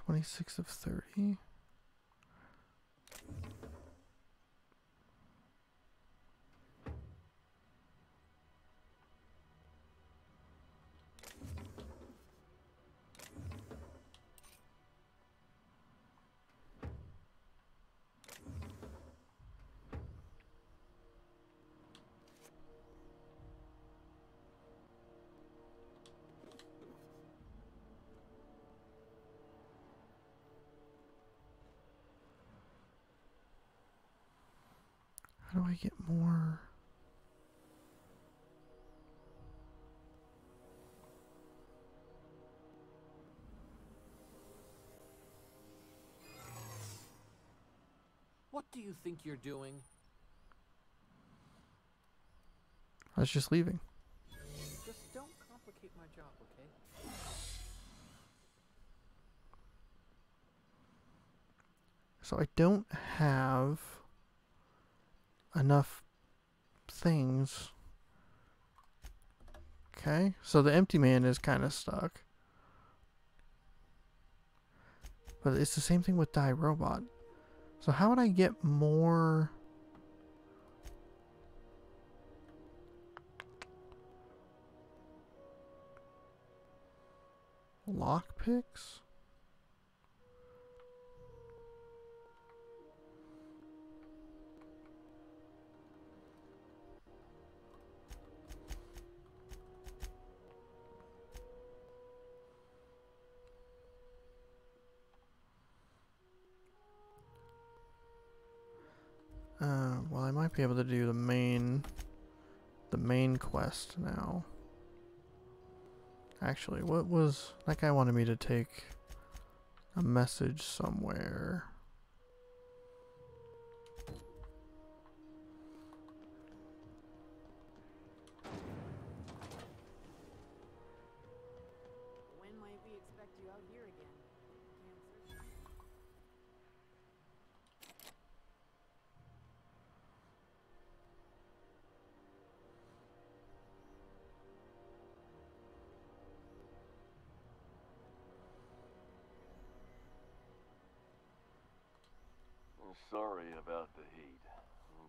$26 of 30. How do I get more? What do you think you're doing? I was just leaving. Just don't complicate my job, okay? So I don't have enough things. Okay, so the empty man is kind of stuck. But it's the same thing with Die Robot. So how would I get more? Lockpicks? Well, I might be able to do the main quest now. Actually, what was that guy wanted me to take a message somewhere? When might we expect you out here again? Cancer? Sorry about the heat.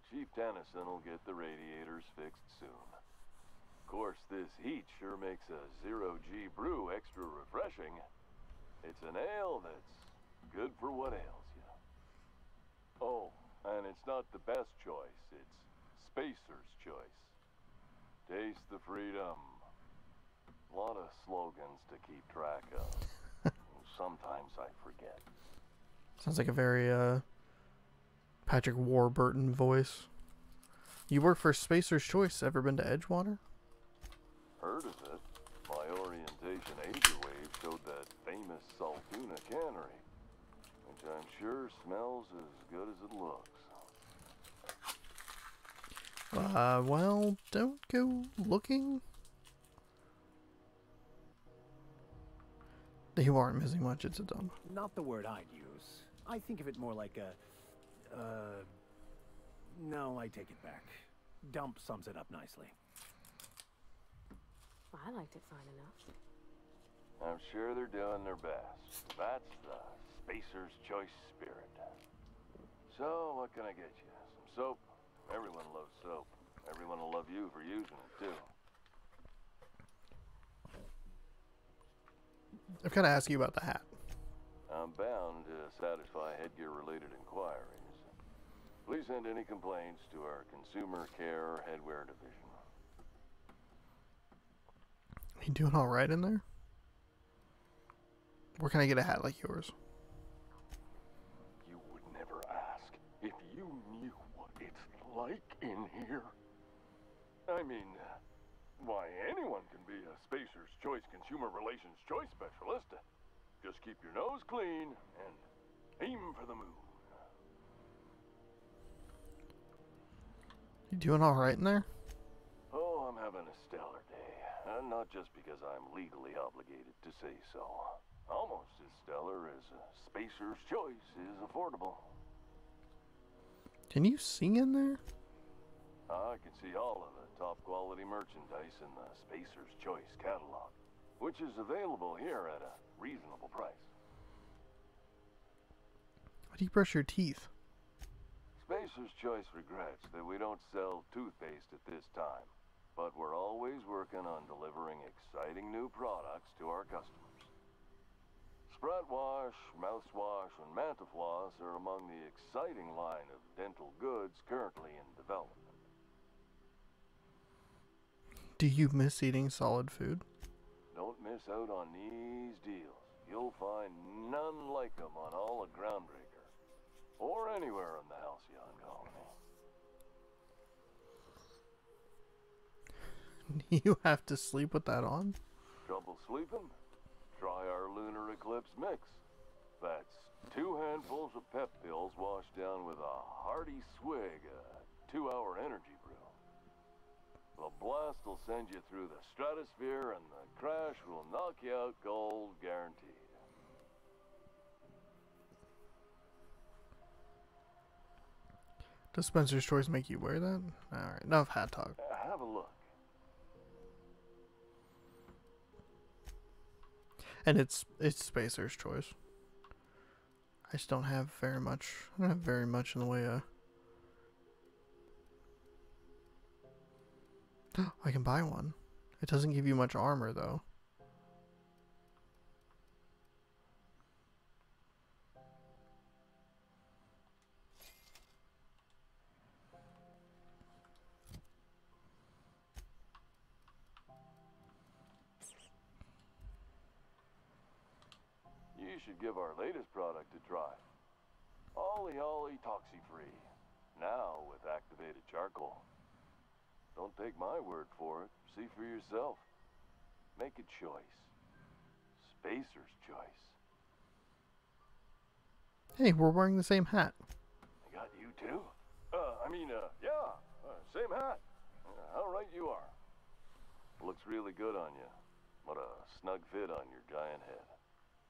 Chief Tennyson will get the radiators fixed soon. Of course, this heat sure makes a zero-G brew extra refreshing. It's an ale that's good for what ails you. Oh, and it's not the best choice. It's Spacer's choice. Taste the freedom. A lot of slogans to keep track of. Sometimes I forget. Sounds like a very Patrick Warburton voice. You work for Spacer's Choice. Ever been to Edgewater? Heard of it. My orientation Ager wave showed that famous Saltuna cannery, which I'm sure smells as good as it looks. Well, don't go looking. You aren't missing much. It's a dump. Not the word I'd use. I think of it more like a... no, I take it back. Dump sums it up nicely. Well, I liked it fine enough. I'm sure they're doing their best. That's the Spacer's Choice spirit. So, what can I get you? Some soap? Everyone loves soap. Everyone will love you for using it, too. I've got to ask you about the hat. I'm bound to satisfy headgear-related inquiries. Please send any complaints to our Consumer Care Headwear Division. You doing all right in there? Where can I get a hat like yours? You would never ask if you knew what it's like in here. I mean, why, anyone can be a Spacer's Choice Consumer Relations Choice Specialist. Just keep your nose clean and aim for the moon. You doing all right in there? Oh, I'm having a stellar day. And not just because I'm legally obligated to say so. Almost as stellar as a Spacer's Choice is affordable. Can you see in there? I can see all of the top quality merchandise in the Spacer's Choice catalog, which is available here at a reasonable price. How do you brush your teeth? Spacer's Choice regrets that we don't sell toothpaste at this time, but we're always working on delivering exciting new products to our customers. Sprout Wash, Mouthwash, and Mantafloss are among the exciting line of dental goods currently in development. Do you miss eating solid food? Don't miss out on these deals. You'll find none like them on all of Groundbreaker, or anywhere in the Halcyon Colony. You have to sleep with that on? Trouble sleeping? Try our lunar eclipse mix. That's 2 handfuls of pep pills washed down with a hearty swig of 2-hour energy brew. The blast will send you through the stratosphere and the crash will knock you out cold, guaranteed. Does Spencer's Choice make you wear that? Alright, enough hat talk. Have a look. And it's Spacer's Choice. I just don't have very much. I don't have very much in the way of... I can buy one. It doesn't give you much armor, though. You should give our latest product a try. Ollie Ollie Toxi-Free. Now with activated charcoal. Don't take my word for it. See for yourself. Make a choice. Spacer's choice. Hey, we're wearing the same hat. I got you too? Yeah. Same hat. How right you are. Looks really good on you. What a snug fit on your giant head.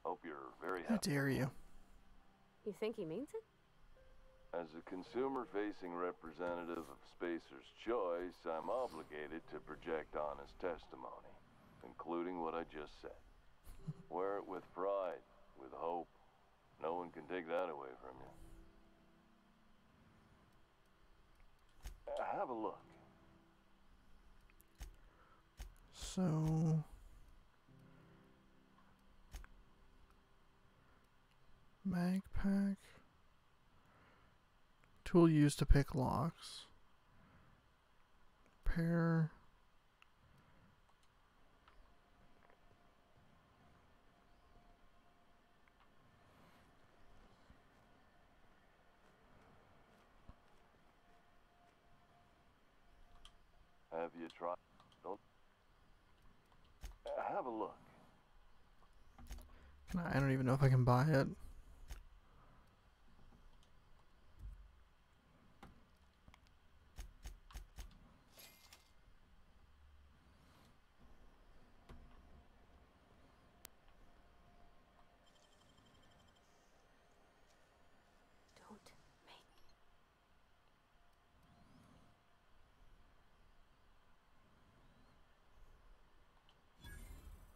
Hope you're very happy. How dare you? You think he means it? As a consumer-facing representative of Spacer's Choice, I'm obligated to project honest testimony, including what I just said. Wear it with pride, with hope. No one can take that away from you. Have a look. So... Mag pack. Tool used to pick locks. Pair. Have you tried? Don't. Have a look. I don't even know if I can buy it.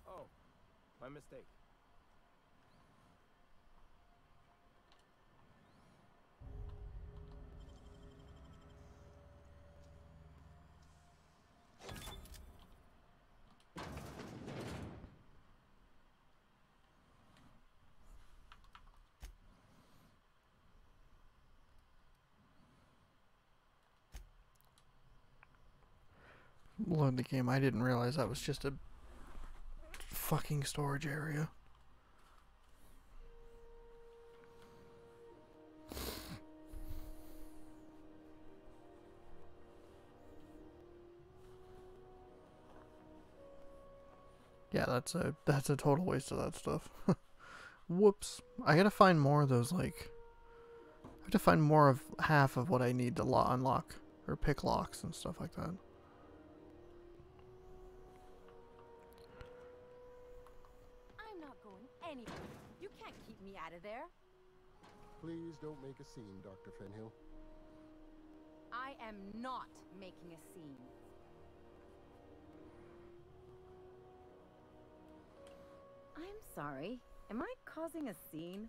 Oh, my mistake. Load the game. I didn't realize that was just a fucking storage area. Yeah, that's a total waste of that stuff. Whoops. I gotta find more of those, like... I have to find more of half of what I need to unlock, or pick locks and stuff like that. I'm not going anywhere. You can't keep me out of there. Please don't make a scene, Dr. Fenhill. I am not making a scene. I'm sorry. Am I causing a scene?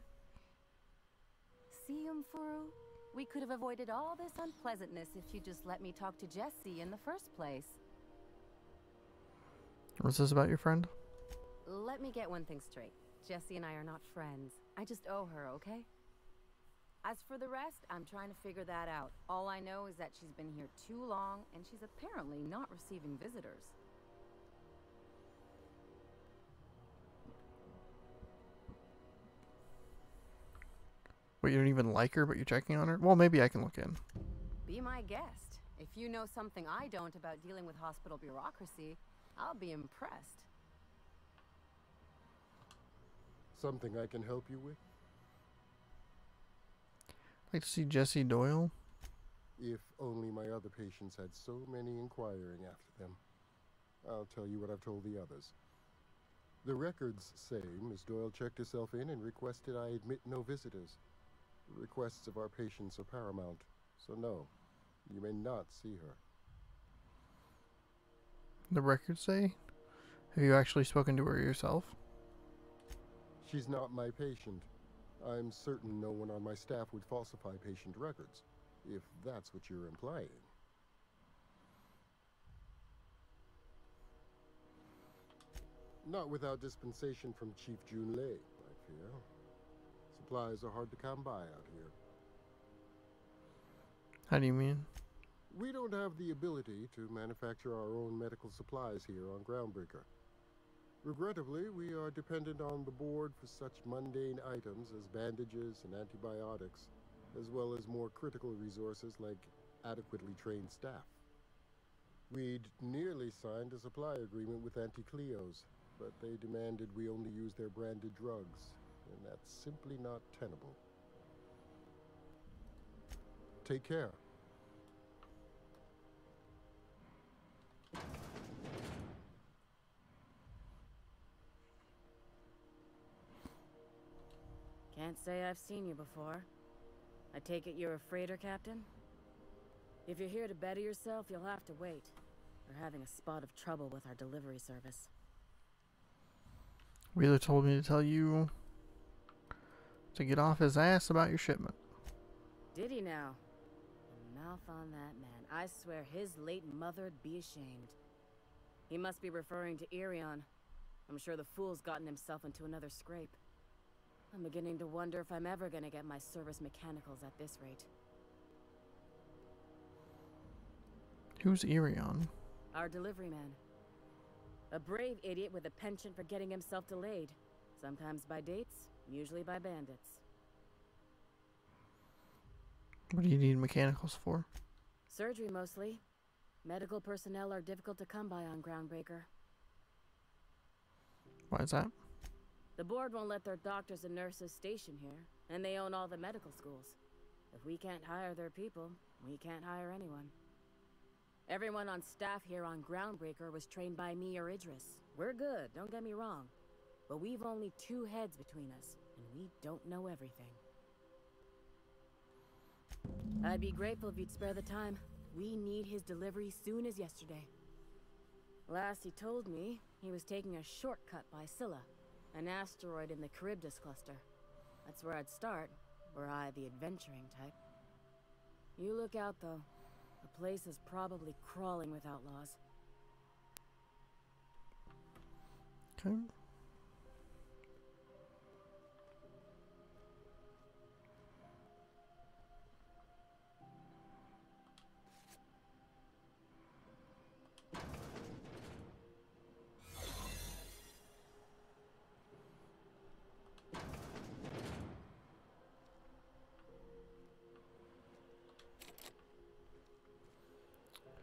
See, Umfuru? We could have avoided all this unpleasantness if you just let me talk to Jessie in the first place. What's this about your friend? Let me get one thing straight. Jessie and I are not friends. I just owe her, okay? As for the rest, I'm trying to figure that out. All I know is that she's been here too long, and she's apparently not receiving visitors. Wait, you don't even like her, but you're checking on her? Well, maybe I can look in. Be my guest. If you know something I don't about dealing with hospital bureaucracy, I'll be impressed. Something I can help you with? I'd like to see Jesse Doyle. If only my other patients had so many inquiring after them. I'll tell you what I've told the others. The records say Miss Doyle checked herself in and requested I admit no visitors. The requests of our patients are paramount, so no, you may not see her. The records say? Have you actually spoken to her yourself? She's not my patient. I'm certain no one on my staff would falsify patient records, if that's what you're implying. Not without dispensation from Chief Junlei, I fear. Supplies are hard to come by out here. How do you mean? We don't have the ability to manufacture our own medical supplies here on Groundbreaker. Regrettably, we are dependent on the board for such mundane items as bandages and antibiotics, as well as more critical resources like adequately trained staff. We'd nearly signed a supply agreement with Anti-Cleos, but they demanded we only use their branded drugs, and that's simply not tenable. Take care. Can't say I've seen you before. I take it you're a freighter captain? If you're here to better yourself, you'll have to wait. We're having a spot of trouble with our delivery service. Wheeler told me to tell you to get off his ass about your shipment. Did he now? A mouth on that man. I swear his late mother'd be ashamed. He must be referring to Irion. I'm sure the fool's gotten himself into another scrape. I'm beginning to wonder if I'm ever gonna get my service mechanicals at this rate. Who's Irion? Our delivery man. A brave idiot with a penchant for getting himself delayed. Sometimes by dates, usually by bandits. What do you need mechanicals for? Surgery mostly. Medical personnel are difficult to come by on Groundbreaker. Why is that? The board won't let their doctors and nurses station here, and they own all the medical schools. If we can't hire their people, we can't hire anyone. Everyone on staff here on Groundbreaker was trained by me or Idris. We're good, don't get me wrong. But we've only 2 heads between us, and we don't know everything. I'd be grateful if you'd spare the time. We need his delivery soon as yesterday. Last he told me, he was taking a shortcut by Scylla, an asteroid in the Charybdis cluster. That's where I'd start, were I the adventuring type. You look out, though. The place is probably crawling with outlaws. Okay.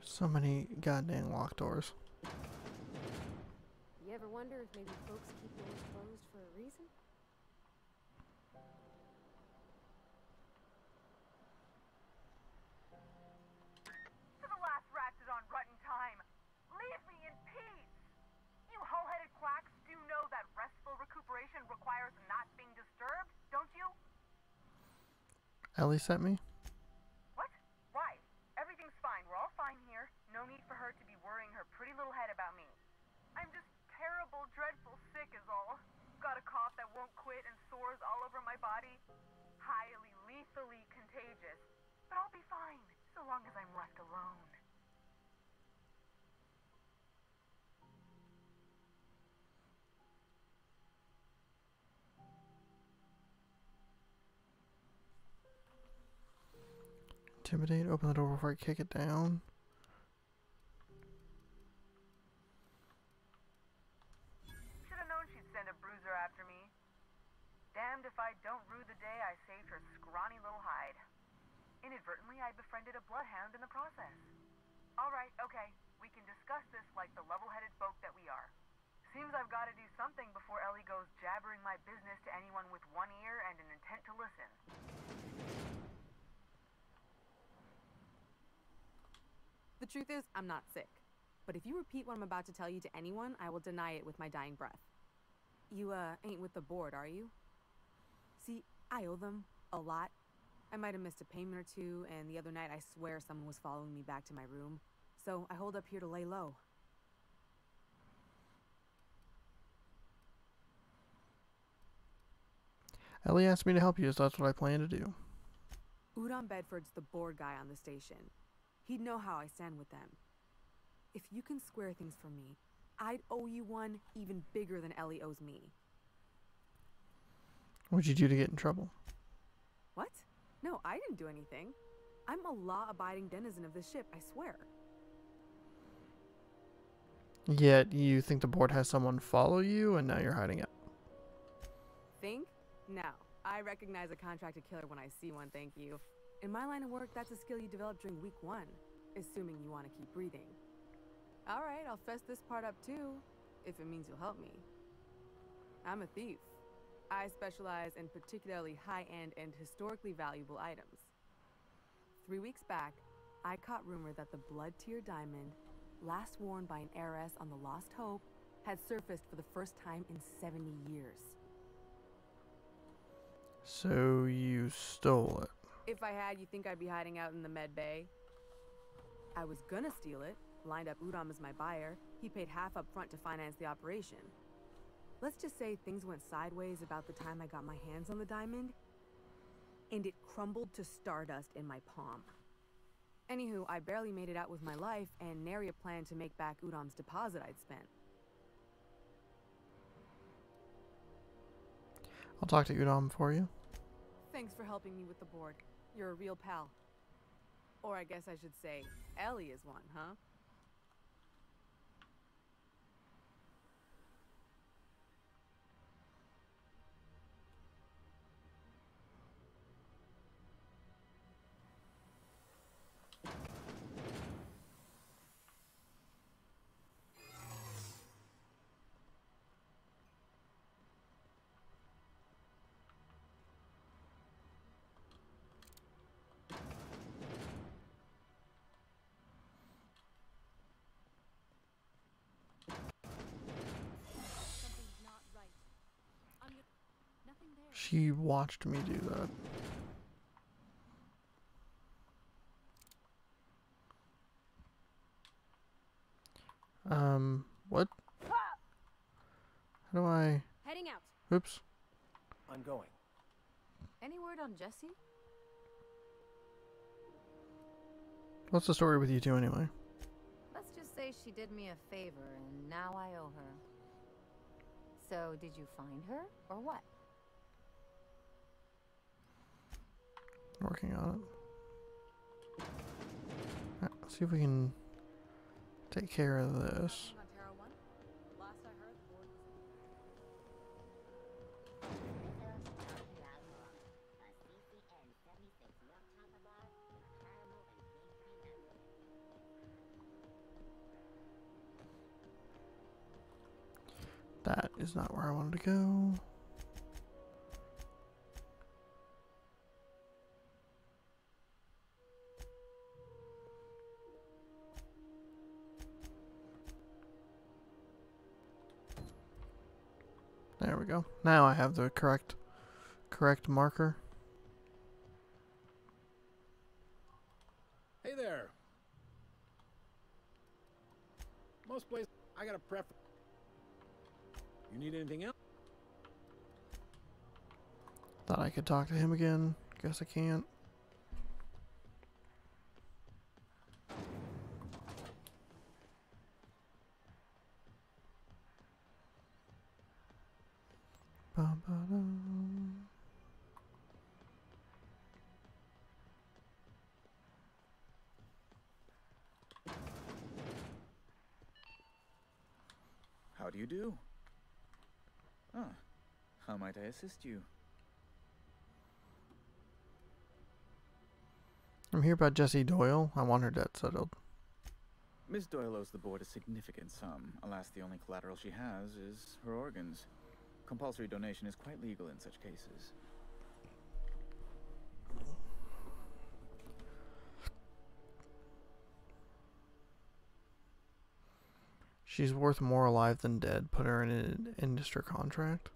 So many goddamn locked doors. You ever wonder if maybe folks keep doors closed for a reason? To the last ratchet on Rutton time, leave me in peace! You hull-headed quacks do know that restful recuperation requires not being disturbed, don't you? Ellie sent me? What? Why? Everything's fine. We're all fine here. No need for her to be worrying her pretty little head about me. I'm just terrible, dreadful sick is all. Got a cough that won't quit and sores all over my body. Highly, lethally contagious. But I'll be fine, so long as I'm left alone. Intimidate, open the door before I kick it down. Should've known she'd send a bruiser after me. Damned if I don't rue the day I saved her scrawny little hide. Inadvertently, I befriended a bloodhound in the process. Alright, okay. We can discuss this like the level-headed folk that we are. Seems I've got to do something before Ellie goes jabbering my business to anyone with one ear and an intent to listen. The truth is, I'm not sick. But if you repeat what I'm about to tell you to anyone, I will deny it with my dying breath. You, ain't with the board, are you? See, I owe them a lot. I might have missed a payment or two, and the other night I swear someone was following me back to my room. So I hold up here to lay low. Ellie asked me to help you, so that's what I plan to do. Udon Bedford's the board guy on the station. He'd know how I stand with them. If you can square things for me, I'd owe you one even bigger than Ellie owes me. What'd you do to get in trouble? What? No, I didn't do anything. I'm a law-abiding denizen of this ship, I swear. Yet you think the board has someone follow you, and now you're hiding it. Think? No. I recognize a contracted killer when I see one, thank you. In my line of work, that's a skill you develop during week 1, assuming you want to keep breathing. Alright, I'll fess this part up too, if it means you'll help me. I'm a thief. I specialize in particularly high-end and historically valuable items. 3 weeks back, I caught rumor that the blood-tier diamond, last worn by an heiress on the Lost Hope, had surfaced for the first time in 70 years. So you stole it. If I had, you think I'd be hiding out in the med bay? I was gonna steal it, lined up Udom as my buyer. He paid half up front to finance the operation. Let's just say things went sideways about the time I got my hands on the diamond, and it crumbled to stardust in my palm. Anywho, I barely made it out with my life, and nary a plan to make back Udom's deposit I'd spent. I'll talk to Udom for you. Thanks for helping me with the board. You're a real pal. Or I guess I should say, Ellie is one, huh? She watched me do that. What? How do I... Heading out. Oops. I'm going. Any word on Jessie? What's the story with you two anyway? Let's just say she did me a favor and now I owe her. So, did you find her, or what? Working on it. Right, let's see if we can take care of this. That is not where I wanted to go. There we go. Now I have the correct marker. Hey there. Most places, I got a preference. You need anything else? Thought I could talk to him again. Guess I can't. Ba-ba-dum. How do you do? Ah, how might I assist you? I'm here about Jessie Doyle. I want her debt settled. Miss Doyle owes the board a significant sum. Alas, the only collateral she has is her organs. Compulsory donation is quite legal in such cases. She's worth more alive than dead. Put her in an industry contract.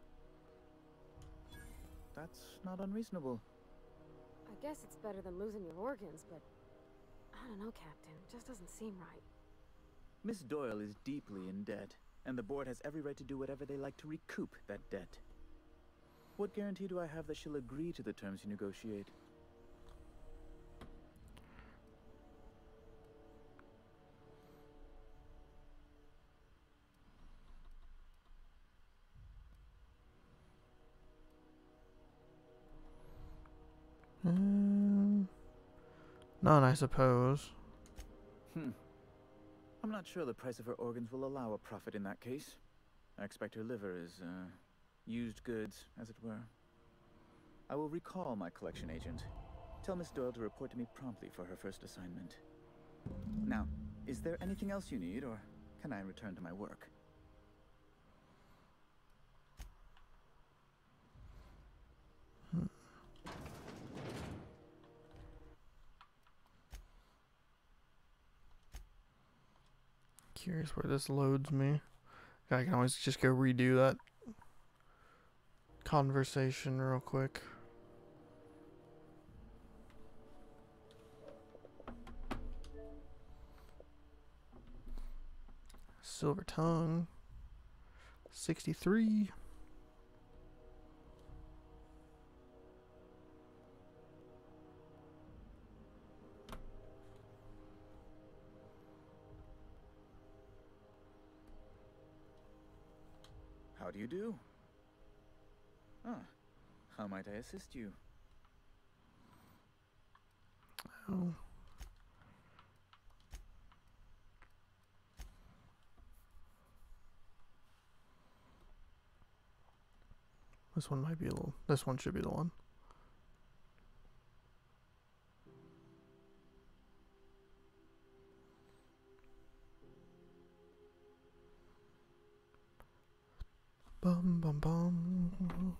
That's not unreasonable. I guess it's better than losing your organs, but I don't know, Captain. It just doesn't seem right. Miss Doyle is deeply in debt, and the board has every right to do whatever they like to recoup that debt. What guarantee do I have that she'll agree to the terms you negotiate? None, I suppose. I'm not sure the price of her organs will allow a profit in that case. I expect her liver is, used goods, as it were. I will recall my collection agent. Tell Miss Doyle to report to me promptly for her first assignment. Now, is there anything else you need, or can I return to my work? Curious where this loads me. I can always just go redo that conversation real quick. Silver tongue. 63. How do you do? Ah, how might I assist you? Oh. This one might be a little. This one should be the one. Bum bum bum.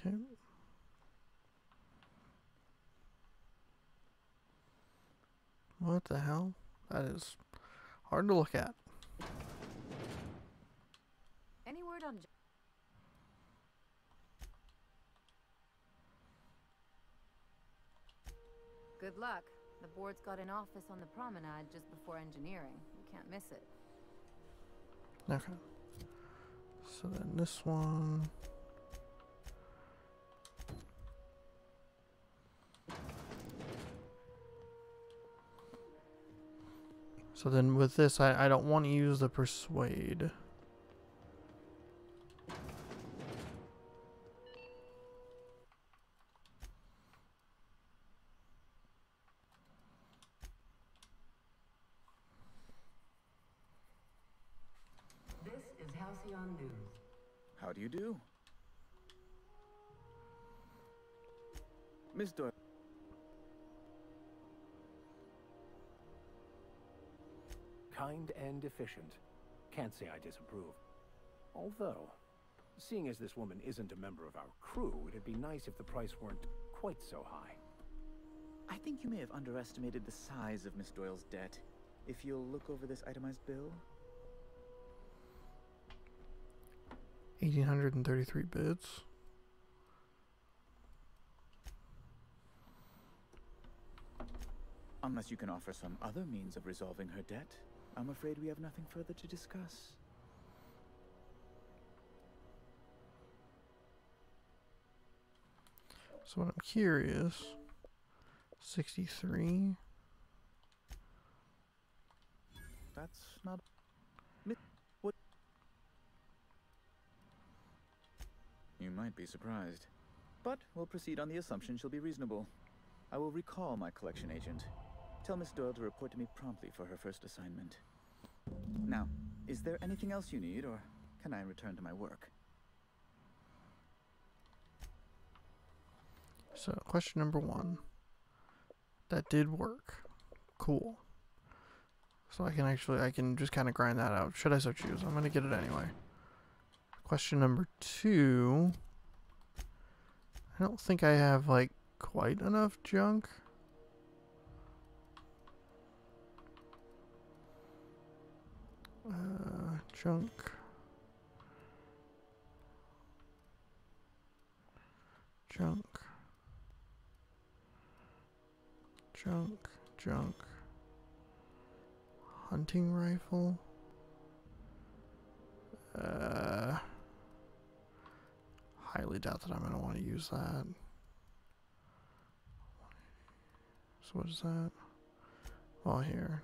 Okay. What the hell? That is hard to look at. Any word on... Good luck. The board's got an office on the promenade just before engineering. You can't miss it. Okay. So then this one. So then with this, I don't want to use the persuade. This is Halcyon News. How do you do? Miss Doyle. Kind and efficient. Can't say I disapprove. Although, seeing as this woman isn't a member of our crew, it'd be nice if the price weren't quite so high. I think you may have underestimated the size of Miss Doyle's debt. If you'll look over this itemized bill. 1,833 bids. Unless you can offer some other means of resolving her debt, I'm afraid we have nothing further to discuss. So what I'm curious, 63. That's not... might be surprised. But we'll proceed on the assumption she'll be reasonable. I will recall my collection agent. Tell Miss Doyle to report to me promptly for her first assignment. Now, is there anything else you need, or can I return to my work? So, question number 1. That did work. Cool. So I can just kind of grind that out. Should I so choose? I'm going to get it anyway. Question number 2. I don't think I have, like, quite enough junk. Junk. Junk. Junk. Junk. Hunting rifle. Highly doubt that I'm going to want to use that. So what is that? Well, here.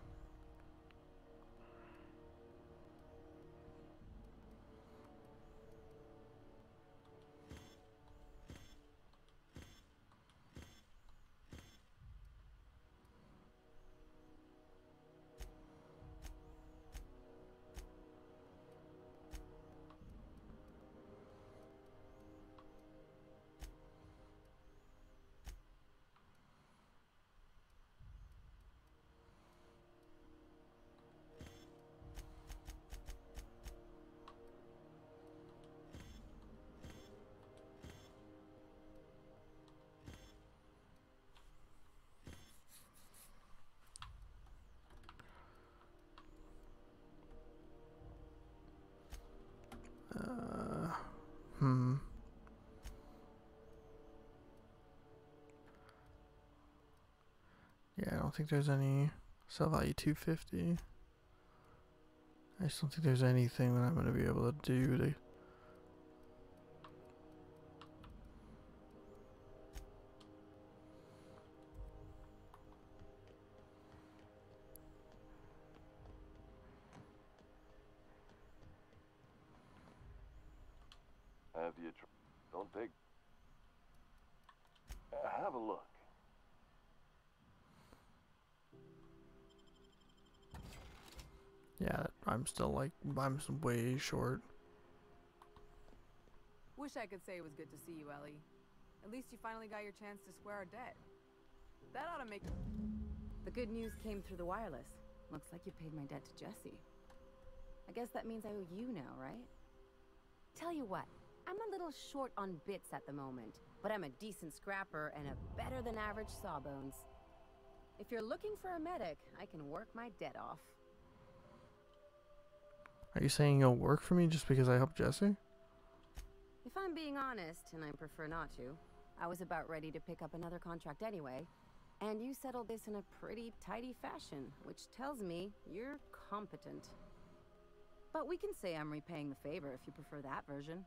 Yeah, I don't think there's any sell value 250. I just don't think there's anything that I'm going to be able to do to... Have you don't take... have a look. Yeah, I'm still like, I'm way short. Wish I could say it was good to see you, Ellie. At least you finally got your chance to square our debt. That ought to make... The good news came through the wireless. Looks like you paid my debt to Jesse. I guess that means I owe you now, right? Tell you what, I'm a little short on bits at the moment, but I'm a decent scrapper and a better than average sawbones. If you're looking for a medic, I can work my debt off. Are you saying you'll work for me just because I helped Jesse? If I'm being honest, and I prefer not to, I was about ready to pick up another contract anyway, and you settled this in a pretty tidy fashion, which tells me you're competent. But we can say I'm repaying the favor if you prefer that version.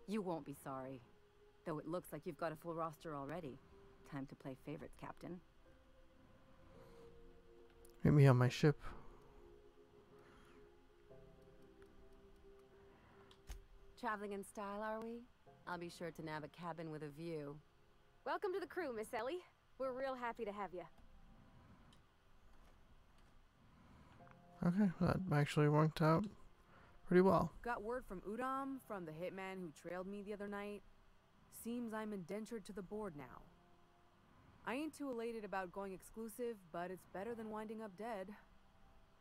You won't be sorry, though it looks like you've got a full roster already. Time to play favorites, Captain. Meet me on my ship. Traveling in style, are we? I'll be sure to nab a cabin with a view. Welcome to the crew, Miss Ellie. We're real happy to have you. Okay, that actually worked out pretty well. Got word from Udom, from the hitman who trailed me the other night. Seems I'm indentured to the board now. I ain't too elated about going exclusive, but it's better than winding up dead.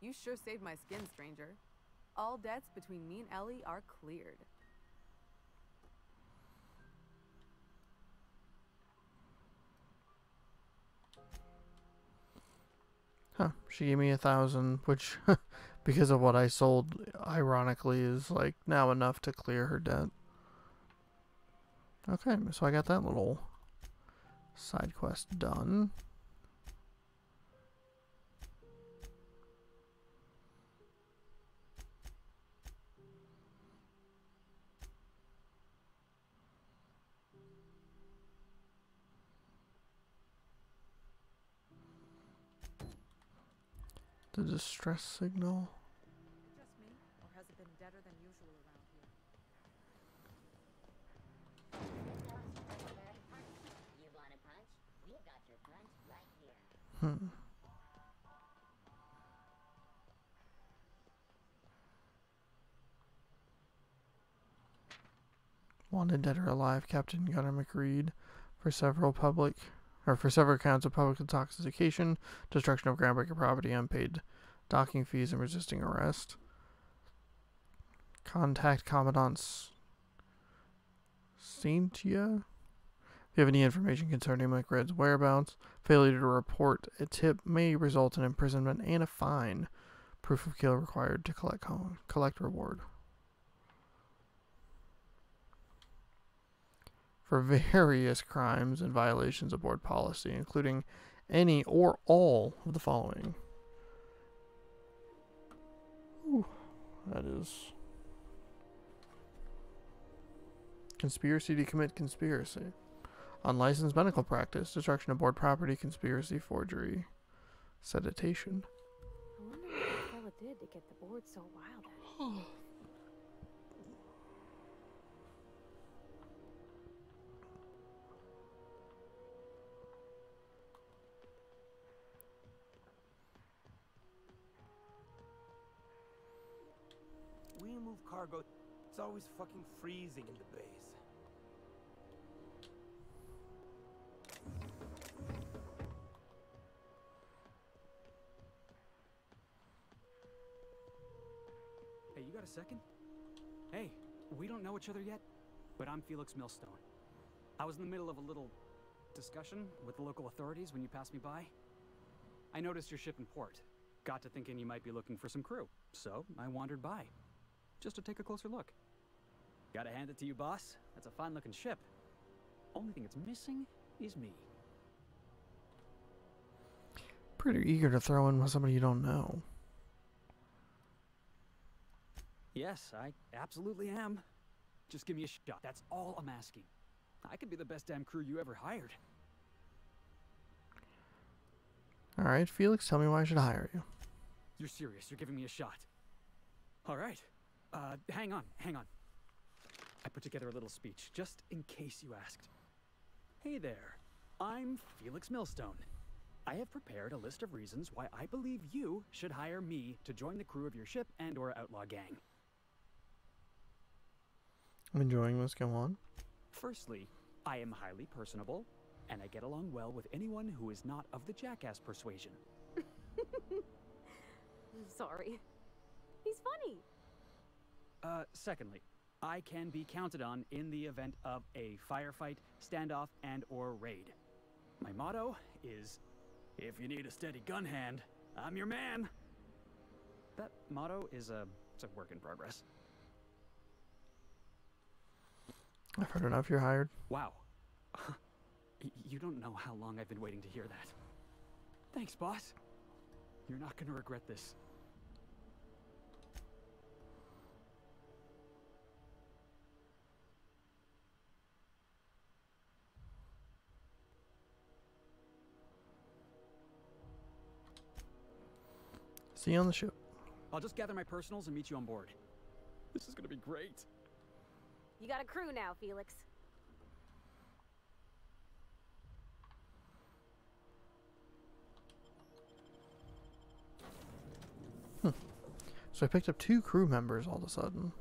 You sure saved my skin, stranger. All debts between me and Ellie are cleared. Huh, she gave me 1,000, which, because of what I sold, ironically, is like now enough to clear her debt. Okay, so I got that little side quest done. The distress signal. Wanted dead or alive, Captain Gunnar McReed, for several counts of public intoxication, destruction of groundbreaker property, unpaid docking fees, and resisting arrest. Contact Commandant Saintia. If you have any information concerning McReed's whereabouts, failure to report a tip may result in imprisonment and a fine. Proof of kill required to collect reward. For various crimes and violations of board policy, including any or all of the following. Ooh, that is conspiracy to commit conspiracy. Unlicensed medical practice, destruction of board property, conspiracy, forgery, sedition. I wonder what that fella did to get the board so wild at. When you move cargo, it's always fucking freezing in the base. Hey, you got a second? Hey, we don't know each other yet, but I'm Felix Millstone. I was in the middle of a little discussion with the local authorities when you passed me by. I noticed your ship in port. Got to thinking you might be looking for some crew, so I wandered by, just to take a closer look. Gotta hand it to you, boss. That's a fine-looking ship. Only thing it's missing is me. Pretty eager to throw in with somebody you don't know. Yes, I absolutely am. Just give me a shot. That's all I'm asking. I could be the best damn crew you ever hired. Alright, Felix, tell me why I should hire you. You're serious. You're giving me a shot. All right. Hang on. I put together a little speech, just in case you asked. Hey there. I'm Felix Millstone. I have prepared a list of reasons why I believe you should hire me to join the crew of your ship and/or outlaw gang. I'm enjoying this. Go on. Firstly, I am highly personable, and I get along well with anyone who is not of the jackass persuasion. Sorry. He's funny. Secondly, I can be counted on in the event of a firefight, standoff, and/or raid. My motto is, if you need a steady gun hand, I'm your man. That motto is it's a work in progress. I've heard enough. You're hired. Wow. You don't know how long I've been waiting to hear that. Thanks, boss. You're not gonna regret this. See you on the ship. I'll just gather my personals and meet you on board. This is gonna be great. You got a crew now, Felix. So I picked up 2 crew members all of a sudden.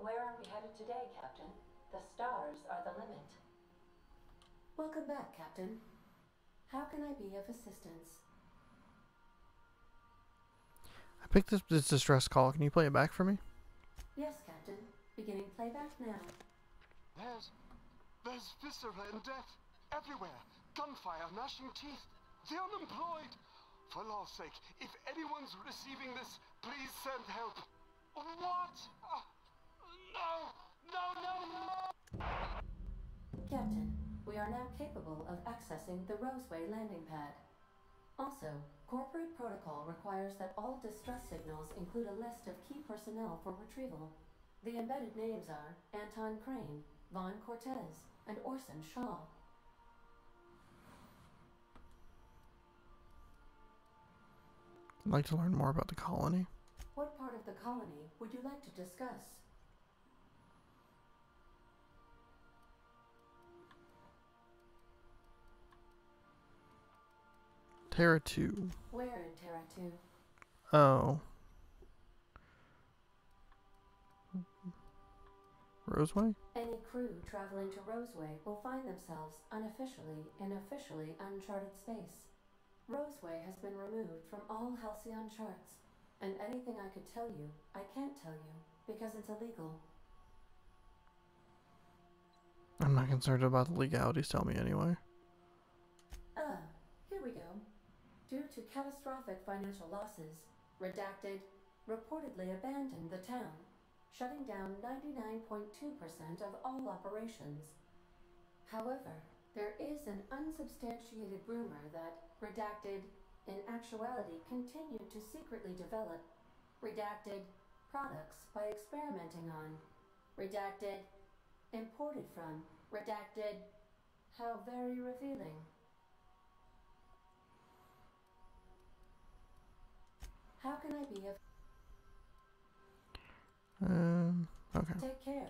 Where are we headed today, Captain? The stars are the limit. Welcome back, Captain. How can I be of assistance? I picked up this distress call. Can you play it back for me? Yes, Captain. Beginning playback now. There's viscera and death everywhere. Gunfire, gnashing teeth. The unemployed. For law's sake, if anyone's receiving this, please send help. What? No! Captain, we are now capable of accessing the Roseway landing pad. Also, corporate protocol requires that all distress signals include a list of key personnel for retrieval. The embedded names are Anton Crane, Vaughn Cortez, and Orson Shaw. I'd like to learn more about the colony. What part of the colony would you like to discuss? Terra 2. Where in Terra 2? Oh. Roseway? Any crew traveling to Roseway will find themselves unofficially in officially uncharted space. Roseway has been removed from all Halcyon charts, and anything I could tell you, I can't tell you, because it's illegal. I'm not concerned about the legalities, tell me anyway. Here we go. Due to catastrophic financial losses, Redacted reportedly abandoned the town, shutting down 99.2% of all operations. However, there is an unsubstantiated rumor that Redacted, in actuality, continued to secretly develop Redacted products by experimenting on Redacted, imported from Redacted. How very revealing. How can I be of... Okay. Take care.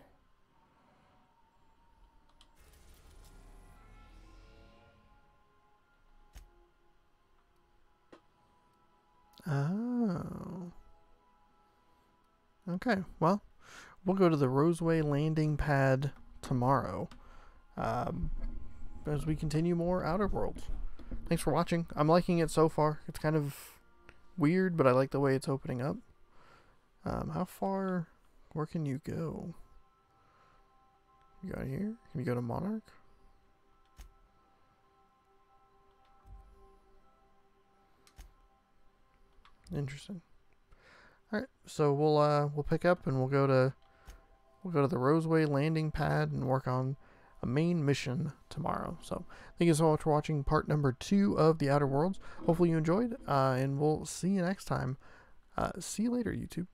Oh. Okay, well, we'll go to the Roseway landing pad tomorrow as we continue more Outer Worlds. Thanks for watching. I'm liking it so far. It's kind of weird, but I like the way it's opening up. How far? Where can you go? You got here? Can you go to Monarch? Interesting. All right, so we'll pick up and we'll go to the Roseway landing pad and work on a main mission tomorrow. So thank you so much for watching part number 2 of the Outer Worlds. Hopefully you enjoyed, and we'll see you next time. See you later, YouTube.